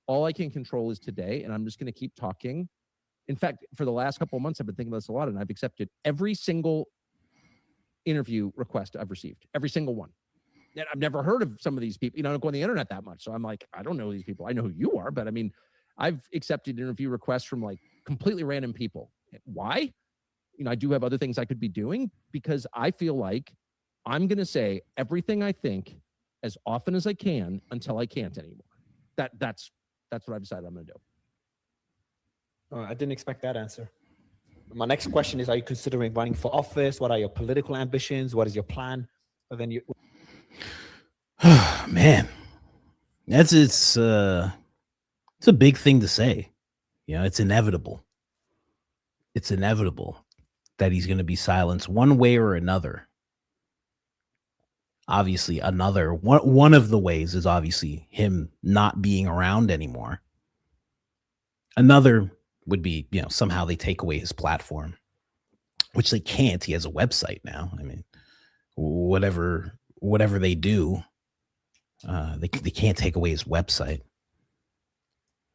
All I can control is today, and I'm just going to keep talking. In fact, for the last couple of months, I've been thinking about this a lot, and I've accepted every single interview request I've received, every single one. And I've never heard of some of these people. You know, I don't go on the internet that much. So I'm like, I don't know these people. I know who you are, but I mean, I've accepted interview requests from like completely random people. Why? You know, I do have other things I could be doing because I feel like I'm going to say everything I think as often as I can until I can't anymore. That's what I've decided I'm going to do. I didn't expect that answer. My next question is, are you considering running for office? What are your political ambitions? What is your plan? But then Man, it's a big thing to say. You know, it's inevitable. It's inevitable that he's going to be silenced one way or another. Obviously, one of the ways is obviously him not being around anymore. Another would be, you know, somehow they take away his platform, which they can't. He has a website now. I mean, whatever they do, they can't take away his website.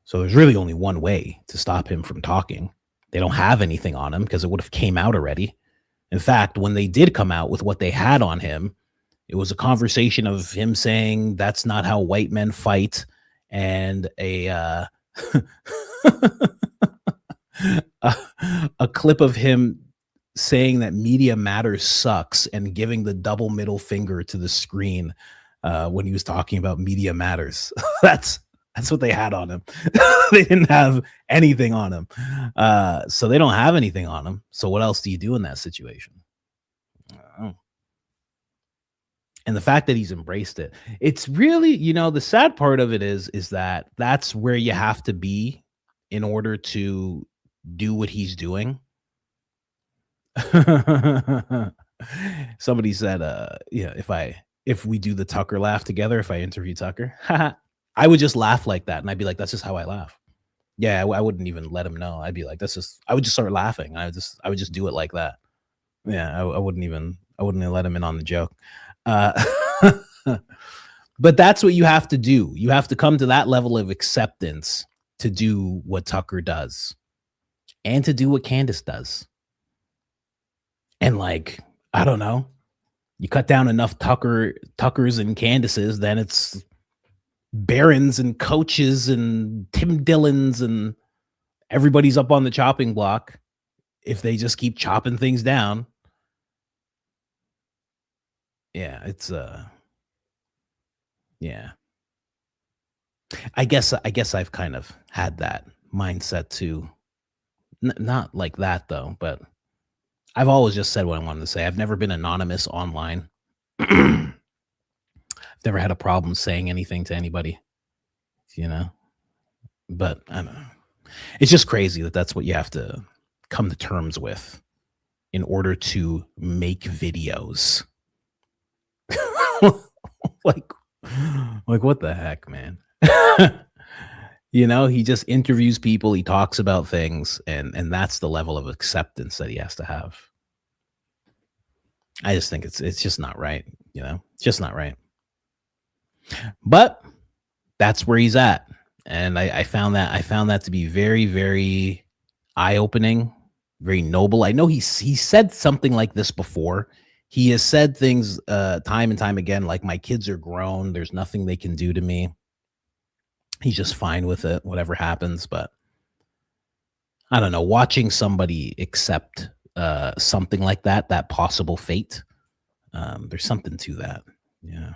So there's really only one way to stop him from talking. They don't have anything on him because it would have came out already. In fact, when they did come out with what they had on him, it was a conversation of him saying that's not how white men fight, and a clip of him saying that Media Matters sucks and giving the double middle finger to the screen when he was talking about Media Matters. That's what they had on him. They didn't have anything on him. So they don't have anything on him. So what else do you do in that situation? And the fact that he's embraced it, it's really, you know, the sad part of it is that that's where you have to be in order to do what he's doing. Somebody said, yeah, if we do the Tucker laugh together, if I interview Tucker, I would just laugh like that. And I'd be like, that's just how I laugh. Yeah. I wouldn't even let him know. I'd be like, I would just start laughing. I would just do it like that. Yeah. I wouldn't even let him in on the joke. But that's what you have to do. You have to come to that level of acceptance to do what Tucker does and to do what Candace does. And like, I don't know, you cut down enough Tuckers and Candaces, then it's Barons and Coaches and Tim Dillons and everybody's up on the chopping block if they just keep chopping things down. Yeah, it's yeah. I guess I've kind of had that mindset too. Not like that though, but I've always just said what I wanted to say. I've never been anonymous online. I've never had a problem saying anything to anybody, you know, but I don't know. It's just crazy that that's what you have to come to terms with in order to make videos. like what the heck, man? You know, he just interviews people, he talks about things, and that's the level of acceptance that he has to have. I just think it's just not right, you know, it's just not right. But that's where he's at. And I found that to be very, very eye-opening, very noble. I know he said something like this before. He has said things time and time again, like, my kids are grown, there's nothing they can do to me. He's just fine with it, whatever happens. But I don't know, watching somebody accept something like that possible fate, there's something to that. Yeah.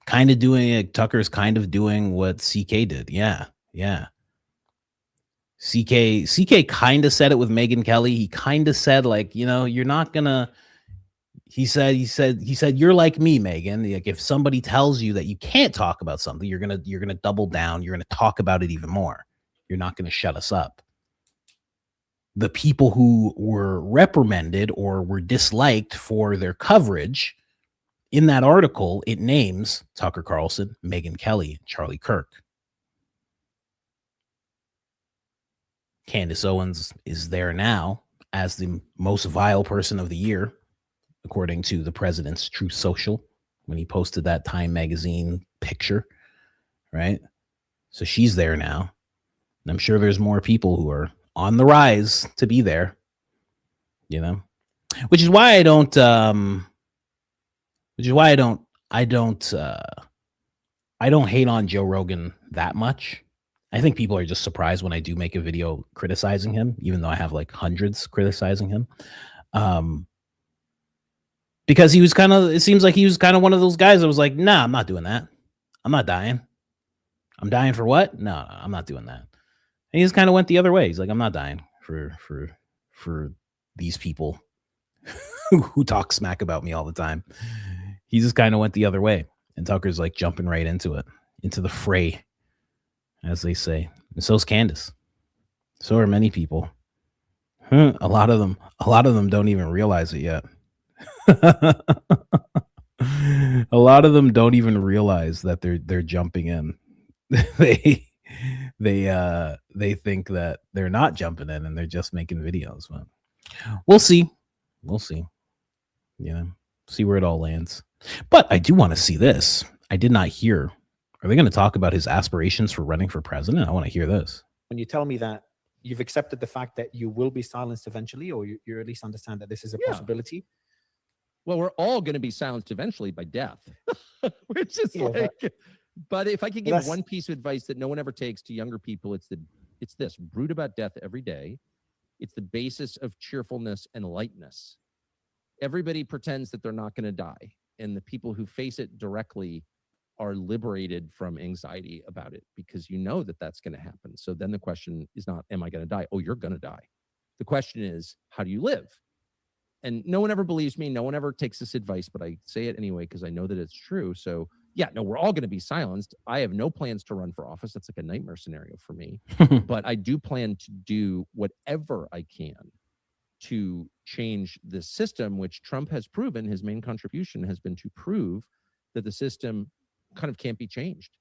Kind of doing it. Tucker's kind of doing what CK did. Yeah. Yeah. CK kind of said it with Megyn Kelly. He kind of said, like, you know, you're not gonna, he said, you're like me, Megyn. Like, if somebody tells you that you can't talk about something, you're gonna double down. You're gonna talk about it even more. You're not gonna shut us up. the people who were reprimanded or were disliked for their coverage, in that article, it names Tucker Carlson, Megyn Kelly, Charlie Kirk. Candace Owens is there now as the most vile person of the year, according to the president's Truth Social, when he posted that Time magazine picture, right? So she's there now. And I'm sure there's more people who are on the rise to be there, you know, which is why I don't hate on Joe Rogan that much. I think people are just surprised when I do make a video criticizing him, even though I have like hundreds criticizing him. Because it seems like he was kind of one of those guys that was like, nah, I'm not doing that. I'm not dying. I'm dying for what? No, I'm not doing that. And he just kind of went the other way. He's like, I'm not dying for these people who talk smack about me all the time. He just kind of went the other way. And Tucker's like jumping right into it, into the fray, as they say. And so's Candace. So are many people. A lot of them don't even realize it yet. A lot of them don't even realize that they're jumping in. They think that they're not jumping in and they're just making videos. But we'll see. You know, see where it all lands. But I do want to see this. I did not hear. Are they going to talk about his aspirations for running for president? I want to hear this. When you tell me that you've accepted the fact that you will be silenced eventually, or you at least understand that this is a possibility. Well, we're all going to be silenced eventually by death, which is but if I could give one piece of advice that no one ever takes to younger people, it's this: brood about death every day. It's the basis of cheerfulness and lightness. Everybody pretends that they're not going to die, and the people who face it directly are liberated from anxiety about it, because you know that that's going to happen. So then the question is not, am I going to die? Oh, you're going to die. The question is, how do you live? And no one ever believes me. No one ever takes this advice, but I say it anyway because I know that it's true. So yeah, no, we're all going to be silenced. I have no plans to run for office. That's like a nightmare scenario for me. But I do plan to do whatever I can to change the system, which Trump has proven his main contribution has been to prove that the system kind of can't be changed.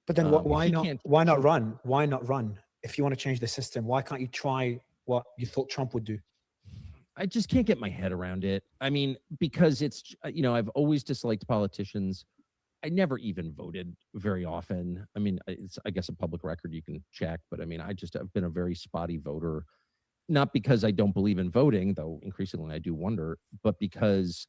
But then why not run? Why not run? If you want to change the system, why can't you try what you thought Trump would do? I just can't get my head around it. I mean, because it's, I've always disliked politicians. I never even voted very often. I mean, it's, I guess, a public record you can check, but I mean, I've been a very spotty voter, not because I don't believe in voting, though increasingly I do wonder, but because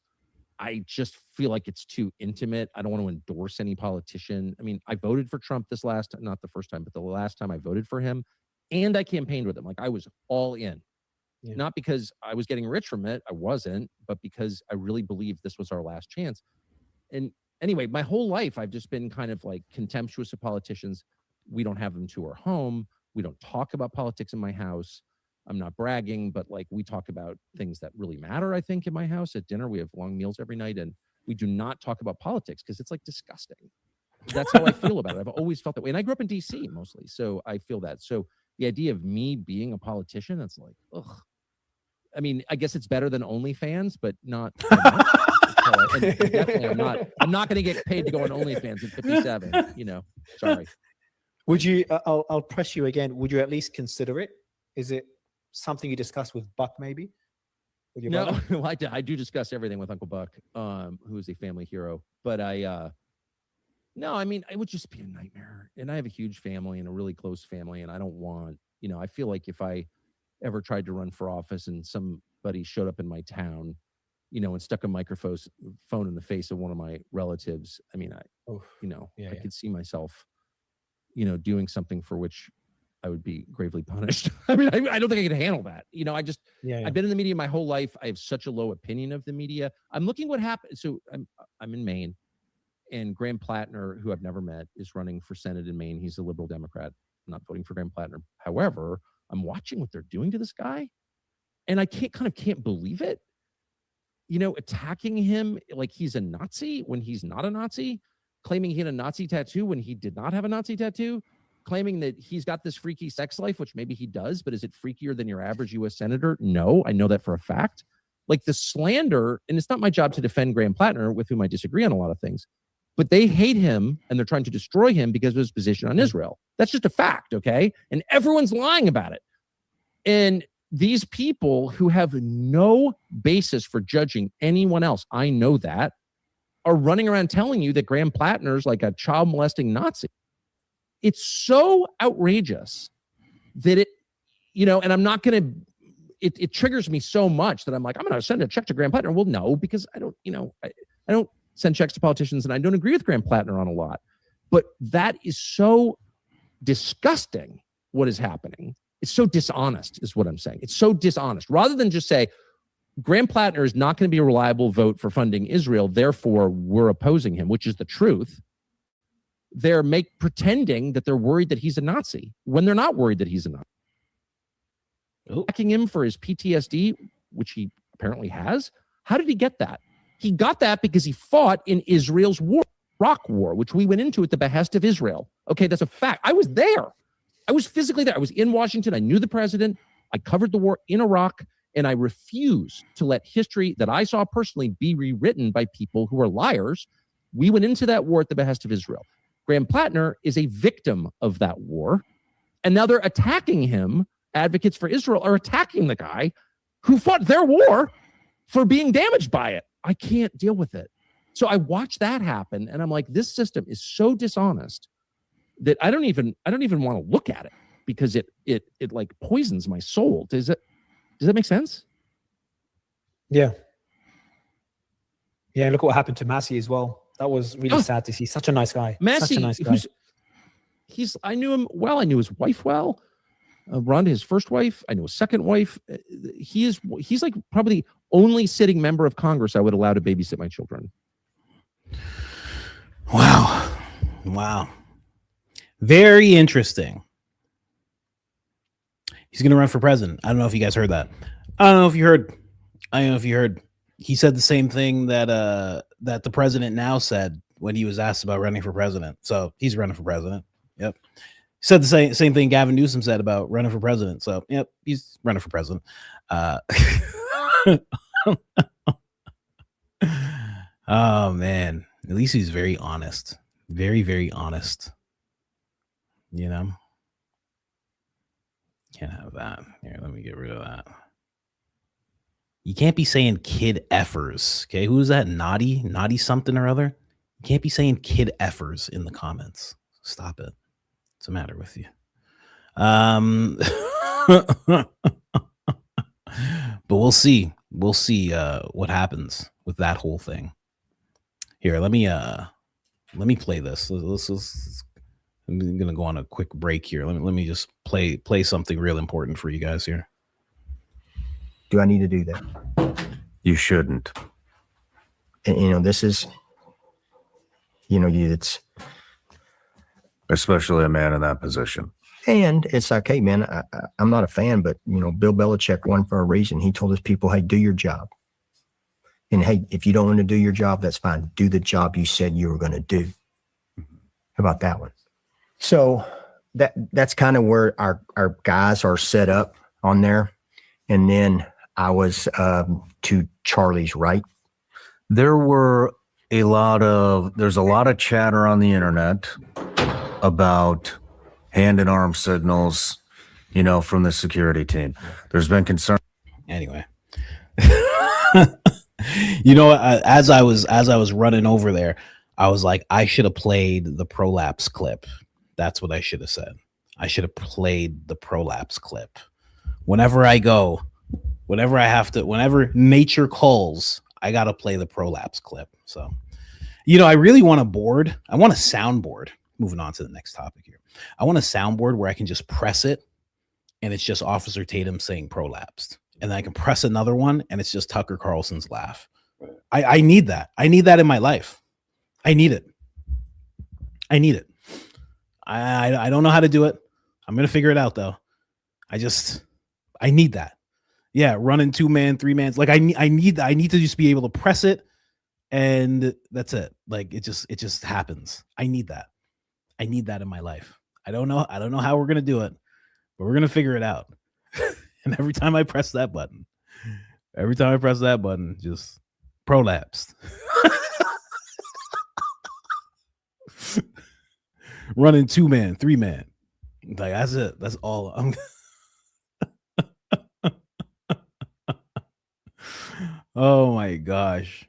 I just feel like it's too intimate. I don't want to endorse any politician. I mean, I voted for Trump not the first time, but the last time I voted for him, and I campaigned with him. Like, I was all in. Yeah. Not because I was getting rich from it. I wasn't, but because I really believed this was our last chance. And anyway, my whole life, I've just been kind of like contemptuous of politicians. We don't have them to our home. We don't talk about politics in my house. I'm not bragging, but like, we talk about things that really matter, I think, in my house. At dinner, we have long meals every night, and we do not talk about politics because it's like disgusting. That's how I feel about it. I've always felt that way. And I grew up in DC mostly, so I feel that. So the idea of me being a politician, that's like, ugh. I mean, I guess it's better than OnlyFans, but not. And definitely, I'm not going to get paid to go on OnlyFans at 57. Sorry. Would you? I'll press you again. Would you at least consider it? Is it something you discuss with Buck, maybe? With your brother? No, I do discuss everything with Uncle Buck, who is a family hero. But no, I mean, it would just be a nightmare. And I have a huge family and a really close family, and I don't want. I feel like if I ever tried to run for office and somebody showed up in my town, and stuck a microphone in the face of one of my relatives, I mean, I could see myself, doing something for which I would be gravely punished. I mean, I don't think I could handle that. I've been in the media my whole life. I have such a low opinion of the media. I'm looking what happened. So I'm in Maine, and Graham Plattner, who I've never met, is running for Senate in Maine. He's a liberal Democrat. I'm not voting for Graham Plattner. However, I'm watching what they're doing to this guy, and I can't believe it. Attacking him like he's a Nazi when he's not a Nazi, claiming he had a Nazi tattoo when he did not have a Nazi tattoo. claiming that he's got this freaky sex life, which maybe he does, but is it freakier than your average U.S. senator? No, I know that for a fact. Like the slander, and it's not my job to defend Graham Plattner, with whom I disagree on a lot of things, but they hate him and they're trying to destroy him because of his position on Israel. That's just a fact, okay? And everyone's lying about it. And these people who have no basis for judging anyone else, I know that, are running around telling you that Graham Plattner's like a child molesting Nazi. It's so outrageous that it, and I'm not going to, it triggers me so much that I'm like, I'm going to send a check to Graham Plattner. Well, no, because I don't, I don't send checks to politicians and I don't agree with Graham Plattner on a lot. But that is so disgusting what is happening. It's so dishonest is what I'm saying. It's so dishonest. Rather than just say, Graham Plattner is not going to be a reliable vote for funding Israel, therefore we're opposing him, which is the truth. They're pretending that they're worried that he's a Nazi when they're not worried that he's a Nazi. Attacking him for his PTSD, which he apparently has. How did he get that? He got that because he fought in Israel's war, Iraq war, which we went into at the behest of Israel. Okay, that's a fact. I was there. I was physically there. I was in Washington. I knew the president. I covered the war in Iraq. And I refuse to let history that I saw personally be rewritten by people who are liars. We went into that war at the behest of Israel. Graham Plattner is a victim of that war. And now they're attacking him. Advocates for Israel are attacking the guy who fought their war for being damaged by it. I can't deal with it. So I watched that happen. And I'm like, this system is so dishonest that I don't even want to look at it because it like poisons my soul. Does that make sense? Yeah. Yeah, look what happened to Massey as well. That was really sad to see. Such a nice guy. Massey, such a nice guy. I knew him well. I knew his wife well. Rhonda, his first wife. I knew his second wife. He's like probably the only sitting member of Congress I would allow to babysit my children. Wow. Very interesting. He's going to run for president. I don't know if you guys heard that. I don't know if you heard. He said the same thing that the president now said when he was asked about running for president. So he's running for president. Yep. He said the same thing Gavin Newsom said about running for president. So yep, he's running for president. Oh man, at least he's very honest. Very, very honest. Can't have that. Here, let me get rid of that. You can't be saying kid effers. Okay, who is that? Naughty something or other. You can't be saying kid effers in the comments. Stop it. What's the matter with you? But we'll see. We'll see what happens with that whole thing. Here, let me play this. I'm gonna go on a quick break here. Let me just play something real important for you guys here. Do I need to do that? You shouldn't. And this is, it's, especially a man in that position. and it's like, hey man, I'm not a fan, but Bill Belichick won for a reason. He told his people, hey, do your job. And hey, if you don't want to do your job, that's fine. Do the job you said you were going to do. How about that one? So that's kind of where our guys are set up on there. And then I was to Charlie's right. There's a lot of chatter on the internet about hand and arm signals, from the security team. There's been concern. Anyway, as I was running over there, I was like, I should have played the prolapse clip. That's what I should have said. I should have played the prolapse clip. Whenever I go, whenever nature calls, I got to play the prolapse clip. So, I really want a board. I want a soundboard. Moving on to the next topic here. I want a soundboard where I can just press it and it's just Officer Tatum saying prolapsed. And then I can press another one and it's just Tucker Carlson's laugh. I need that. I need that in my life. I need it. I don't know how to do it. I'm going to figure it out though. I need that. Yeah. Running 2-man, 3-man. Like I need to just be able to press it and that's it. Like it just happens. I need that in my life. I don't know how we're gonna do it, but we're gonna figure it out. And every time I press that button, just prolapsed. Running 2-man, 3-man. Like that's it. That's all I'm. Oh my gosh.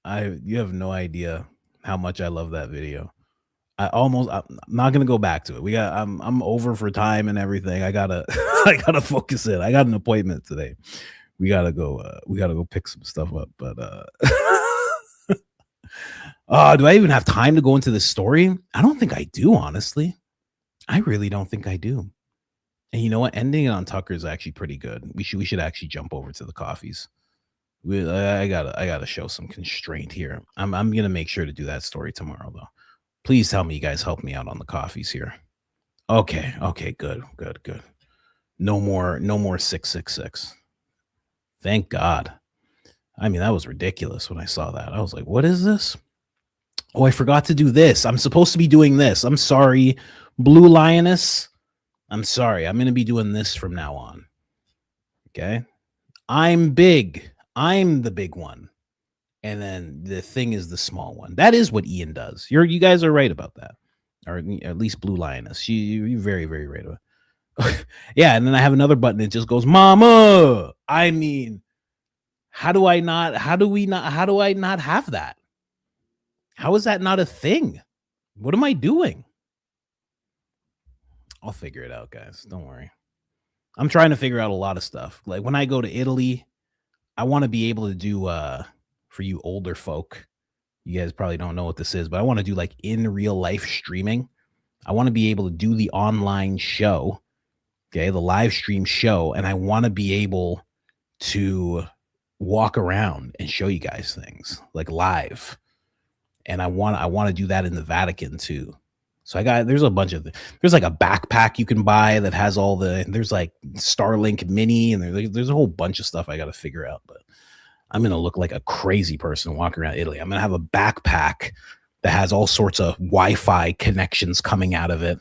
You have no idea how much I love that video. I'm not gonna go back to it. I'm over for time and everything. I gotta focus in. I got an appointment today. We gotta go pick some stuff up. But do I even have time to go into this story? I don't think I do, honestly. I really don't think I do. And you know what? Ending it on Tucker is actually pretty good. We should actually jump over to the coffees. I gotta show some constraint here. I'm gonna make sure to do that story tomorrow though. Please tell me you guys help me out on the coffees here. Okay, good. No more 666. Thank God. I mean, that was ridiculous when I saw that. I was like, what is this? Oh, I forgot to do this. I'm supposed to be doing this. I'm sorry, Blue Lioness. I'm sorry. I'm going to be doing this from now on. Okay. I'm big. I'm the big one. And then the thing is the small one. That is what Ian does. You guys are right about that. Or at least Blue Lioness. You're very, very right about it. Yeah. And then I have another button that just goes, Mama. I mean, how do I not have that? How is that not a thing? What am I doing? I'll figure it out, guys. Don't worry. I'm trying to figure out a lot of stuff. Like when I go to Italy, I want to be able to do, for you older folk, you guys probably don't know what this is, but I want to do like in real life streaming. I want to be able to do the online show, okay, the live stream show, and I want to be able to walk around and show you guys things like live. And I want to do that in the Vatican too. So there's a bunch of, there's like a backpack you can buy that has there's like Starlink Mini, and there's a whole bunch of stuff I got to figure out. But I'm going to look like a crazy person walking around Italy. I'm going to have a backpack that has all sorts of Wi-Fi connections coming out of it.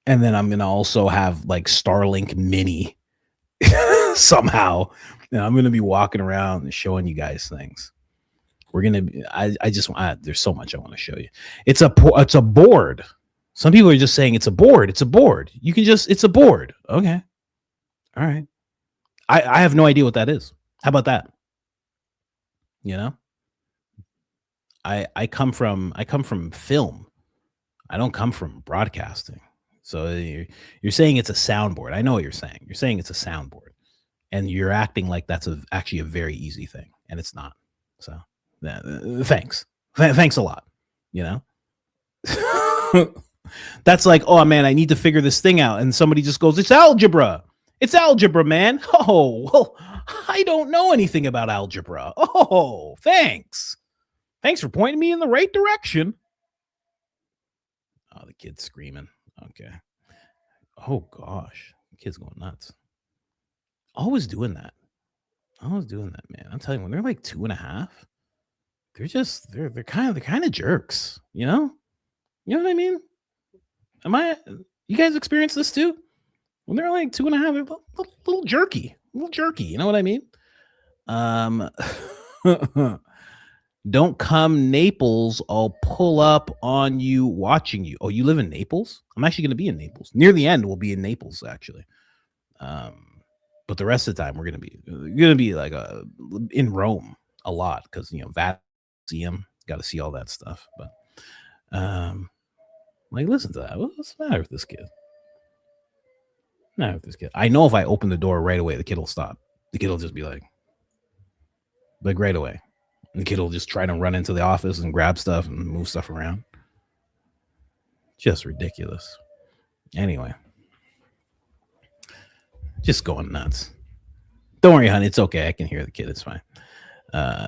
And then I'm going to also have like Starlink Mini somehow. And I'm going to be walking around and showing you guys things. We're going to be, there's so much I want to show you. It's a board. Some people are just saying it's a board. It's a board. It's a board. Okay. All right. I have no idea what that is. How about that? You know, I come from film. I don't come from broadcasting. So you're saying it's a soundboard. I know what you're saying. You're saying it's a soundboard, and you're acting like that's actually a very easy thing, and it's not. So thanks a lot. You know, that's like, oh man, I need to figure this thing out, and somebody just goes, it's algebra. It's algebra, man. Oh, well, I don't know anything about algebra. Oh, thanks. Thanks for pointing me in the right direction. Oh, the kid's screaming. Okay. Oh, gosh. The kid's going nuts. Always doing that, man. I'm telling you, when they're like 2.5, they're kind of jerks, you know? You know what I mean? You guys experience this too? When they're like 2.5, they're a little jerky, you know what I mean? Don't come Naples, I'll pull up on you watching you. Oh, you live in Naples? I'm actually going to be in Naples. Near the end, we'll be in Naples, actually. But the rest of the time, we're going to be like in Rome a lot because, you know, Vatican, got to see all that stuff. But like, listen to that. What's the matter with this kid? I know if I open the door right away, the kid will stop. The kid will just be like right away. And the kid will just try to run into the office and grab stuff and move stuff around. Just ridiculous. Anyway. Just going nuts. Don't worry, honey. It's okay. I can hear the kid. It's fine.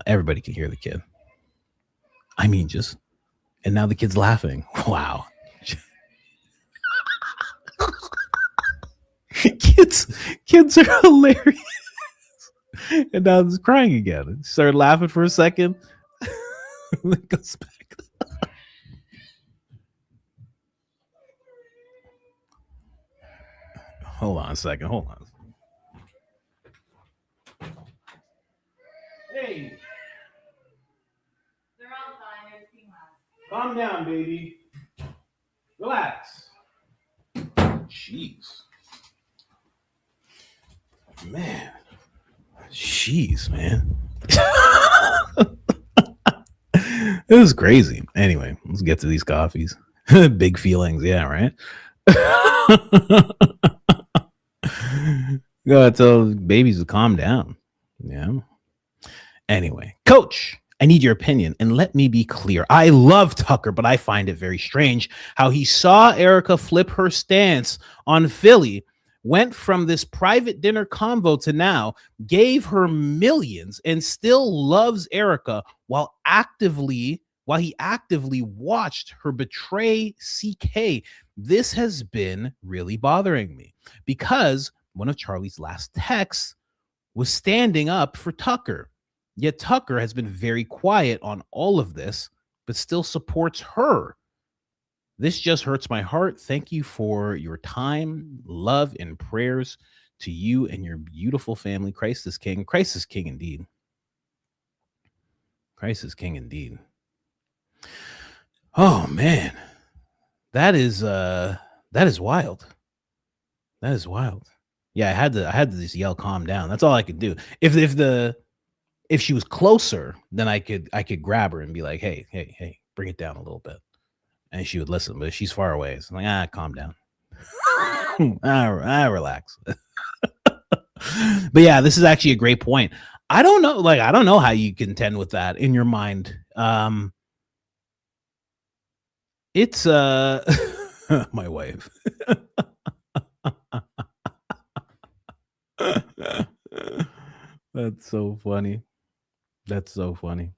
Everybody can hear the kid. I mean, and now the kid's laughing. Wow. Kids are hilarious. And now it's crying again. Started laughing for a second. Then goes back. Hold on a second. Hold on. Hey. They're all fine. Everything lasts. Calm down, baby. Relax. Jeez. Man. Jeez, man. It was crazy. Anyway, let's get to these coffees. Big feelings. Yeah, right? Gotta tell babies to calm down. Yeah. Anyway, Coach, I need your opinion. And let me be clear. I love Tucker, but I find it very strange how he saw Erika flip her stance on Philly, went from this private dinner convo to now, gave her millions, and still loves Erika while he actively watched her betray CK. This has been really bothering me because one of Charlie's last texts was standing up for Tucker. Yet Tucker has been very quiet on all of this, but still supports her. This just hurts my heart. Thank you for your time, love, and prayers to you and your beautiful family. Christ is King. Christ is King indeed. Christ is King indeed. Oh man, that is wild. That is wild. Yeah, I had to just yell, calm down. That's all I could do. If she was closer, then I could grab her and be like, hey, bring it down a little bit. And she would listen, but if she's far away, it's like, calm down. Relax. But yeah, this is actually a great point. I don't know how you contend with that in your mind. It's my wife. That's so funny. That's so funny.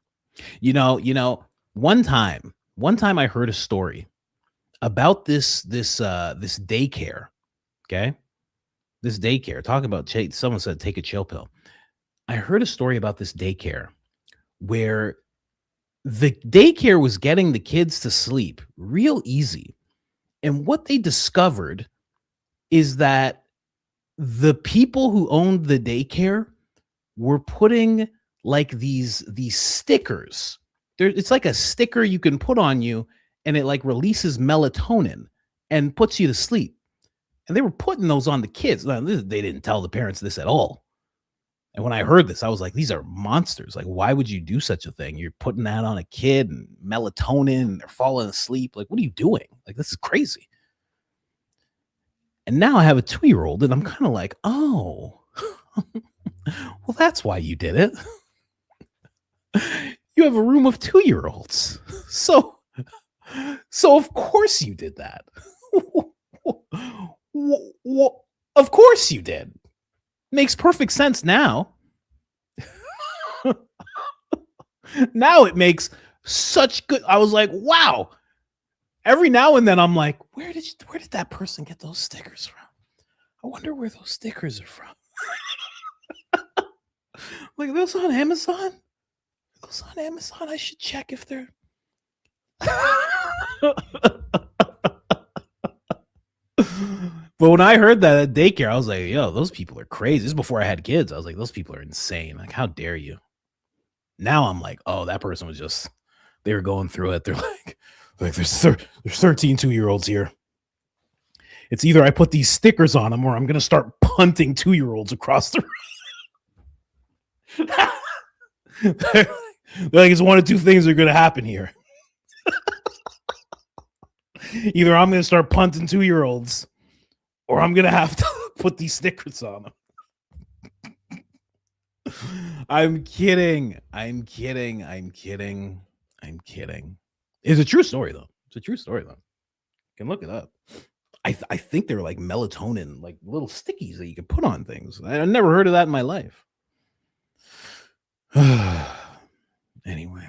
You know, one time I heard a story about this daycare. Okay. This daycare, talking about someone said, take a chill pill. I heard a story about this daycare where the daycare was getting the kids to sleep real easy. And what they discovered is that the people who owned the daycare were putting like these stickers. It's like a sticker you can put on you and it like releases melatonin and puts you to sleep. And they were putting those on the kids. Now, they didn't tell the parents this at all. And when I heard this, I was like, these are monsters. Like, why would you do such a thing? You're putting that on a kid and melatonin and they're falling asleep. Like, what are you doing? Like, this is crazy. And now I have a 2-year-old and I'm kind of like, oh, well, that's why you did it. You have a room of 2-year-olds. So of course you did that. Of course you did. Makes perfect sense now. Now it makes such good. I was like, wow. Every now and then I'm like, where did that person get those stickers from? I wonder where those stickers are from. Like, are those on Amazon? Are those on Amazon? I should check if they're. But when I heard that at daycare, I was like, yo, those people are crazy. This is before I had kids. I was like, those people are insane. Like, how dare you? Now I'm like, oh, that person was just, they were going through it. They're like there's 13 2-year-olds here. It's either I put these stickers on them or I'm going to start punting 2-year-olds across the room. They're like, it's one of two things are going to happen here. Either I'm going to start punting 2-year-olds or I'm going to have to put these stickers on them. I'm kidding. It's a true story, though. You can look it up. I think they're like melatonin, like little stickies that you can put on things. I never heard of that in my life. Anyway.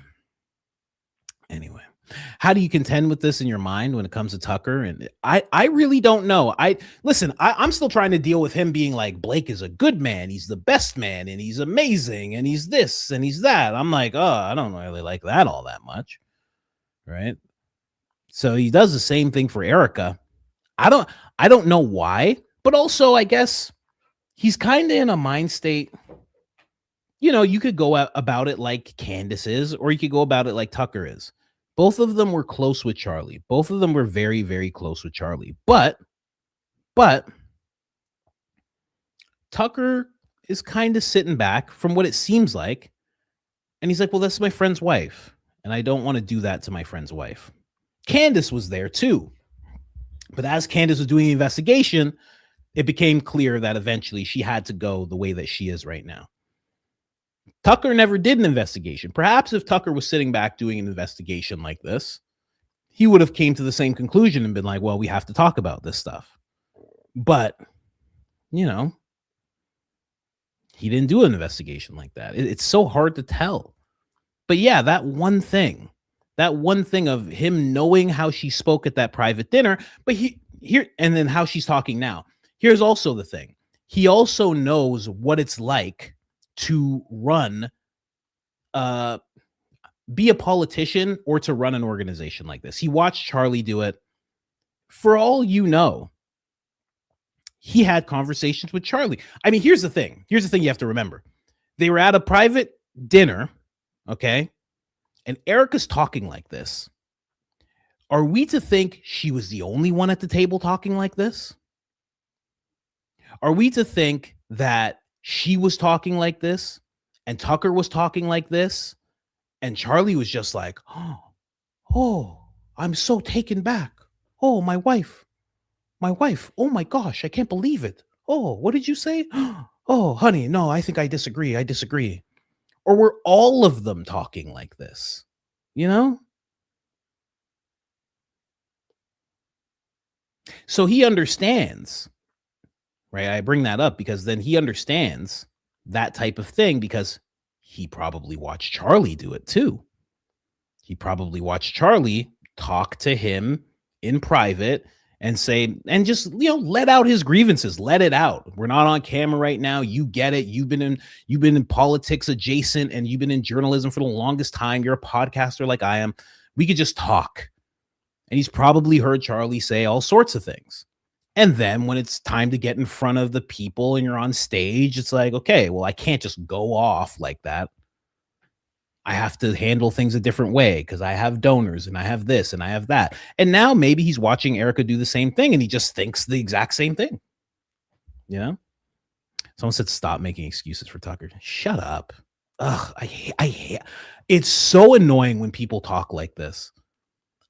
How do you contend with this in your mind when it comes to Tucker? And I really don't know. I'm still trying to deal with him being like, Blake is a good man. He's the best man and he's amazing and he's this and he's that. I'm like, oh, I don't really like that all that much. Right. So he does the same thing for Erika. I don't know why, But also, I guess he's kind of in a mind state. You could go about it like Candace is, or you could go about it like Tucker is. Both of them were close with Charlie. Both of them were very, very close with Charlie. But Tucker is kind of sitting back from what it seems like. And he's like, well, that's my friend's wife. And I don't want to do that to my friend's wife. Candace was there too. But as Candace was doing the investigation, it became clear that eventually she had to go the way that she is right now. Tucker never did an investigation. Perhaps if Tucker was sitting back doing an investigation like this, he would have came to the same conclusion and been like, well, we have to talk about this stuff. But, he didn't do an investigation like that. It's so hard to tell. But yeah, that one thing of him knowing how she spoke at that private dinner, but here and then how she's talking now. Here's also the thing. He also knows what it's like to run, be a politician or to run an organization like this. He watched Charlie do it. For all you know, he had conversations with Charlie. I mean, here's the thing. Here's the thing you have to remember. They were at a private dinner, okay? And Erika's talking like this. Are we to think she was the only one at the table talking like this? Are we to think that she was talking like this and Tucker was talking like this and Charlie was just like, oh, I'm so taken back. Oh, my wife. Oh my gosh, I can't believe it. Oh, what did you say? Oh, honey, no, I think I disagree. Or were all of them talking like this? So he understands, right? I bring that up because then he understands that type of thing because he probably watched Charlie do it too. He probably watched Charlie talk to him in private and say, and just, let out his grievances, let it out. We're not on camera right now. You get it. You've been in politics adjacent and you've been in journalism for the longest time. You're a podcaster like I am. We could just talk. And he's probably heard Charlie say all sorts of things. And then when it's time to get in front of the people and you're on stage, it's like, okay, well, I can't just go off like that. I have to handle things a different way because I have donors and I have this and I have that. And now maybe he's watching Erika do the same thing and he just thinks the exact same thing. Someone said, stop making excuses for Tucker. Shut up. Ugh, I hate. It's so annoying when people talk like this.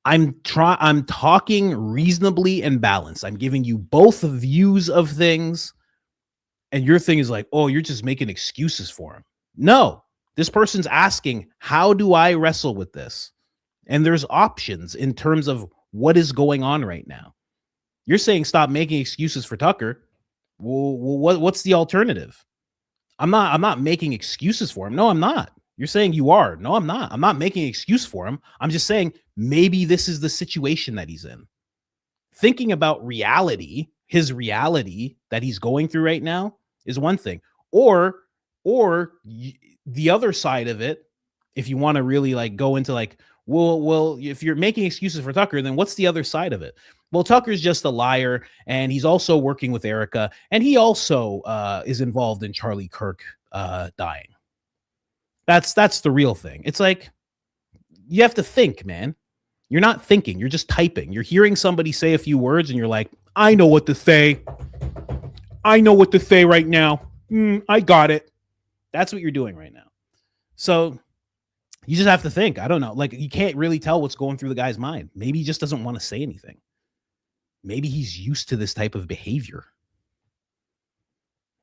I'm talking reasonably and balanced. I'm giving you both views of things. And your thing is like, oh, you're just making excuses for him. No. This person's asking, how do I wrestle with this? And there's options in terms of what is going on right now. You're saying stop making excuses for Tucker. Well, what's the alternative? I'm not making excuses for him. No, I'm not. You're saying you are. No, I'm not. I'm not making an excuse for him. I'm just saying maybe this is the situation that he's in. Thinking about reality, his reality that he's going through right now is one thing. Or the other side of it, if you want to really like go into like, well, if you're making excuses for Tucker, then what's the other side of it? Well, Tucker's just a liar, and he's also working with Erika, and he also is involved in Charlie Kirk dying. That's the real thing. It's like you have to think, man. You're not thinking. You're just typing. You're hearing somebody say a few words, and you're like, I know what to say. I know what to say right now. I got it. That's what you're doing right now. So you just have to think. I don't know. Like, you can't really tell what's going through the guy's mind. Maybe he just doesn't want to say anything. Maybe he's used to this type of behavior.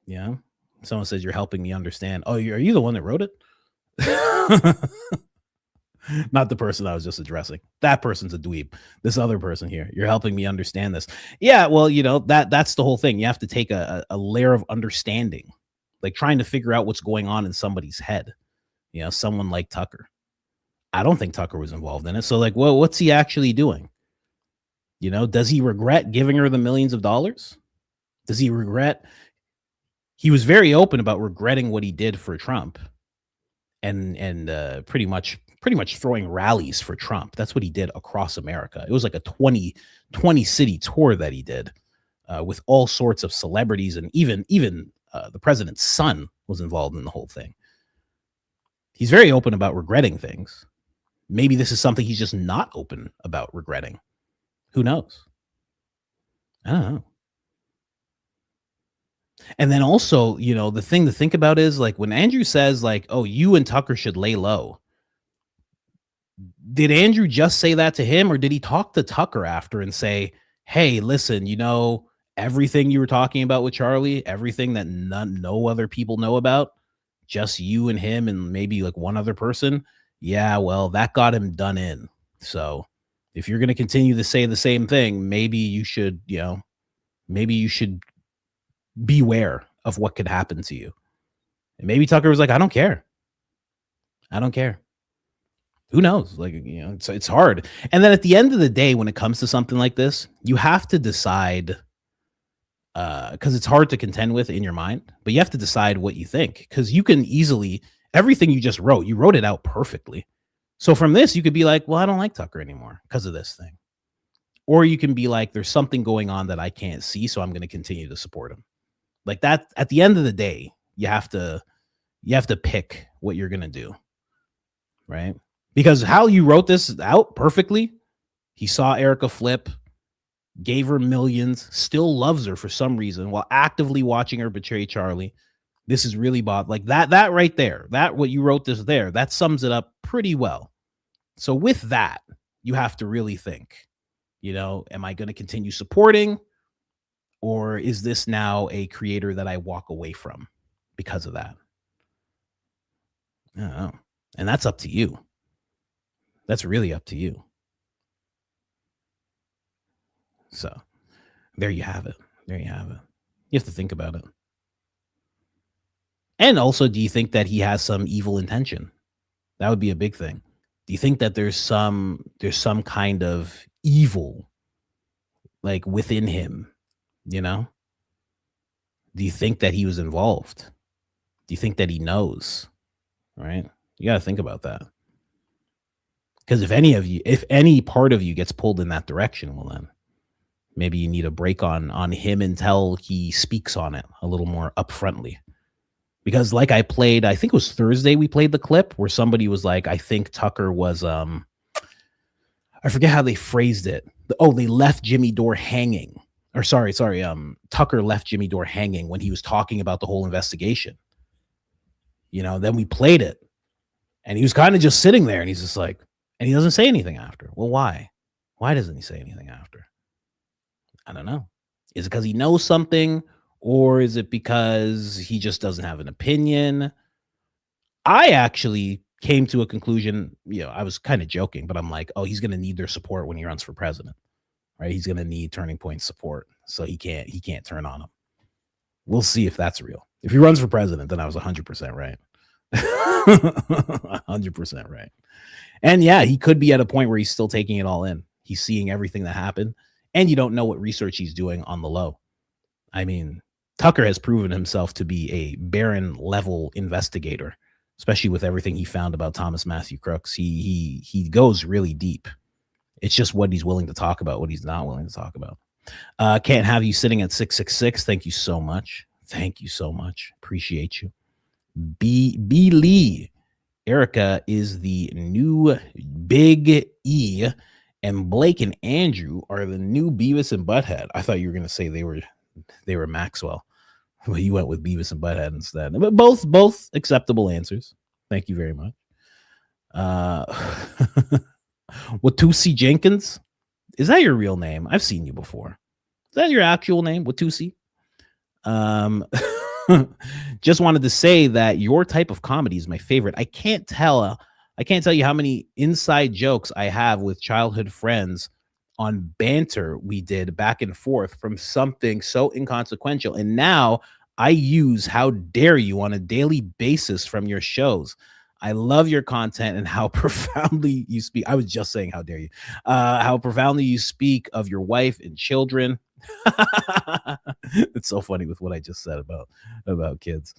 Yeah. Someone says, you're helping me understand. Oh, are you the one that wrote it? Not the person I was just addressing. That person's a dweeb. This other person here. You're helping me understand this. Yeah. Well, that's the whole thing. You have to take a layer of understanding. Like trying to figure out what's going on in somebody's head, someone like Tucker. I don't think Tucker was involved in it. So like, well, what's he actually doing? Does he regret giving her the millions of dollars? Does he regret? He was very open about regretting what he did for Trump and pretty much throwing rallies for Trump. That's what he did across America. It was like a 20 city tour that he did. with all sorts of celebrities, and even the president's son was involved in the whole thing. He's very open about regretting things. Maybe this is something he's just not open about regretting. Who knows? I don't know. And then also, you know, the thing to think about is like when Andrew says like, oh, you and Tucker should lay low. Did Andrew just say that to him, or did he talk to Tucker after and say, hey, listen, you know, everything you were talking about with Charlie, everything that no other people know about, just you and him and maybe like one other person. Yeah, well, that got him done in. So if you're going to continue to say the same thing, maybe you should, you know, maybe you should beware of what could happen to you. And maybe Tucker was like, I don't care. I don't care. Who knows? Like, you know, it's hard. And then at the end of the day, when it comes to something like this, you have to decide, because it's hard to contend with in your mind, but you have to decide what you think, because you can easily, everything you just wrote, you wrote it out perfectly. So from this, you could be like, well, I don't like Tucker anymore because of this thing. Or you can be like, there's something going on that I can't see, so I'm going to continue to support him. Like that, at the end of the day, you have to pick what you're going to do, right? Because how you wrote this out perfectly, he saw Erika flip, gave her millions, still loves her for some reason while actively watching her betray Charlie. This is really like that right there. That what you wrote this there, that sums it up pretty well. So with that, you have to really think, you know, am I going to continue supporting, or is this now a creator that I walk away from because of that? I don't know. And that's up to you. That's really up to you. So there you have it. There you have it. You have to think about it. And also, do you think that he has some evil intention? That would be a big thing. Do you think that there's some kind of evil like within him, you know? Do you think that he was involved? Do you think that he knows? Right? You got to think about that. Because if any part of you gets pulled in that direction, well then maybe you need a break on him until he speaks on it a little more upfrontly. Because like I played, I think it was Thursday, we played the clip where somebody was like, I think Tucker was, I forget how they phrased it. They left Jimmy Dore hanging. Or sorry, Tucker left Jimmy Dore hanging when he was talking about the whole investigation. You know, then we played it. And he was kind of just sitting there and he's just like, and he doesn't say anything after. Well, why? Why doesn't he say anything after? I don't know. Is it because he knows something, or is it because he just doesn't have an opinion? I actually came to a conclusion, you know, I was kind of joking, but I'm like, oh, he's going to need their support when he runs for president, right? He's going to need Turning Point support, so he can't turn on him. We'll see if that's real. If he runs for president, then I was 100% right. 100% right. And yeah, he could be at a point where he's still taking it all in. He's seeing everything that happened, and you don't know what research he's doing on the low. I mean, Tucker has proven himself to be a Barron level investigator, especially with everything he found about Thomas Matthew Crooks. He goes really deep. It's just what he's willing to talk about, what he's not willing to talk about. Can't have you sitting at 666. Thank you so much. Thank you so much. Appreciate you. B Lee. Erika is the new Big E, and Blake and Andrew are the new Beavis and Butthead. I thought you were going to say they were Maxwell, but you went with Beavis and Butthead instead. But both acceptable answers. Thank you very much. Watusi Jenkins, is that your real name? I've seen you before. Is that your actual name, Watusi? Just wanted to say that your type of comedy is my favorite. I can't tell you how many inside jokes I have with childhood friends on banter we did back and forth from something so inconsequential. And now I use how dare you on a daily basis from your shows. I love your content and how profoundly you speak. I was just saying, how dare you, how profoundly you speak of your wife and children. It's so funny with what I just said about kids.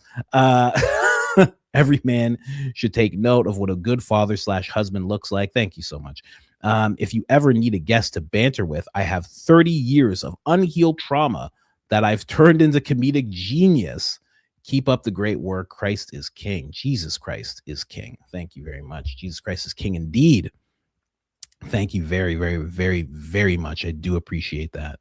Every man should take note of what a good father/husband looks like. Thank you so much. If you ever need a guest to banter with, I have 30 years of unhealed trauma that I've turned into comedic genius. Keep up the great work. Christ is king. Jesus Christ is king. Thank you very much. Jesus Christ is king indeed. Thank you very, very, very, very much. I do appreciate that.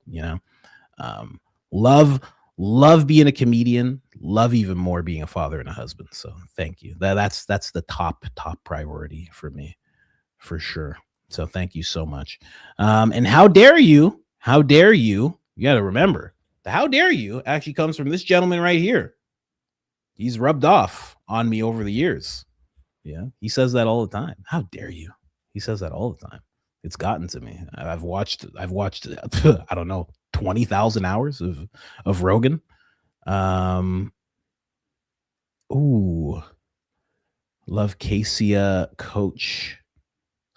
Love being a comedian, love even more being a father and a husband. So thank you. That's the top priority for me, for sure. So thank you so much. And how dare you, you got to remember, the how dare you actually comes from this gentleman right here. He's rubbed off on me over the years. Yeah, he says that all the time. How dare you? He says that all the time. It's gotten to me. I've watched I don't know, 20,000 hours of Rogan. Ooh, love Casey coach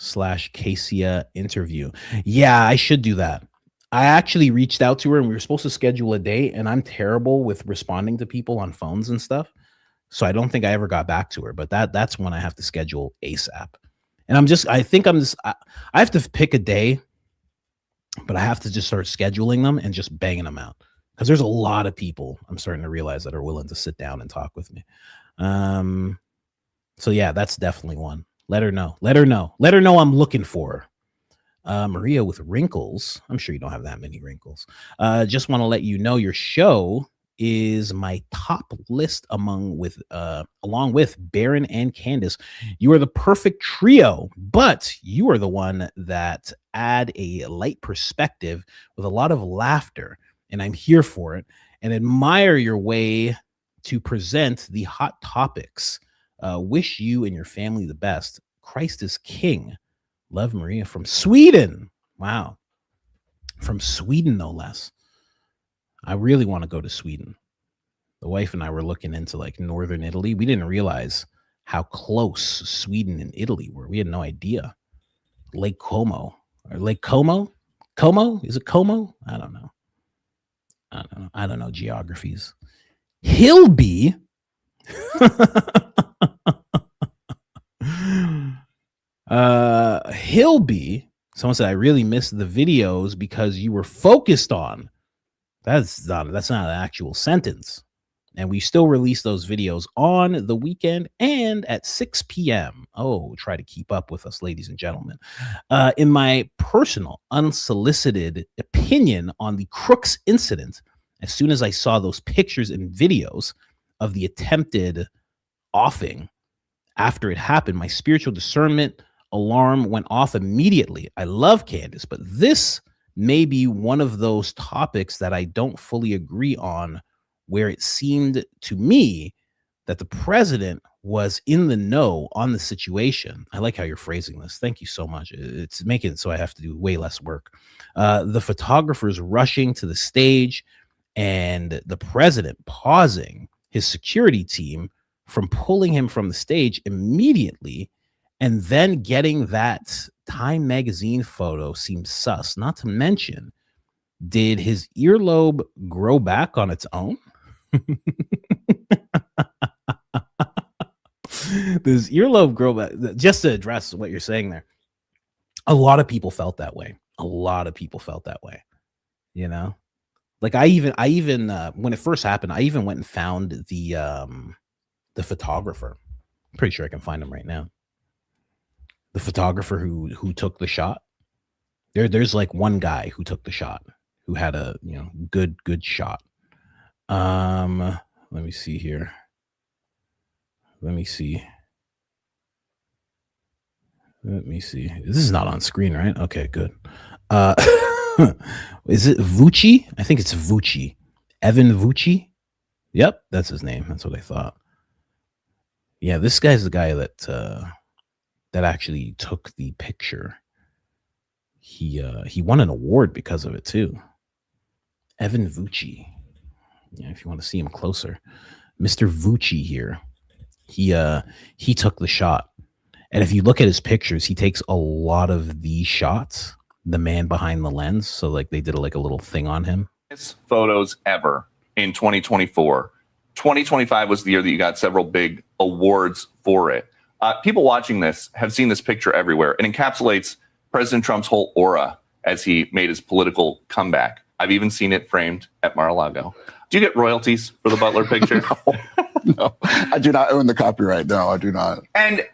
/ Casey interview. Yeah, I should do that. I actually reached out to her and we were supposed to schedule a date, and I'm terrible with responding to people on phones and stuff. So I don't think I ever got back to her, but that's when I have to schedule ASAP. And I have to pick a day, but I have to just start scheduling them and just banging them out, because there's a lot of people I'm starting to realize that are willing to sit down and talk with me. So yeah, that's definitely one. Let her know I'm looking for her. Maria with wrinkles. I'm sure you don't have that many wrinkles. Just want to let you know your show is my top list along with Baron and Candace. You are the perfect trio, but you are the one that add a light perspective with a lot of laughter, and I'm here for it and admire your way to present the hot topics. Wish you and your family the best. Christ is king. Love, Maria from Sweden. Wow. From Sweden, no less. I really want to go to Sweden. The wife and I were looking into like northern Italy. We didn't realize how close Sweden and Italy were. We had no idea. Lake Como or Lake Como? Como? Is it Como? I don't know. I don't know geographies. Hilby. Hilby. Someone said I really missed the videos because you were focused on. That's not an actual sentence. And we still release those videos on the weekend and at 6 p.m. Oh, try to keep up with us, ladies and gentlemen. In my personal, unsolicited opinion on the Crooks incident, as soon as I saw those pictures and videos of the attempted offing after it happened, my spiritual discernment alarm went off immediately. I love Candace, but this may be one of those topics that I don't fully agree on, where it seemed to me that the president was in the know on the situation. I like how you're phrasing this. Thank you so much. It's making it so I have to do way less work. The photographers rushing to the stage and the president pausing his security team from pulling him from the stage immediately, and then getting that Time magazine photo seems sus. Not to mention, did his earlobe grow back on its own? Does earlobe grow back? Just to address what you're saying there, a lot of people felt that way. You know, like I even when it first happened, I even went and found the photographer. I'm pretty sure I can find him right now. The photographer who took the shot. There's like one guy who took the shot, who had a good shot. Let me see here. Let me see. This is not on screen, right? Okay, good. Is it Vucci? I think it's Vucci. Evan Vucci. Yep, that's his name. That's what I thought. Yeah, this guy's the guy that actually took the picture. He won an award because of it too. Evan Vucci. Yeah, if you want to see him closer, Mr. Vucci here. He took the shot, and if you look at his pictures, he takes a lot of these shots. The man behind the lens, so like they did a little thing on him. Photos ever in 2024. 2025 was the year that you got several big awards for it. People watching this have seen this picture everywhere. It encapsulates President Trump's whole aura as he made his political comeback. I've even seen it framed at Mar-a-Lago. Do you get royalties for the Butler picture? No, I do not own the copyright. No, I do not. And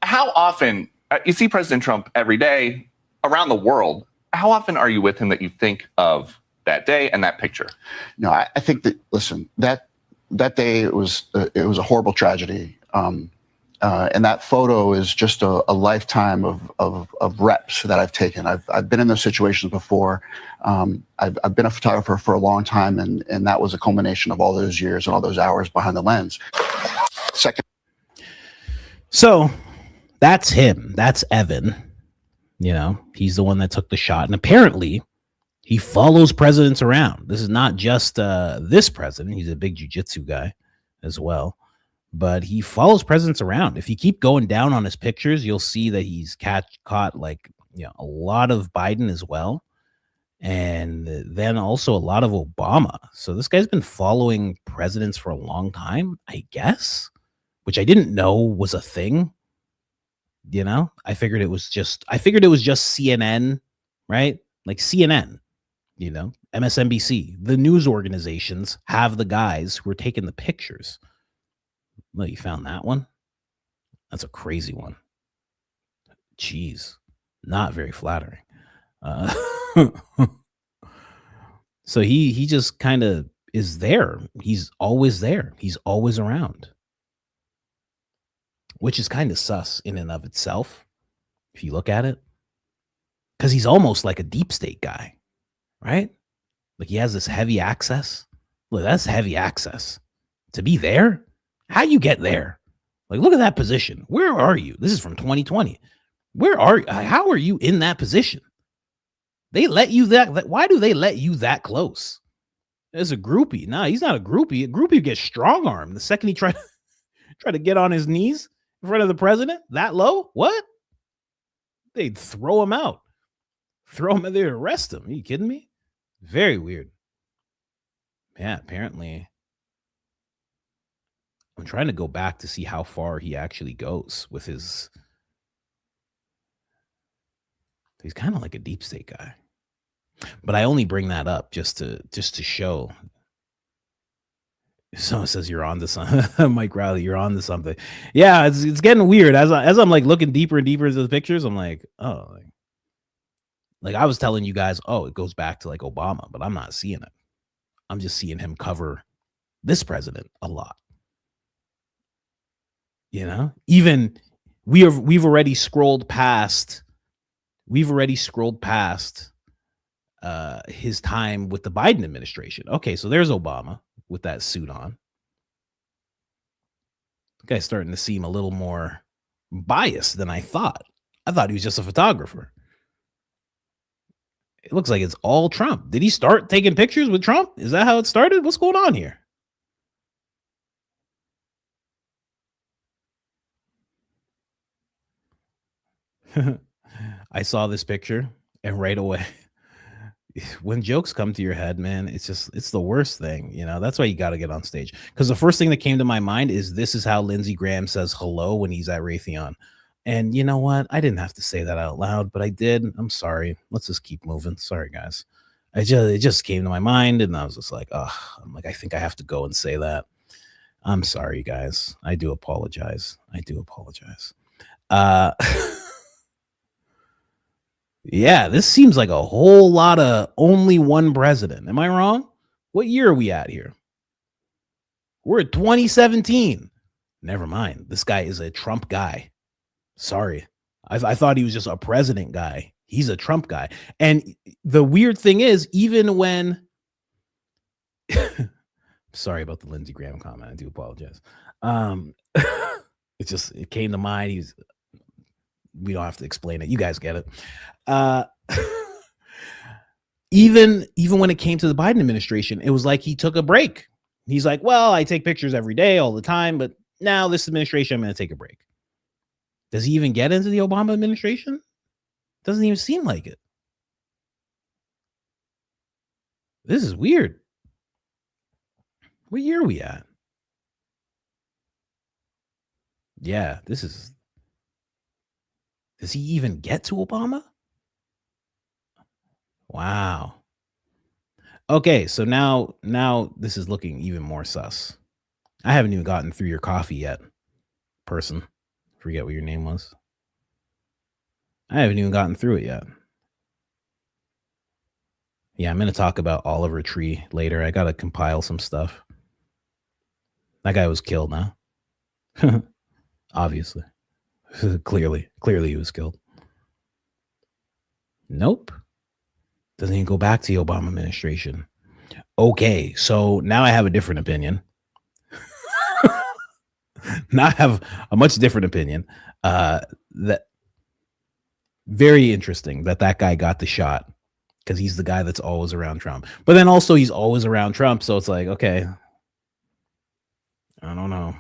how often, you see President Trump every day around the world, how often are you with him that you think of that day and that picture? No, I think that, listen, that day it was a horrible tragedy. And that photo is just a lifetime of reps that I've taken. I've been in those situations before. I've been a photographer for a long time, and that was a culmination of all those years and all those hours behind the lens. Second. So that's him. That's Evan. You know, he's the one that took the shot. And apparently he follows presidents around. This is not just this president. He's a big jiu-jitsu guy as well. But he follows presidents around. If you keep going down on his pictures, you'll see that he's caught like, you know, a lot of Biden as well. And then also a lot of Obama. So this guy's been following presidents for a long time, I guess, which I didn't know was a thing. You know, I figured it was just CNN, right? Like CNN, you know, MSNBC, the news organizations have the guys who are taking the pictures. Well, you found that one? That's a crazy one. Jeez, not very flattering. So he just kind of is there. He's always there. He's always around, which is kind of sus in and of itself, if you look at it, because he's almost like a deep state guy, right? Like he has this heavy access. Look, that's heavy access to be there. How you get there? Like, look at that position. Where are you? This is from 2020. How are you in that position? They let you that. Why do they let you that close? As a groupie. Nah, he's not a groupie. A groupie gets strong armed the second he try to get on his knees in front of the president that low. What? They'd throw him out. Throw him in there, arrest him. Are you kidding me? Very weird. Yeah, apparently. I'm trying to go back to see how far he actually goes with his. He's kind of like a deep state guy, but I only bring that up just to show. Someone says you're on to something, Mike Riley. You're on to something. Yeah, it's getting weird as I'm like looking deeper and deeper into the pictures. I'm like, oh, like I was telling you guys, oh, it goes back to like Obama, but I'm not seeing it. I'm just seeing him cover this president a lot. You know, even we've already scrolled past. We've already scrolled past his time with the Biden administration. Okay, so there's Obama with that suit on. The guy's starting to seem a little more biased than I thought. I thought he was just a photographer. It looks like it's all Trump. Did he start taking pictures with Trump? Is that how it started? What's going on here? I saw this picture and right away, when jokes come to your head, man, it's the worst thing. You know, that's why you got to get on stage. Because the first thing that came to my mind is this is how Lindsey Graham says hello when he's at Raytheon. And you know what? I didn't have to say that out loud, but I did. I'm sorry. Let's just keep moving. Sorry, guys. It just came to my mind and I was just like, oh, I'm like, I think I have to go and say that. I'm sorry, guys. I do apologize. Yeah, this seems like a whole lot of only one president. Am I wrong? What year are we at here? We're at 2017. Never mind. This guy is a Trump guy. Sorry. I thought he was just a president guy. He's a Trump guy. And the weird thing is, even when sorry about the Lindsey Graham comment. I do apologize. It came to mind. We don't have to explain it. You guys get it. Even when it came to the Biden administration, it was like he took a break. He's like, well, I take pictures every day, all the time, but now this administration, I'm going to take a break. Does he even get into the Obama administration? Doesn't even seem like it. This is weird. What year are we at? Yeah, does he even get to Obama? Wow. Okay, so now this is looking even more sus. I haven't even gotten through your coffee yet, person. Forget what your name was. I haven't even gotten through it yet. Yeah, I'm going to talk about Oliver Tree later. I got to compile some stuff. That guy was killed now. Obviously. Clearly he was killed. Nope. Doesn't even go back to the Obama administration. Okay, so now I have a different opinion. Now I have a much different opinion. That very interesting that guy got the shot because he's the guy that's always around Trump. But then also he's always around Trump, so it's like, okay, I don't know.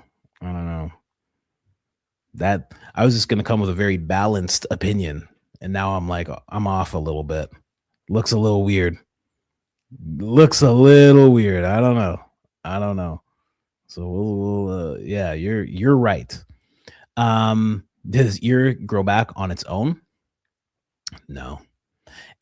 That I was just gonna come with a very balanced opinion, and now I'm like, I'm off a little bit. Looks a little weird. I don't know. So we'll yeah, you're right. Does ear grow back on its own? No.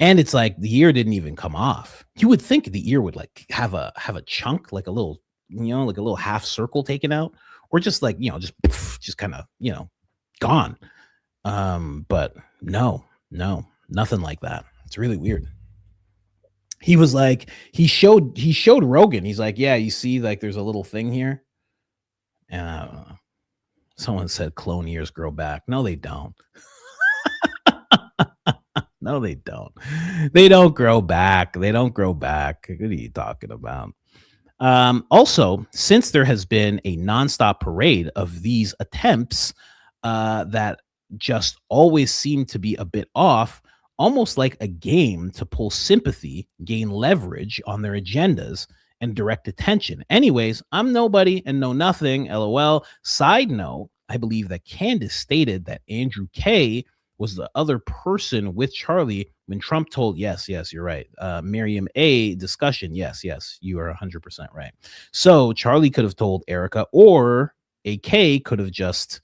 And it's like the ear didn't even come off. You would think the ear would like have a chunk, like a little, like a little half circle taken out, or just like, just kind of, gone. But no, nothing like that. It's really weird. He was like, he showed Rogan. He's like, yeah, you see, like there's a little thing here. And someone said clone ears grow back. No, they don't. No, they don't. They don't grow back. What are you talking about? Also, since there has been a nonstop parade of these attempts that just always seem to be a bit off, almost like a game to pull sympathy, gain leverage on their agendas, and direct attention. Anyways, I'm nobody and know nothing, LOL. Side note, I believe that Candace stated that Andrew K. was the other person with Charlie when Trump told, yes, you're right. Miriam A. discussion, yes, you are 100% right. So Charlie could have told Erika, or AK could have just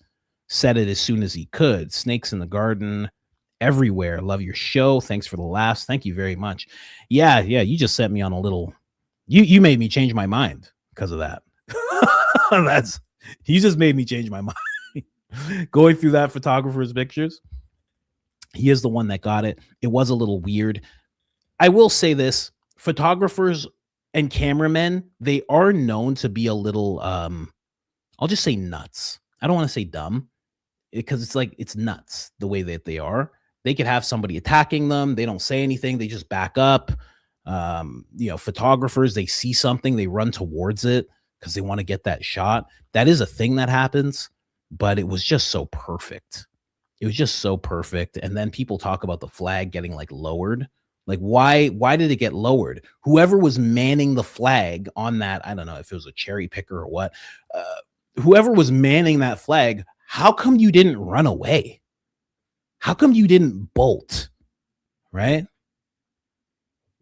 said it as soon as he could. Snakes in the garden everywhere. Love your show. Thanks for the laughs. Thank you very much. Yeah, you just sent me on a little, you made me change my mind because of that. You just made me change my mind. Going through that photographer's pictures. He is the one that got it. It was a little weird. I will say this, photographers and cameramen, they are known to be a little, I'll just say nuts. I don't want to say dumb because it's like, it's nuts the way that they are. They could have somebody attacking them. They don't say anything. They just back up. Photographers, they see something, they run towards it because they want to get that shot. That is a thing that happens, but it was just so perfect. And then people talk about the flag getting like lowered. Like why did it get lowered? Whoever was manning the flag on that, I don't know if it was a cherry picker or what, whoever was manning that flag, how come you didn't run away? How come you didn't bolt? Right?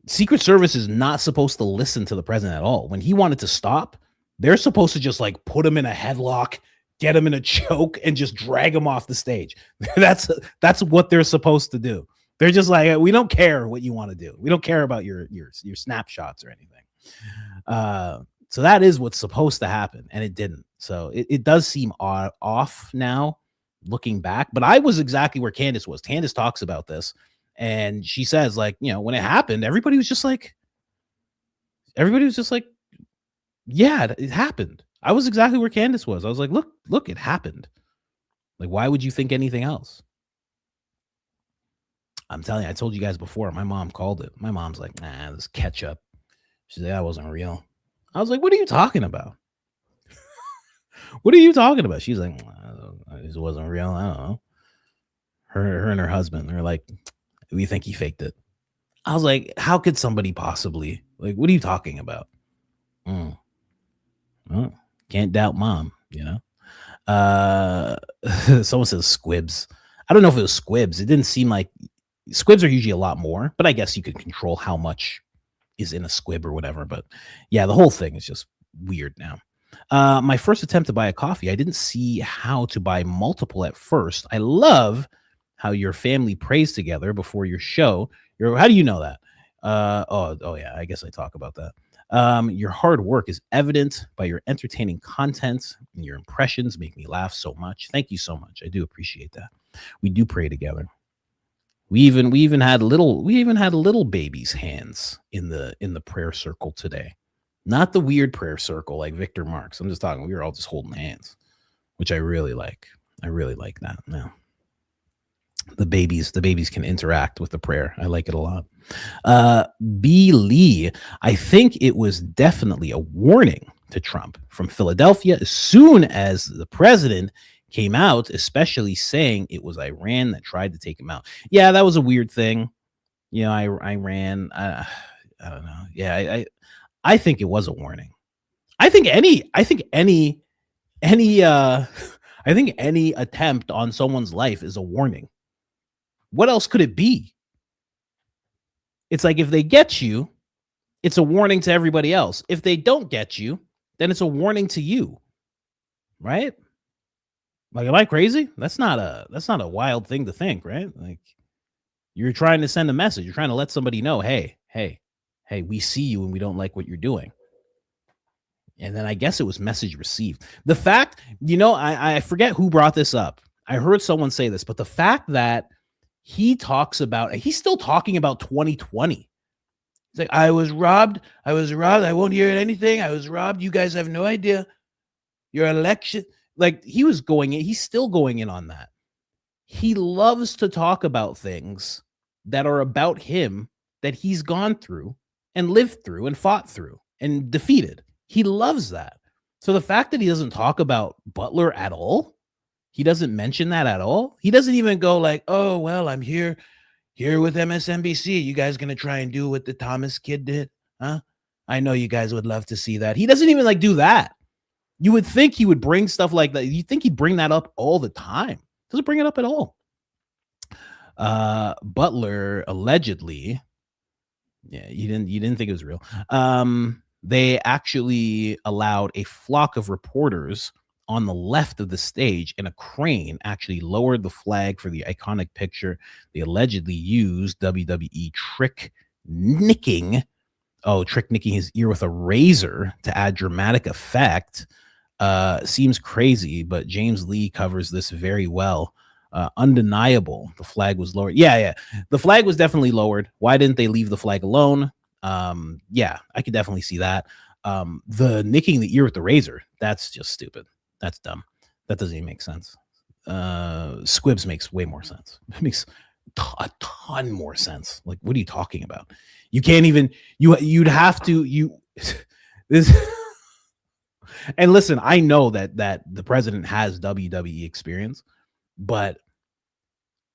Secret Service is not supposed to listen to the president at all. When he wanted to stop, they're supposed to just like put him in a headlock, get him in a choke, and just drag him off the stage. That's what they're supposed to do. They're just like, we don't care what you want to do. We don't care about your snapshots or anything. So that is what's supposed to happen, and it didn't. So it does seem off now, looking back. But I was exactly where Candace was. Candace talks about this, and she says, like, when it happened, everybody was just like, yeah, it happened. I was exactly where Candace was. I was like, look, it happened. Like, why would you think anything else? I'm telling you, I told you guys before, my mom called it. My mom's like, nah, this ketchup. She said, that wasn't real. I was like, what are you talking about? What are you talking about? She's like, it wasn't real. I don't know. Her and her husband, they're like, we think he faked it. I was like, how could somebody possibly? Like, what are you talking about? Well, can't doubt mom, Someone says squibs. I don't know if it was squibs. It didn't seem like squibs are usually a lot more, but I guess you could control how much is in a squib or whatever. But yeah, the whole thing is just weird now. My first attempt to buy a coffee, I didn't see how to buy multiple at first. I love how your family prays together before your show. How do you know that? Oh yeah, I guess I talk about that. Your hard work is evident by your entertaining content, and your impressions make me laugh so much. Thank you so much. I do appreciate that. We do pray together. We even had little baby's hands in the prayer circle today. Not the weird prayer circle like Victor Marx. I'm just talking, we were all just holding hands, which I really like. I really like that. Now, the babies can interact with the prayer. I like it a lot. B. Lee, I think it was definitely a warning to Trump from Philadelphia as soon as the president came out, especially saying it was Iran that tried to take him out. Yeah, that was a weird thing. You know, Iran, I don't know. Yeah, I think it was a warning. I think any attempt on someone's life is a warning. What else could it be? It's like if they get you, it's a warning to everybody else. If they don't get you, then it's a warning to you. Right? Like, am I crazy? That's not a wild thing to think, right? Like, you're trying to send a message. You're trying to let somebody know, hey, we see you and we don't like what you're doing. And then I guess it was message received. The fact, I forget who brought this up. I heard someone say this, but the fact that he's still talking about 2020. He's like, I was robbed. I won't hear anything. I was robbed. You guys have no idea. Your election. Like, he's still going in on that. He loves to talk about things that are about him, that he's gone through and lived through and fought through and defeated. He loves that. So the fact that he doesn't talk about Butler at all, he doesn't mention that at all. He doesn't even go like, oh, well, I'm here with MSNBC. You guys going to try and do what the Thomas kid did? Huh? I know you guys would love to see that. He doesn't even do that. You would think he would bring stuff like that. You think he'd bring that up all the time. Doesn't bring it up at all. Butler allegedly, yeah, you didn't think it was real. They actually allowed a flock of reporters on the left of the stage, and a crane actually lowered the flag for the iconic picture. They allegedly used WWE trick nicking his ear with a razor to add dramatic effect. Seems crazy, but James Lee covers this very well. Undeniable. The flag was lowered. Yeah. The flag was definitely lowered. Why didn't they leave the flag alone? Yeah, I could definitely see that. The nicking the ear with the razor, that's just stupid. That's dumb. That doesn't even make sense. Squibs makes way more sense. It makes a ton more sense. Like, what are you talking about? You can't even, you'd have to, this. And listen, I know that the president has WWE experience, but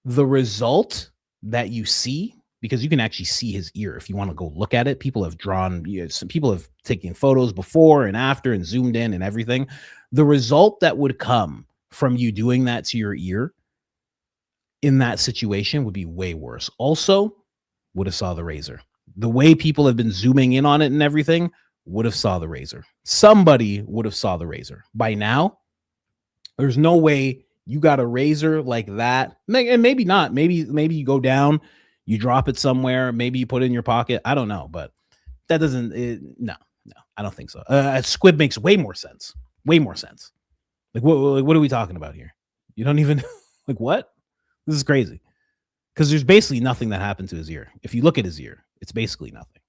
the result that you see, because you can actually see his ear if you want to go look at it. People have some people have taken photos before and after and zoomed in and everything. The result that would come from you doing that to your ear in that situation would be way worse. Also, would have saw the razor. The way people have been zooming in on it and everything, would have saw the razor. Somebody would have saw the razor. By now, there's no way you got a razor like that. And maybe not. Maybe you go down, you drop it somewhere. Maybe you put it in your pocket. I don't know. But that doesn't. No, I don't think so. Squib makes way more sense. Way more sense. Like, what are we talking about here? You don't even like what? This is crazy. Because there's basically nothing that happened to his ear. If you look at his ear, it's basically nothing.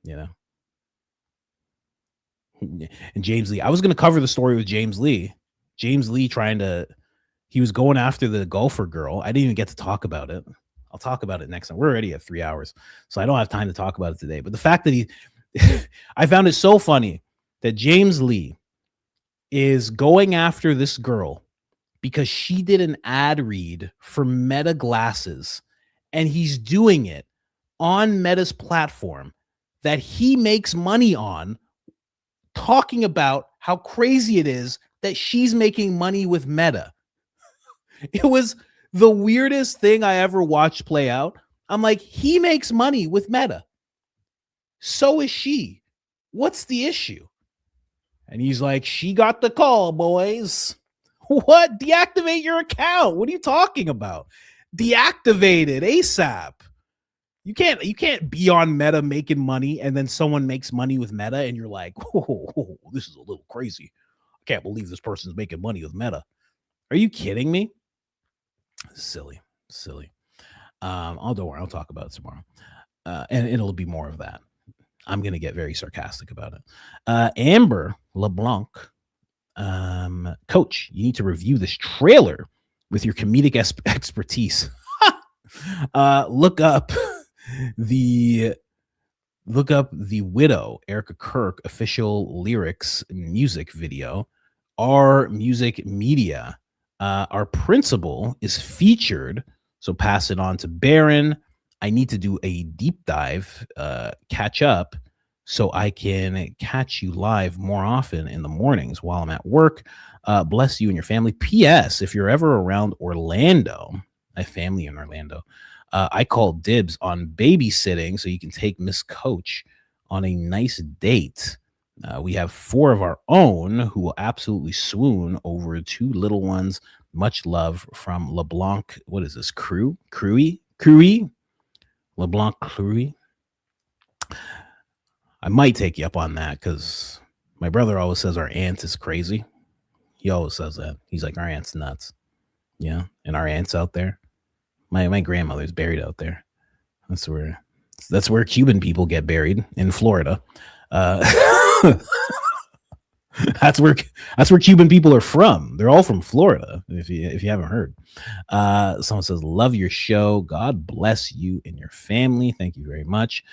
You know? And James Lee, I was going to cover the story with James Lee. James Lee he was going after the golfer girl. I didn't even get to talk about it. I'll talk about it next time. We're already at 3 hours, so I don't have time to talk about it today. But the fact that I found it so funny that James Lee is going after this girl because she did an ad read for Meta glasses, and he's doing it on Meta's platform that he makes money on, talking about how crazy it is that she's making money with Meta. It was the weirdest thing I ever watched play out. I'm like, he makes money with Meta. So is she. What's the issue? And he's like, she got the call, boys. What? Deactivate your account. What are you talking about? Deactivate it ASAP. You can't be on Meta making money and then someone makes money with Meta and you're like, whoa, this is a little crazy. I can't believe this person's making money with Meta. Are you kidding me? Silly. Don't worry, I'll talk about it tomorrow. And it'll be more of that. I'm gonna get very sarcastic about it. Amber LeBlanc, coach, you need to review this trailer with your comedic expertise. Look up the Widow Erika Kirk official lyrics music video. Our music media, our principal is featured, so pass it on to Baron. I need to do a deep dive, catch up, so I can catch you live more often in the mornings while I'm at work. Bless you and your family. P.S. If you're ever around Orlando, I have family in Orlando. I call dibs on babysitting so you can take Miss Coach on a nice date. We have 4 of our own who will absolutely swoon over 2 little ones. Much love from LeBlanc. What is this? Cruy? LeBlanc Cruy. I might take you up on that because my brother always says our aunt is crazy. He always says that. He's like, our aunt's nuts. Yeah. And our aunt's out there. My grandmother's buried out there. That's where Cuban people get buried, in Florida. That's where Cuban people are from. They're all from Florida, if you haven't heard. Someone says, love your show. God bless you and your family. Thank you very much.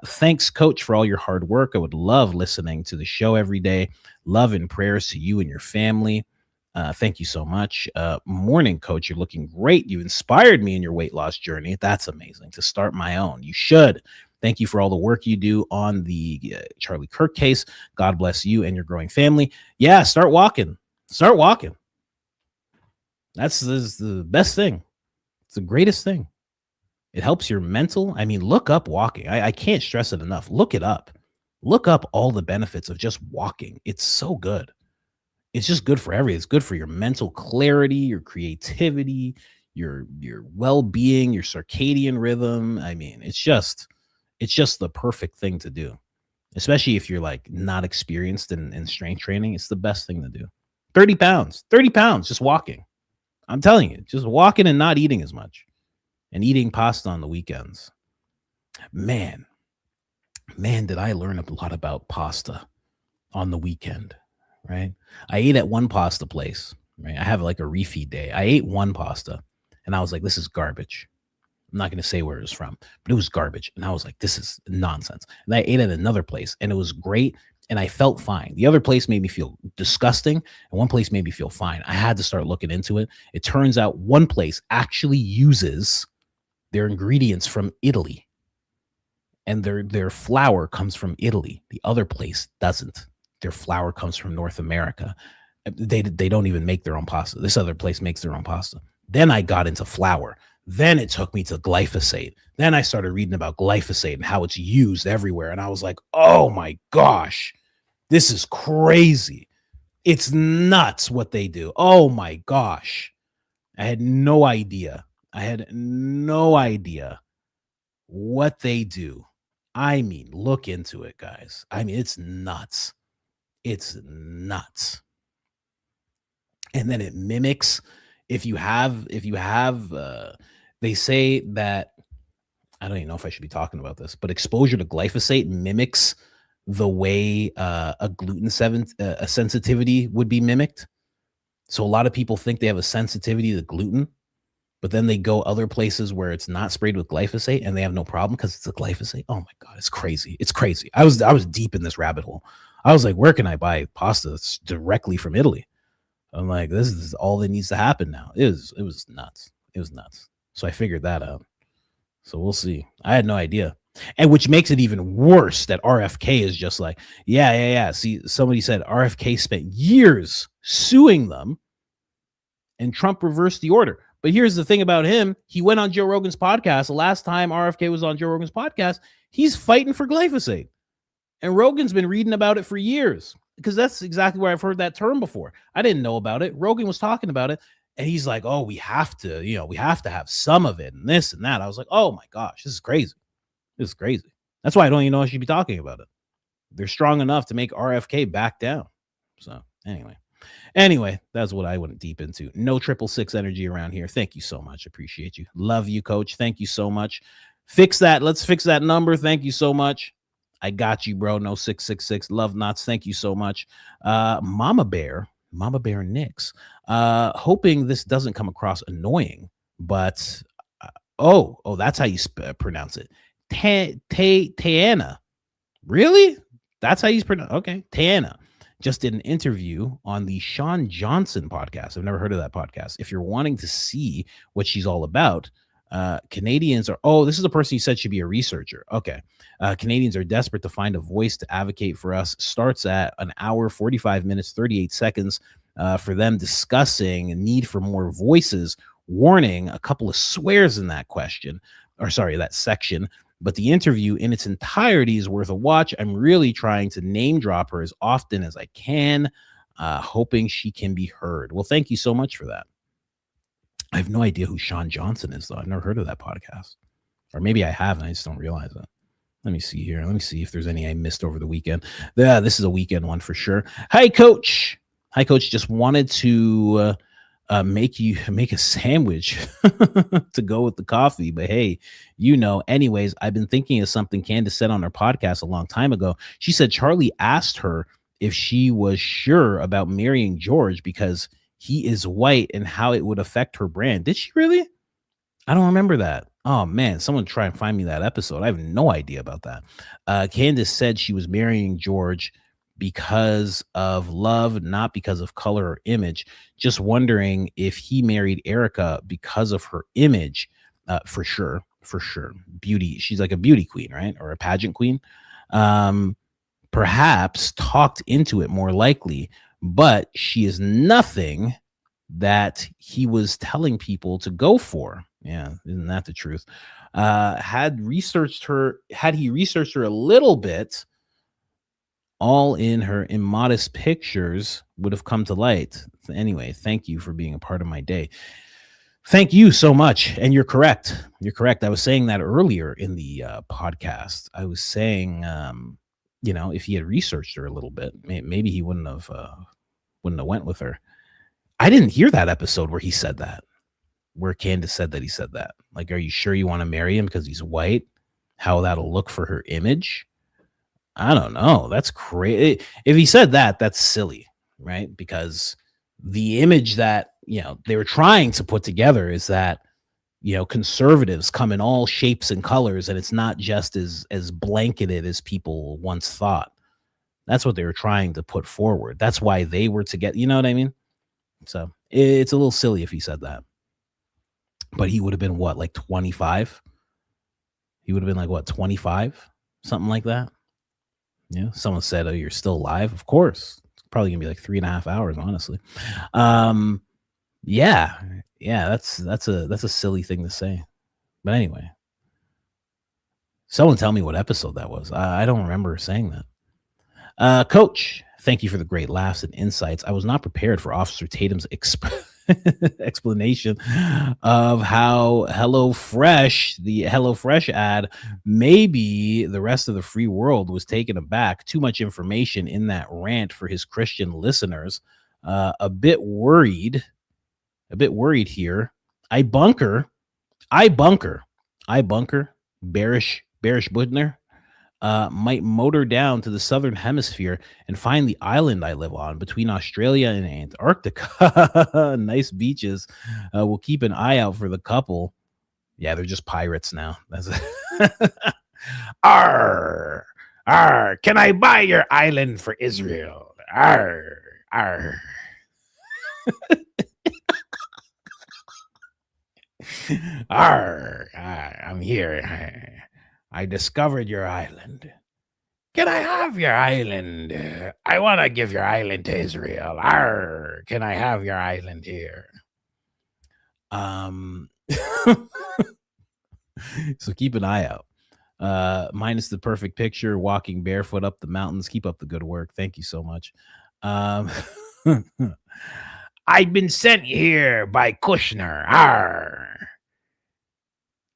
Thanks, Coach, for all your hard work. I would love listening to the show every day. Love and prayers to you and your family. Thank you so much. Morning, Coach. You're looking great. You inspired me in your weight loss journey. That's amazing. To start my own. You should. Thank you for all the work you do on the Charlie Kirk case. God bless you and your growing family. Yeah, start walking. Start walking. That's the best thing. It's the greatest thing. It helps your mental. I mean, look up walking. I can't stress it enough. Look it up. Look up all the benefits of just walking. It's so good. It's just good for everything. It's good for your mental clarity, your creativity, your well-being, your circadian rhythm. I mean, it's just the perfect thing to do, especially if you're like not experienced in strength training. It's the best thing to do. 30 pounds, just walking. I'm telling you, just walking and not eating as much and eating pasta on the weekends. Man, did I learn a lot about pasta on the weekend, right? I ate at one pasta place, right? I have like a refeed day. I ate one pasta and I was like, this is garbage. I'm not going to say where it was from, but it was garbage. And I was like, this is nonsense. And I ate at another place and it was great. And I felt fine. The other place made me feel disgusting. And one place made me feel fine. I had to start looking into it. It turns out one place actually uses their ingredients from Italy. And their flour comes from Italy. The other place doesn't. Their flour comes from North America. They don't even make their own pasta. This other place makes their own pasta. Then I got into flour. Then it took me to glyphosate. Then I started reading about glyphosate and how it's used everywhere. And I was like, oh my gosh, this is crazy. It's nuts what they do. Oh my gosh. I had no idea. What they do. I mean, look into it, guys. I mean, it's nuts. It's nuts. And then it mimics. If you have, they say that, I don't even know if I should be talking about this, but exposure to glyphosate mimics the way a gluten sensitivity would be mimicked. So a lot of people think they have a sensitivity to gluten, but then they go other places where it's not sprayed with glyphosate and they have no problem because it's a glyphosate. Oh my God, it's crazy. It's crazy. I was deep in this rabbit hole. I was like, where can I buy pasta that's directly from Italy? I'm like, this is all that needs to happen now. It was nuts. It was nuts. So I figured that out. So we'll see. I had no idea. And which makes it even worse that RFK is just like, yeah. See, somebody said RFK spent years suing them and Trump reversed the order. But here's the thing about him. He went on Joe Rogan's podcast. The last time RFK was on Joe Rogan's podcast, he's fighting for glyphosate. And Rogan's been reading about it for years because that's exactly where I've heard that term before. I didn't know about it. Rogan was talking about it. And he's like, oh, we have to have some of it and this and that. I was like, oh my gosh, this is crazy. This is crazy. That's why I don't even know I should be talking about it. They're strong enough to make RFK back down. So anyway, that's what I went deep into. No 666 energy around here. Thank you so much. Appreciate you. Love you, coach. Thank you so much. Fix that. Let's fix that number. Thank you so much. I got you, bro. No 666. Love knots. Thank you so much. Mama Bear Nix. Hoping this doesn't come across annoying, but that's how you pronounce it. Tayana. Really? That's how you pronounce. Okay, Tayana just did an interview on the Sean Johnson podcast. I've never heard of that podcast. If you're wanting to see what she's all about, Canadians are. This is a person you said should be a researcher. Okay, Canadians are desperate to find a voice to advocate for us. Starts at 1 hour 45 minutes 38 seconds. For them discussing a need for more voices. Warning: a couple of swears in that that section. But the interview in its entirety is worth a watch. I'm really trying to name drop her as often as I can, hoping she can be heard. Well, thank you so much for that. I have no idea who Sean Johnson is, though. I've never heard of that podcast. Or maybe I have, and I just don't realize it. Let me see here. Let me see if there's any I missed over the weekend. Yeah, this is a weekend one for sure. Hi, Coach. Just wanted to make a sandwich to go with the coffee. But hey, anyways, I've been thinking of something Candace said on her podcast a long time ago. She said Charlie asked her if she was sure about marrying George because he is white and how it would affect her brand. Did she really? I don't remember that. Oh man, someone try and find me that episode. I have no idea about that. Candace said she was marrying George because of love, not because of color or image. Just wondering if he married Erika because of her image. For sure. Beauty. She's like a beauty queen, right? Or a pageant queen. Perhaps talked into it, more likely, but she is nothing that he was telling people to go for. Yeah, isn't that the truth? Had he researched her a little bit, all in her immodest pictures would have come to light. Anyway, thank you for being a part of my day. Thank you so much. And you're correct. I was saying that earlier in the podcast. I was saying, if he had researched her a little bit, maybe he wouldn't have went with her. I didn't hear that episode where he said that, where Candace said that he said that. Like, are you sure you want to marry him because he's white? How that'll look for her image? I don't know. That's crazy. If he said that, that's silly, right? Because the image that, they were trying to put together is that, conservatives come in all shapes and colors, and it's not just as blanketed as people once thought. That's what they were trying to put forward. That's why they were together. You know what I mean? So it's a little silly if he said that. But he would have been what, like 25? He would have been like what, 25? Something like that. Yeah. Someone said, "Oh, you're still alive." Of course. It's probably gonna be like 3.5 hours, honestly. Yeah. That's a silly thing to say. But anyway, someone tell me what episode that was. I don't remember saying that. Coach, thank you for the great laughs and insights. I was not prepared for Officer Tatum's explanation of how the HelloFresh ad, maybe the rest of the free world was taken aback. Too much information in that rant for his Christian listeners. A bit worried here. I bunker. Bearish Budner. Might motor down to the southern hemisphere and find the island I live on between Australia and Antarctica. Nice beaches. We'll keep an eye out for the couple. Yeah, they're just pirates now. That's it. Arr, arr, can I buy your island for Israel? Arr, arr. Arr, I'm here. I discovered your island. Can I have your island? I want to give your island to Israel. Arr, can I have your island here? So keep an eye out. Minus the perfect picture, walking barefoot up the mountains. Keep up the good work. Thank you so much. I've been sent here by Kushner. Arr.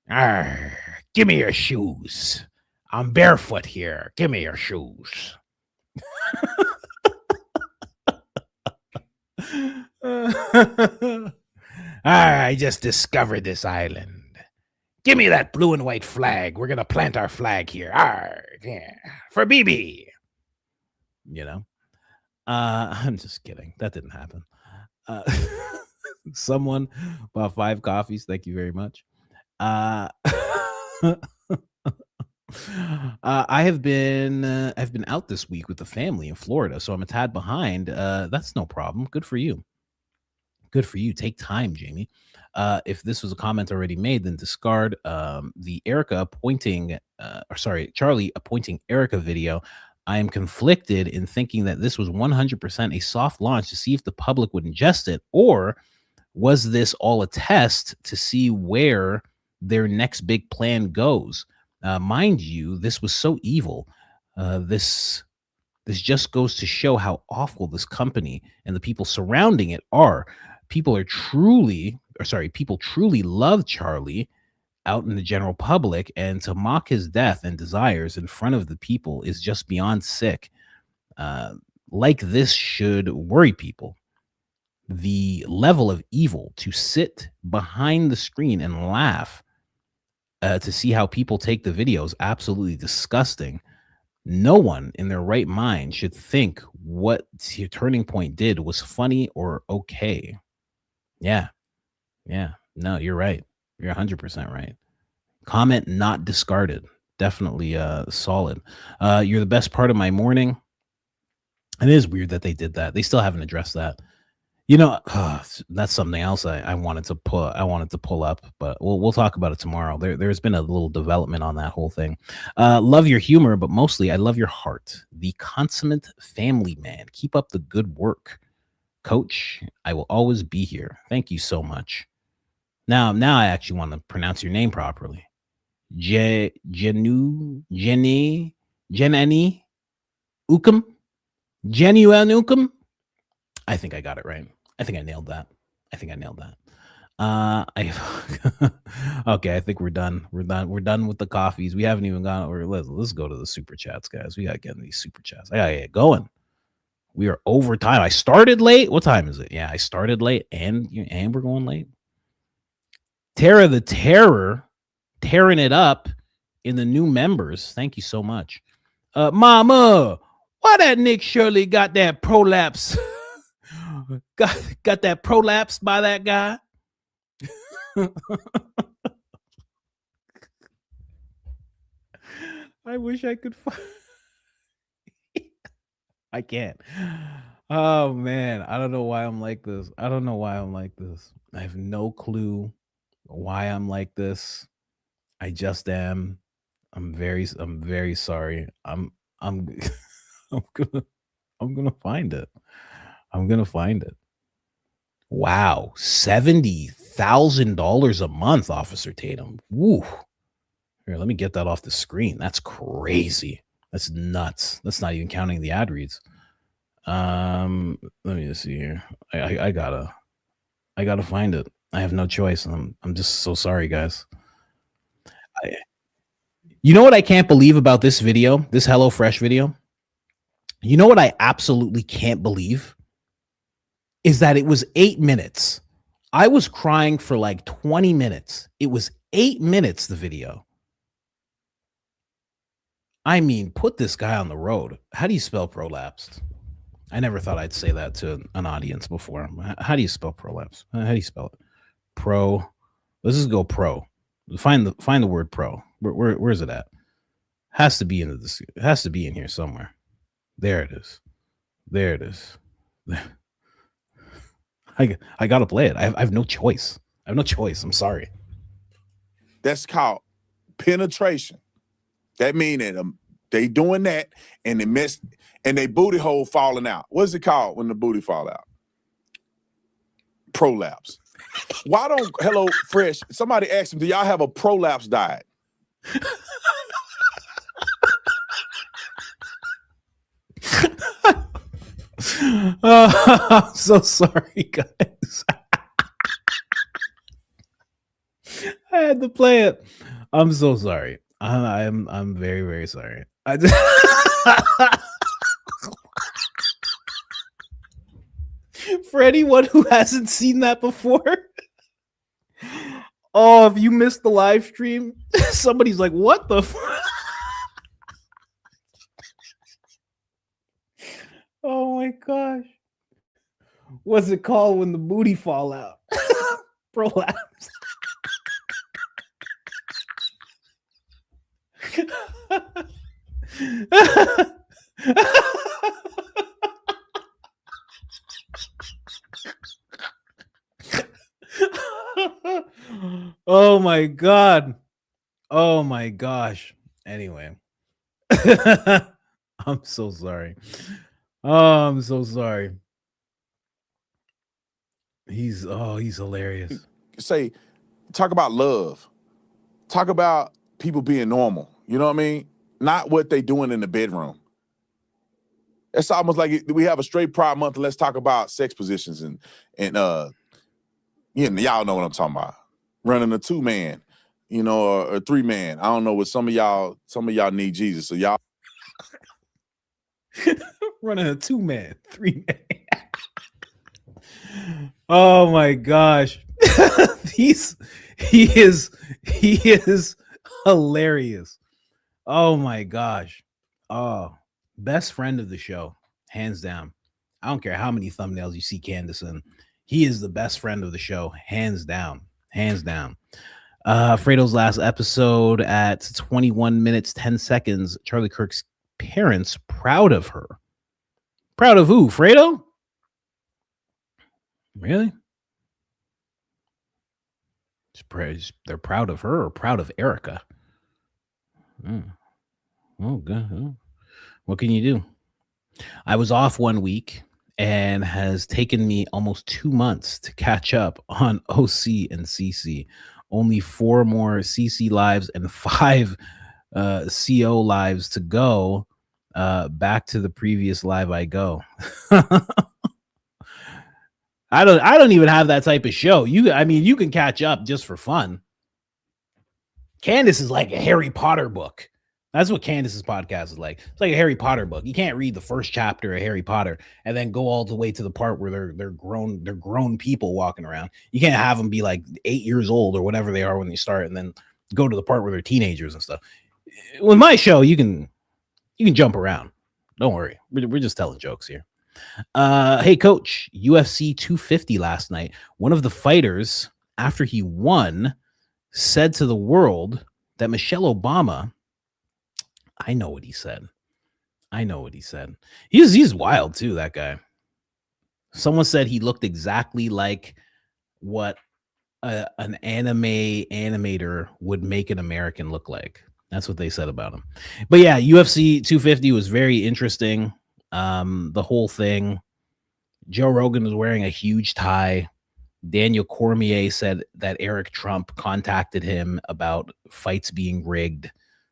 Arr. Give me your shoes. I'm barefoot here. Give me your shoes. I just discovered this island. Give me that blue and white flag. We're going to plant our flag here. Arr, yeah. For BB. You know? I'm just kidding. That didn't happen. Someone bought 5 coffees. Thank you very much. I've been out this week with the family in Florida, so I'm a tad behind. That's no problem. Good for you. Good for you. Take time, Jamie. If this was a comment already made, then discard the Charlie appointing Erika video. I am conflicted in thinking that this was 100% a soft launch to see if the public would ingest it, or was this all a test to see where their next big plan goes? Mind you, this was so evil. This just goes to show how awful this company and the people surrounding it are. People truly love Charlie out in the general public, and to mock his death and desires in front of the people is just beyond sick. Like this should worry people. The level of evil to sit behind the screen and laugh to see how people take the video is absolutely disgusting. No one in their right mind should think what Turning Point did was funny or okay. Yeah. No, you're right. You're 100% right. Comment not discarded. Definitely solid. You're the best part of my morning. It is weird that they did that. They still haven't addressed that. You know, that's something else I wanted to pull up, but we'll talk about it tomorrow. There's been a little development on that whole thing. Love your humor, but mostly I love your heart. The consummate family man. Keep up the good work, Coach. I will always be here. Thank you so much. Now I actually want to pronounce your name properly. Jenny Ukum? Genuine. I think I got it right. I think I nailed that. Okay, I think we're done. We're done with the coffees. We haven't even gone over. Let's go to the super chats, guys. We gotta get in these super chats. I gotta get going. We are over time. I started late. What time is it? Yeah, I started late, and we're going late. Tara the Terror, tearing it up in the new members. Thank you so much. Mama, why that Nick Shirley got that prolapse? got that prolapse by that guy? I wish I could find. I can't. Oh man, I don't know why I'm like this. I have no clue why I'm like this. I just am. I'm very sorry. I'm gonna find it. Wow, $70,000 a month, Officer Tatum. Woo. Here, let me get that off the screen. That's crazy. That's nuts. That's not even counting the ad reads. Let me just see here. I gotta find it. I have no choice. I'm just so sorry, guys. You know what I can't believe about this video, this HelloFresh video? You know what I absolutely can't believe? Is that it was 8 minutes. I was crying for like 20 minutes. It was 8 minutes, the video. I mean, put this guy on the road. How do you spell prolapsed? I never thought I'd say that to an audience before. How do you spell prolapse? How do you spell it? Pro. Let's just go pro. Find the word pro. Where is it at? Has to be in this. It has to be in here somewhere. There it is. I gotta play it. I have no choice. I'm sorry. That's called penetration. That means that they doing that and they miss and they booty hole falling out. What's it called when the booty fall out? Prolapse. Why don't Hello Fresh? Somebody asked him, do y'all have a prolapse diet? I'm so sorry, guys. I had to play it. I'm so sorry. I'm very, very sorry. I just for anyone who hasn't seen that before. Oh, if you missed the live stream, somebody's like, what the Oh my gosh. What's it called when the booty fall out? Prolapse. Oh my god. Oh my gosh. Anyway. I'm so sorry. Oh, I'm so sorry. He's hilarious. Say, talk about love. Talk about people being normal. You know what I mean? Not what they doing in the bedroom. It's almost like we have a straight Pride Month and let's talk about sex positions and you know, y'all know what I'm talking about. Running a 2-man, you know, or a 3-man. I don't know what some of y'all need Jesus. So y'all running a 2-man, 3-man. Oh my gosh. He is hilarious. Oh my gosh. Oh, best friend of the show, hands down. I don't care how many thumbnails you see Candace in. He is the best friend of the show, hands down. Hands down. Fredo's last episode at 21 minutes, 10 seconds. Charlie Kirk's parents proud of her. Proud of who? Fredo? Really? They're proud of her or proud of Erika? Oh, good. What can you do? I was off 1 week and has taken me almost 2 months to catch up on OC and CC. Only 4 more CC lives and 5 CO lives to go. Back to the previous live I go. I don't even have that type of show. You can catch up just for fun. Candace is like a Harry Potter book. That's what Candace's podcast is like. It's like a Harry Potter book. You can't read the first chapter of Harry Potter and then go all the way to the part where they're grown people walking around. You can't have them be like 8 years old or whatever they are when they start, and then go to the part where they're teenagers and stuff. With my show, you can jump around. Don't worry. We're just telling jokes here. Hey, coach, UFC 250 last night. One of the fighters, after he won, said to the world that Michelle Obama, I know what he said. He's wild too, that guy. Someone said he looked exactly like what an animator would make an American look like. That's what they said about him. But yeah, UFC 250 was very interesting. The whole thing. Joe Rogan was wearing a huge tie. Daniel Cormier said that Eric Trump contacted him about fights being rigged,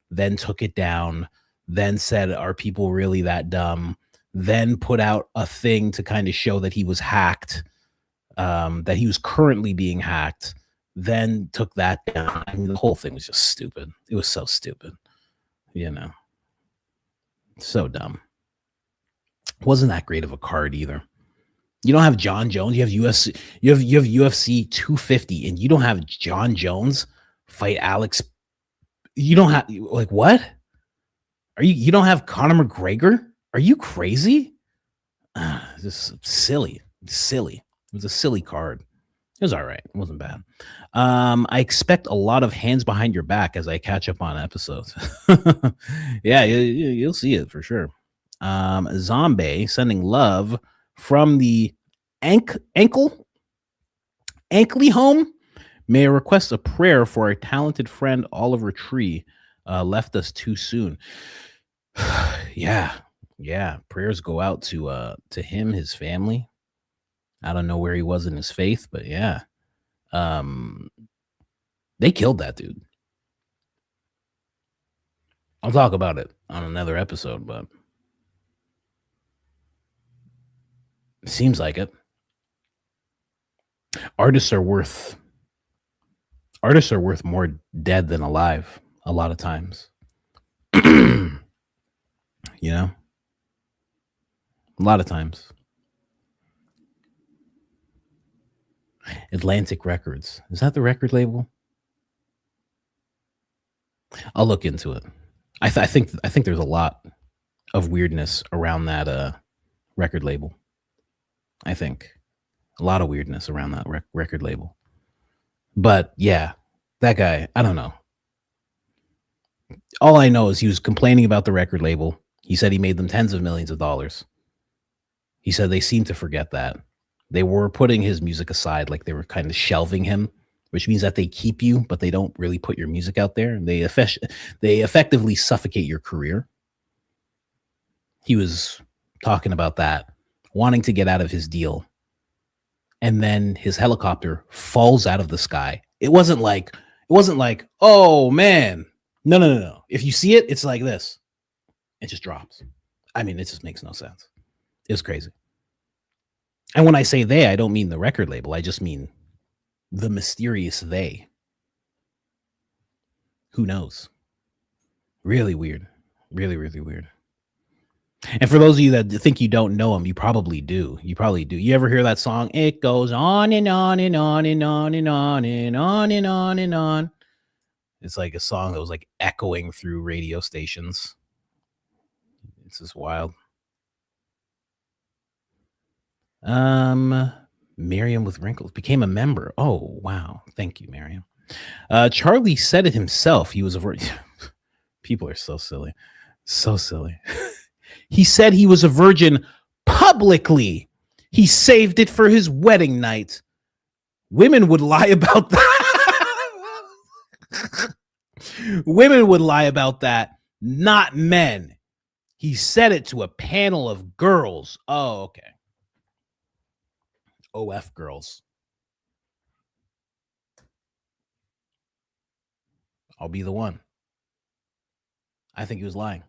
then took it down, then said, are people really that dumb? Then put out a thing to kind of show that he was hacked, that he was currently being hacked, then took that down. I mean, the whole thing was just stupid. It was so stupid, so dumb. Wasn't that great of a card either. You don't have John Jones. You have UFC 250, and you don't have John Jones fight Alex. You don't have what? Are you don't have Conor McGregor? Are you crazy? Just silly. It was a silly card. It was all right. It wasn't bad. I expect a lot of hands behind your back as I catch up on episodes. Yeah, you'll see it for sure. Zombie sending love from the Ankly home. May I request a prayer for our talented friend Oliver Tree, left us too soon. Yeah. Prayers go out to him, his family. I don't know where he was in his faith, but yeah. They killed that dude. I'll talk about it on another episode, but Seems like it. Artists are worth more dead than alive a lot of times. You know? A lot of times. Atlantic Records. Is that the record label? I'll look into it. I think there's a lot of weirdness around that record label. I think a lot of weirdness around that record label. But yeah, that guy, I don't know. All I know is he was complaining about the record label. He said he made them tens of millions of dollars. He said they seemed to forget that. They were putting his music aside, like they were kind of shelving him, which means that they keep you, but they don't really put your music out there. They effectively suffocate your career. He was talking about that, wanting to get out of his deal. And then his helicopter falls out of the sky. It wasn't like, oh man. No. If you see it, it's like this. It just drops. I mean, it just makes no sense. It was crazy. And when I say they, I don't mean the record label. I just mean the mysterious they. Who knows? Really weird. Really, really weird. And for those of you that think you don't know him, you probably do. You probably do. You ever hear that song? It goes on and on and on and on and on and on and on and on. It's like a song that was like echoing through radio stations. It's just wild. Miriam with wrinkles became a member. Oh, wow. Thank you, Miriam. Charlie said it himself. He was a virgin. People are so silly. So silly. He said he was a virgin publicly. He saved it for his wedding night. Women would lie about that. Women would lie about that, not men. He said it to a panel of girls. Oh, okay. OF girls. I'll be the one. I think he was lying.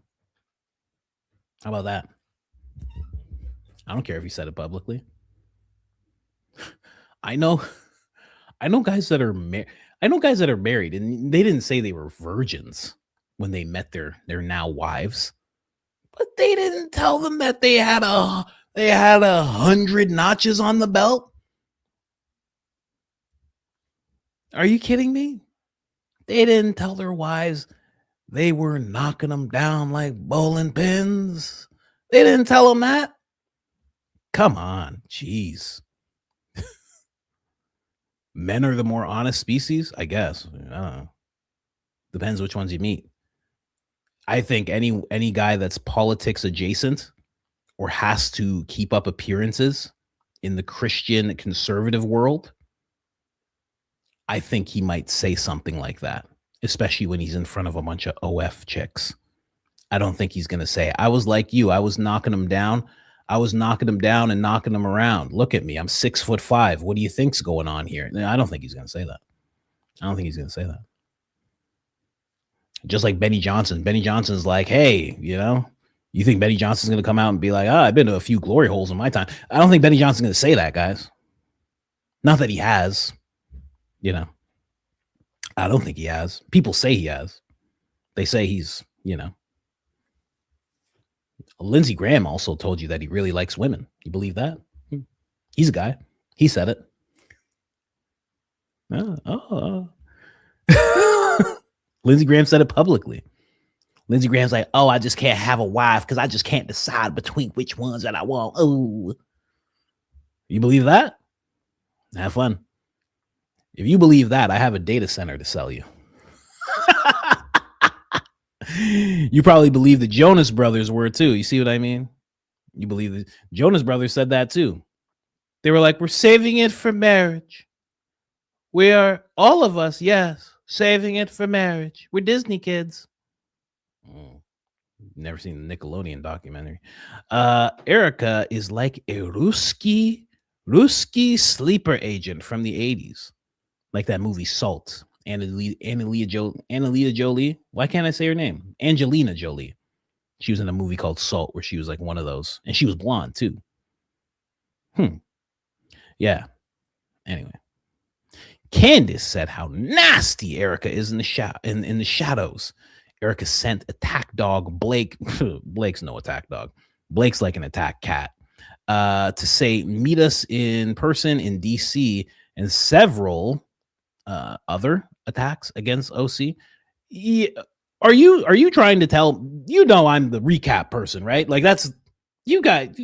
How about that? I don't care if he said it publicly. I know guys that are married, and they didn't say they were virgins when they met their now wives, but they didn't tell them that they had 100 notches on the belt. Are you kidding me? They didn't tell their wives they were knocking them down like bowling pins. They didn't tell them that. Come on, jeez. Men are the more honest species, I guess. I don't know. Depends which ones you meet. I think any guy that's politics adjacent or has to keep up appearances in the Christian conservative world, I think he might say something like that, especially when he's in front of a bunch of OF chicks. I don't think he's going to say, I was like you. I was knocking him down. I was knocking him down and knocking him around. Look at me. I'm 6'5". What do you think's going on here? I don't think he's going to say that. I don't think he's going to say that. Just like Benny Johnson. Benny Johnson's like, hey, you think Benny Johnson's going to come out and be like, I've been to a few glory holes in my time. I don't think Benny Johnson's going to say that, guys. Not that he has, I don't think he has. People say he has. They say he's, Lindsey Graham also told you that he really likes women. You believe that? He's a guy. He said it. Lindsey Graham said it publicly. Lindsey Graham's like, I just can't have a wife because I just can't decide between which ones that I want. Oh, you believe that? Have fun. If you believe that, I have a data center to sell you. You probably believe the Jonas Brothers were too. You see what I mean? You believe the Jonas Brothers said that too. They were like, we're saving it for marriage. We are, all of us, yes, saving it for marriage. We're Disney kids. Never seen the Nickelodeon documentary. Erika is like a Ruski sleeper agent from the 80s. Like that movie Salt. Angelina Jolie. Why can't I say her name? Angelina Jolie. She was in a movie called Salt where she was like one of those. And she was blonde too. Yeah. Anyway, Candace said how nasty Erika is in the in the shadows. Erika sent attack dog Blake. Blake's no attack dog. Blake's like an attack cat. To say meet us in person in DC, and several other attacks against OC. Yeah. Are you trying to tell, I'm the recap person, right? Like that's you guys,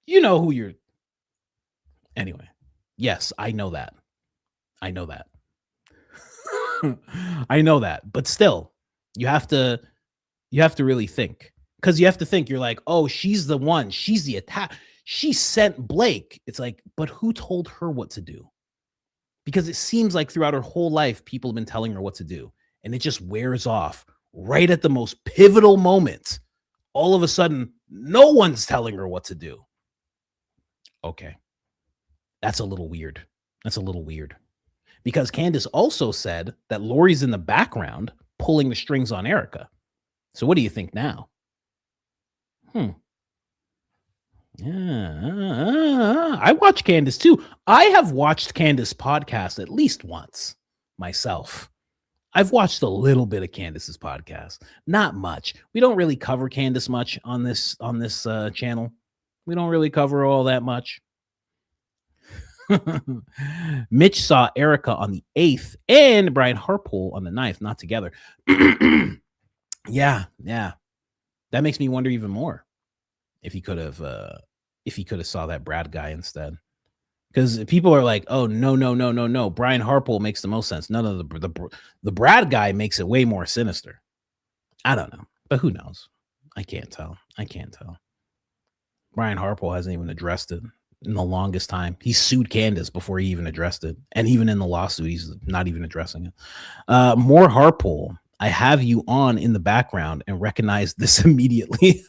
you know who you're. Anyway, yes, I know that. I know that. I know that. But still, you have to really think. Because you have to think, you're like, oh, she's the one. She's the attack. She sent Blake. It's like, but who told her what to do? Because it seems like throughout her whole life, people have been telling her what to do. And it just wears off right at the most pivotal moment. All of a sudden, no one's telling her what to do. Okay. That's a little weird. That's a little weird. Because Candace also said that Lori's in the background pulling the strings on Erika. So what do you think now? Yeah, I watch Candace too. I have watched Candace podcast at least once myself. I've watched a little bit of Candace's podcast, not much. We don't really cover Candace much on this channel. We don't really cover all that much. Mitch saw Erika on the 8th and Brian Harpole on the 9th, not together. Yeah. That makes me wonder even more if he could have saw that Brad guy instead. Because people are like, oh, no. Brian Harpole makes the most sense. No, the Brad guy makes it way more sinister. I don't know, but who knows? I can't tell. Brian Harpole hasn't even addressed it in the longest time. He sued Candace before he even addressed it. And even in the lawsuit, he's not even addressing it. More Harpole. I have you on in the background and recognize this immediately.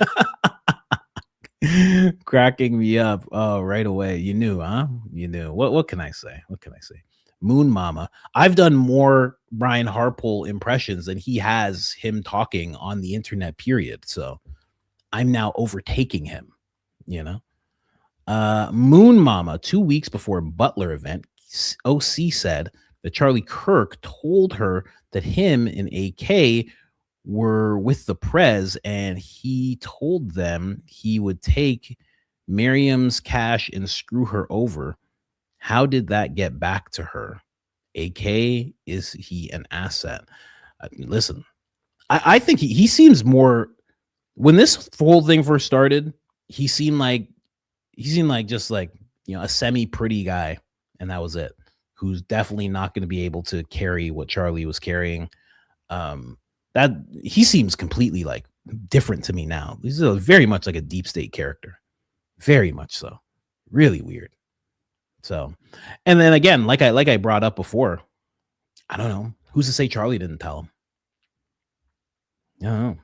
Cracking me up. Oh, right away. You knew, huh? You knew. What can I say? Moon Mama. I've done more Brian Harpole impressions than he has him talking on the internet, period. So I'm now overtaking him, Moon Mama, 2 weeks before Butler event, OC said that Charlie Kirk told her that him and AK were with the Prez, and he told them he would take Miriam's cash and screw her over. How did that get back to her? AK, is he an asset? Listen, I think he seems more, when this whole thing first started, he seemed like just like, a semi-pretty guy, and that was it, who's definitely not going to be able to carry what Charlie was carrying. That he seems completely like different to me now. He's very much like a deep state character. Very much so. Really weird. So, and then again, like I brought up before, I don't know. Who's to say Charlie didn't tell him? I don't know.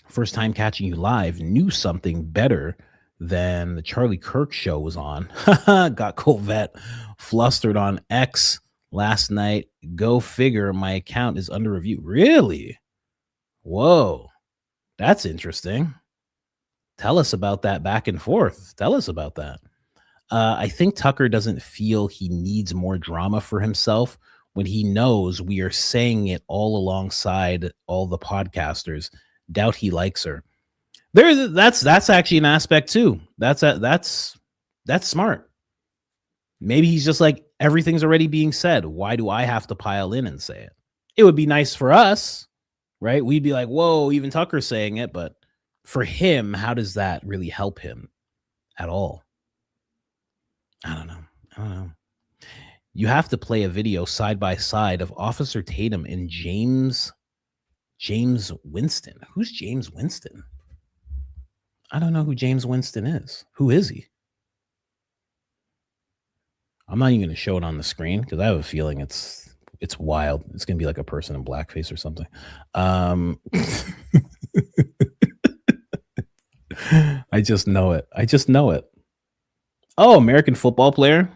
First time catching you live, knew something better than the Charlie Kirk show was on. Got Colvette flustered on X last night. Go figure, my account is under review. Really? Whoa. That's interesting. Tell us about that back and forth. Tell us about that. I think Tucker doesn't feel he needs more drama for himself when he knows we are saying it all alongside all the podcasters. Doubt he likes her. That's actually an aspect too. That's smart. Maybe he's just like, everything's already being said. Why do I have to pile in and say it? It would be nice for us, right? We'd be like, whoa, even Tucker's saying it. But for him, how does that really help him at all? I don't know. You have to play a video side by side of Officer Tatum and James Winston. Who's James Winston? I don't know who James Winston is. Who is he? I'm not even going to show it on the screen because I have a feeling it's wild. It's going to be like a person in blackface or something. I just know it. Oh, American football player.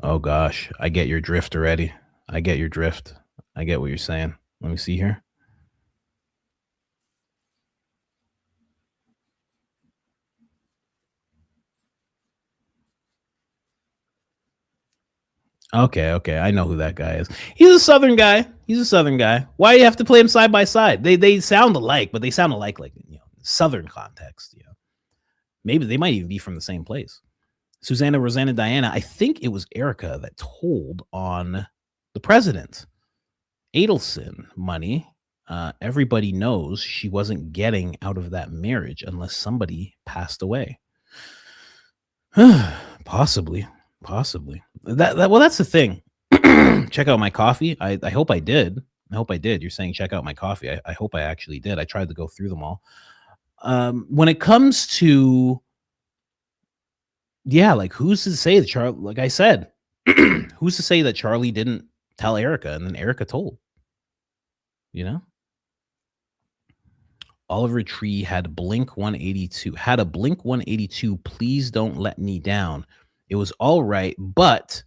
Oh gosh, I get your drift already. I get your drift. I get what you're saying. Let me see here. Okay, I know who that guy is. He's a Southern guy. Why do you have to play him side by side? They sound alike, but they sound alike like Southern context. Maybe they might even be from the same place. Susanna, Rosanna, Diana. I think it was Erika that told on the president. Adelson money. Everybody knows she wasn't getting out of that marriage unless somebody passed away. Possibly. Well, that's the thing. Check out my coffee. I hope I did. You're saying check out my coffee. I hope I actually did. I tried to go through them all. When it comes to, like who's to say that Charlie, like I said, who's to say that Charlie didn't tell Erika and then Erika told, Oliver Tree had Blink 182. Please don't let me down. It was all right, but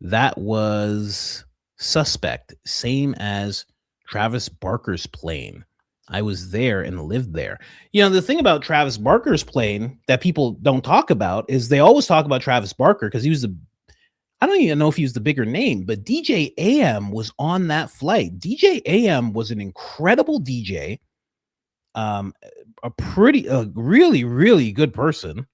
that was suspect. Same as Travis Barker's plane. I was there and lived there. The thing about Travis Barker's plane that people don't talk about is they always talk about Travis Barker because he was I don't even know if he was the bigger name, but DJ AM was on that flight. DJ AM was an incredible DJ. A really, really good person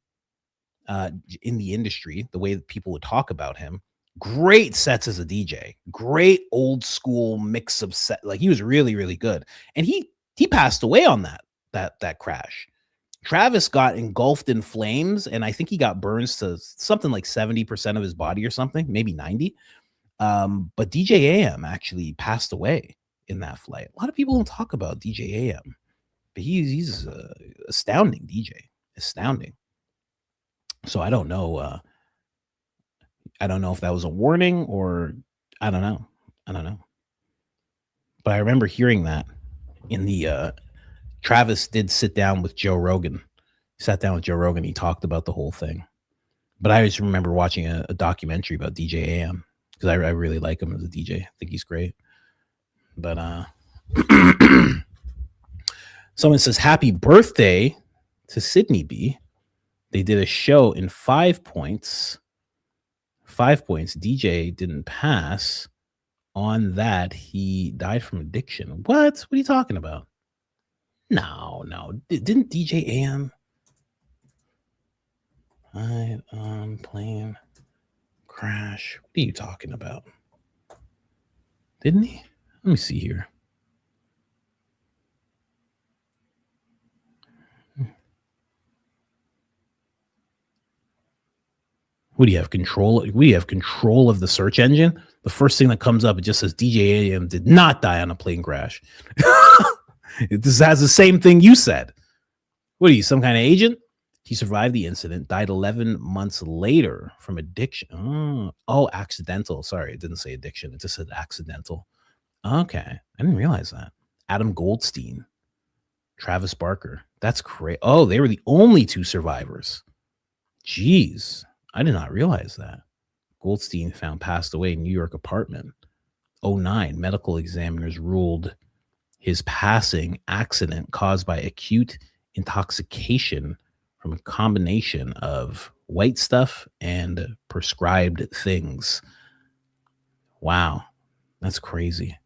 in the industry, the way that people would talk about him. Great sets as a DJ, great old school mix of set. Like he was really, really good. And he passed away on that crash. Travis got engulfed in flames, and I think he got burns to something like 70% of his body or something, maybe 90. But DJ AM actually passed away in that flight. A lot of people don't talk about DJ AM. But he's astounding DJ, astounding. So I don't know. I don't know if that was a warning or I don't know. But I remember hearing that in the Travis did sit down with Joe Rogan. He sat down with Joe Rogan. He talked about the whole thing. But I just remember watching a documentary about DJ AM because I really like him as a DJ. I think he's great. But someone says, happy birthday to Sydney B. They did a show in 5 points. 5 points. DJ didn't pass on that. He died from addiction. What are you talking about? No. Didn't DJ AM died on plane crash? What are you talking about? Didn't he? Let me see here. What do you have control? We have control of the search engine. The first thing that comes up, it just says DJ AM did not die on a plane crash. This has the same thing you said. What are you, some kind of agent? He survived the incident, died 11 months later from addiction. Oh, accidental. Sorry, it didn't say addiction. It just said accidental. Okay, I didn't realize that. Adam Goldstein, Travis Barker. That's great. Oh, they were the only two survivors. Jeez. I did not realize that. Goldstein found passed away in New York apartment. 2009, medical examiners ruled his passing accident caused by acute intoxication from a combination of white stuff and prescribed things. Wow, that's crazy.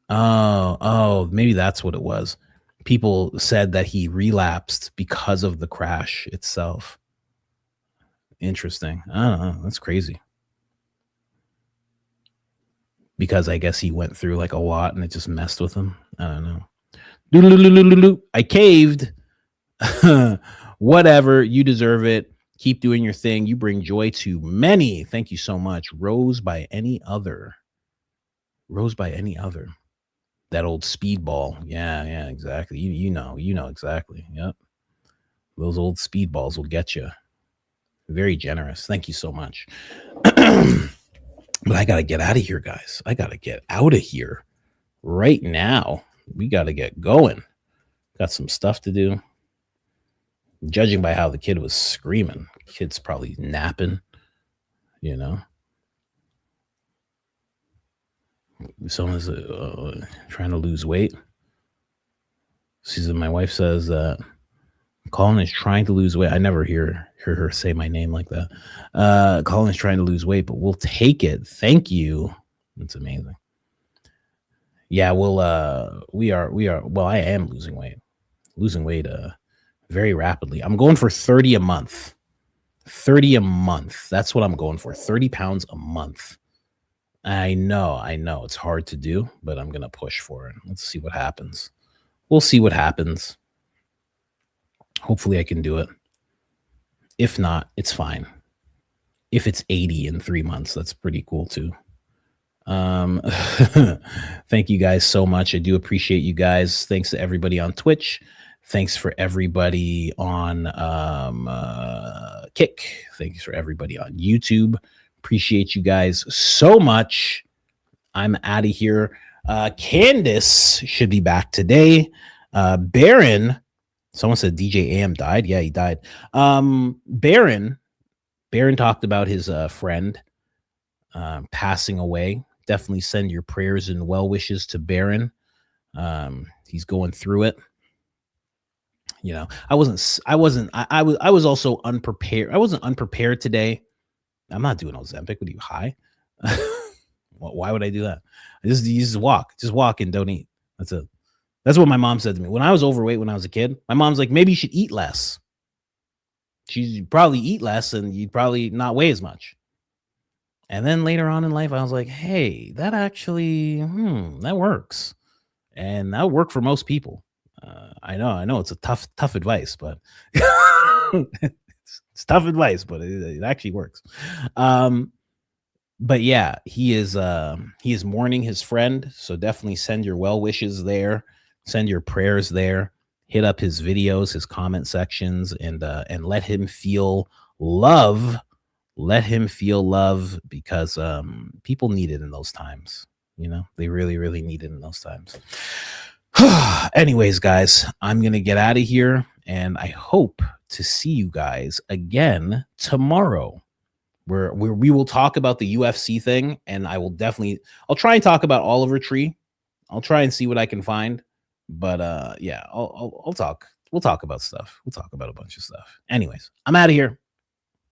Oh, maybe that's what it was. People said that he relapsed because of the crash itself. Interesting. I don't know. That's crazy. Because I guess he went through like a lot and it just messed with him. I don't know. I caved. Whatever. You deserve it. Keep doing your thing. You bring joy to many. Thank you so much. Rose by any other. That old speedball. Yeah, exactly. You know exactly. Yep. Those old speedballs will get you. Very generous. Thank you so much. But I got to get out of here, guys. I got to get out of here right now. We got to get going. Got some stuff to do. Judging by how the kid was screaming, kid's probably napping, Someone's trying to lose weight. My wife says that Colin is trying to lose weight. I never hear her say my name like that. Colin is trying to lose weight, but we'll take it. Thank you. That's amazing. Yeah, we are. Well, I am losing weight very rapidly. I'm going for 30 a month. 30 a month. That's what I'm going for. 30 pounds a month. I know it's hard to do, but I'm going to push for it. Let's see what happens. We'll see what happens. Hopefully I can do it. If not, it's fine. If it's 80 in 3 months, that's pretty cool too. Thank you guys so much. I do appreciate you guys. Thanks to everybody on Twitch. Thanks for everybody on Kick. Thanks for everybody on YouTube. Appreciate you guys so much. I'm out of here. Candace should be back today. Baron, someone said DJ AM died. Yeah, he died. Baron talked about his friend passing away. Definitely send your prayers and well wishes to Baron. He's going through it. You know, I was also unprepared. I wasn't unprepared today. I'm not doing Ozempic. What are you, high? Why would I do that? You just walk and don't eat. That's it. That's what my mom said to me. When I was overweight when I was a kid, my mom's like, maybe you should eat less. She'd probably eat less and you'd probably not weigh as much. And then later on in life, I was like, hey, that actually, that works. And that would work for most people. I know it's a tough advice, but it's tough advice, but it actually works. But yeah, he is mourning his friend. So definitely send your well wishes there, send your prayers there, hit up his videos, his comment sections, and let him feel love. Let him feel love, because people need it in those times. You know, they really, really need it in those times. Anyways, guys, I'm going to get out of here, and I hope to see you guys again tomorrow, where we will talk about the UFC thing, and I'll try and talk about Oliver Tree. I'll try and see what I can find, but yeah, I'll talk. We'll talk about stuff. We'll talk about a bunch of stuff. Anyways, I'm out of here.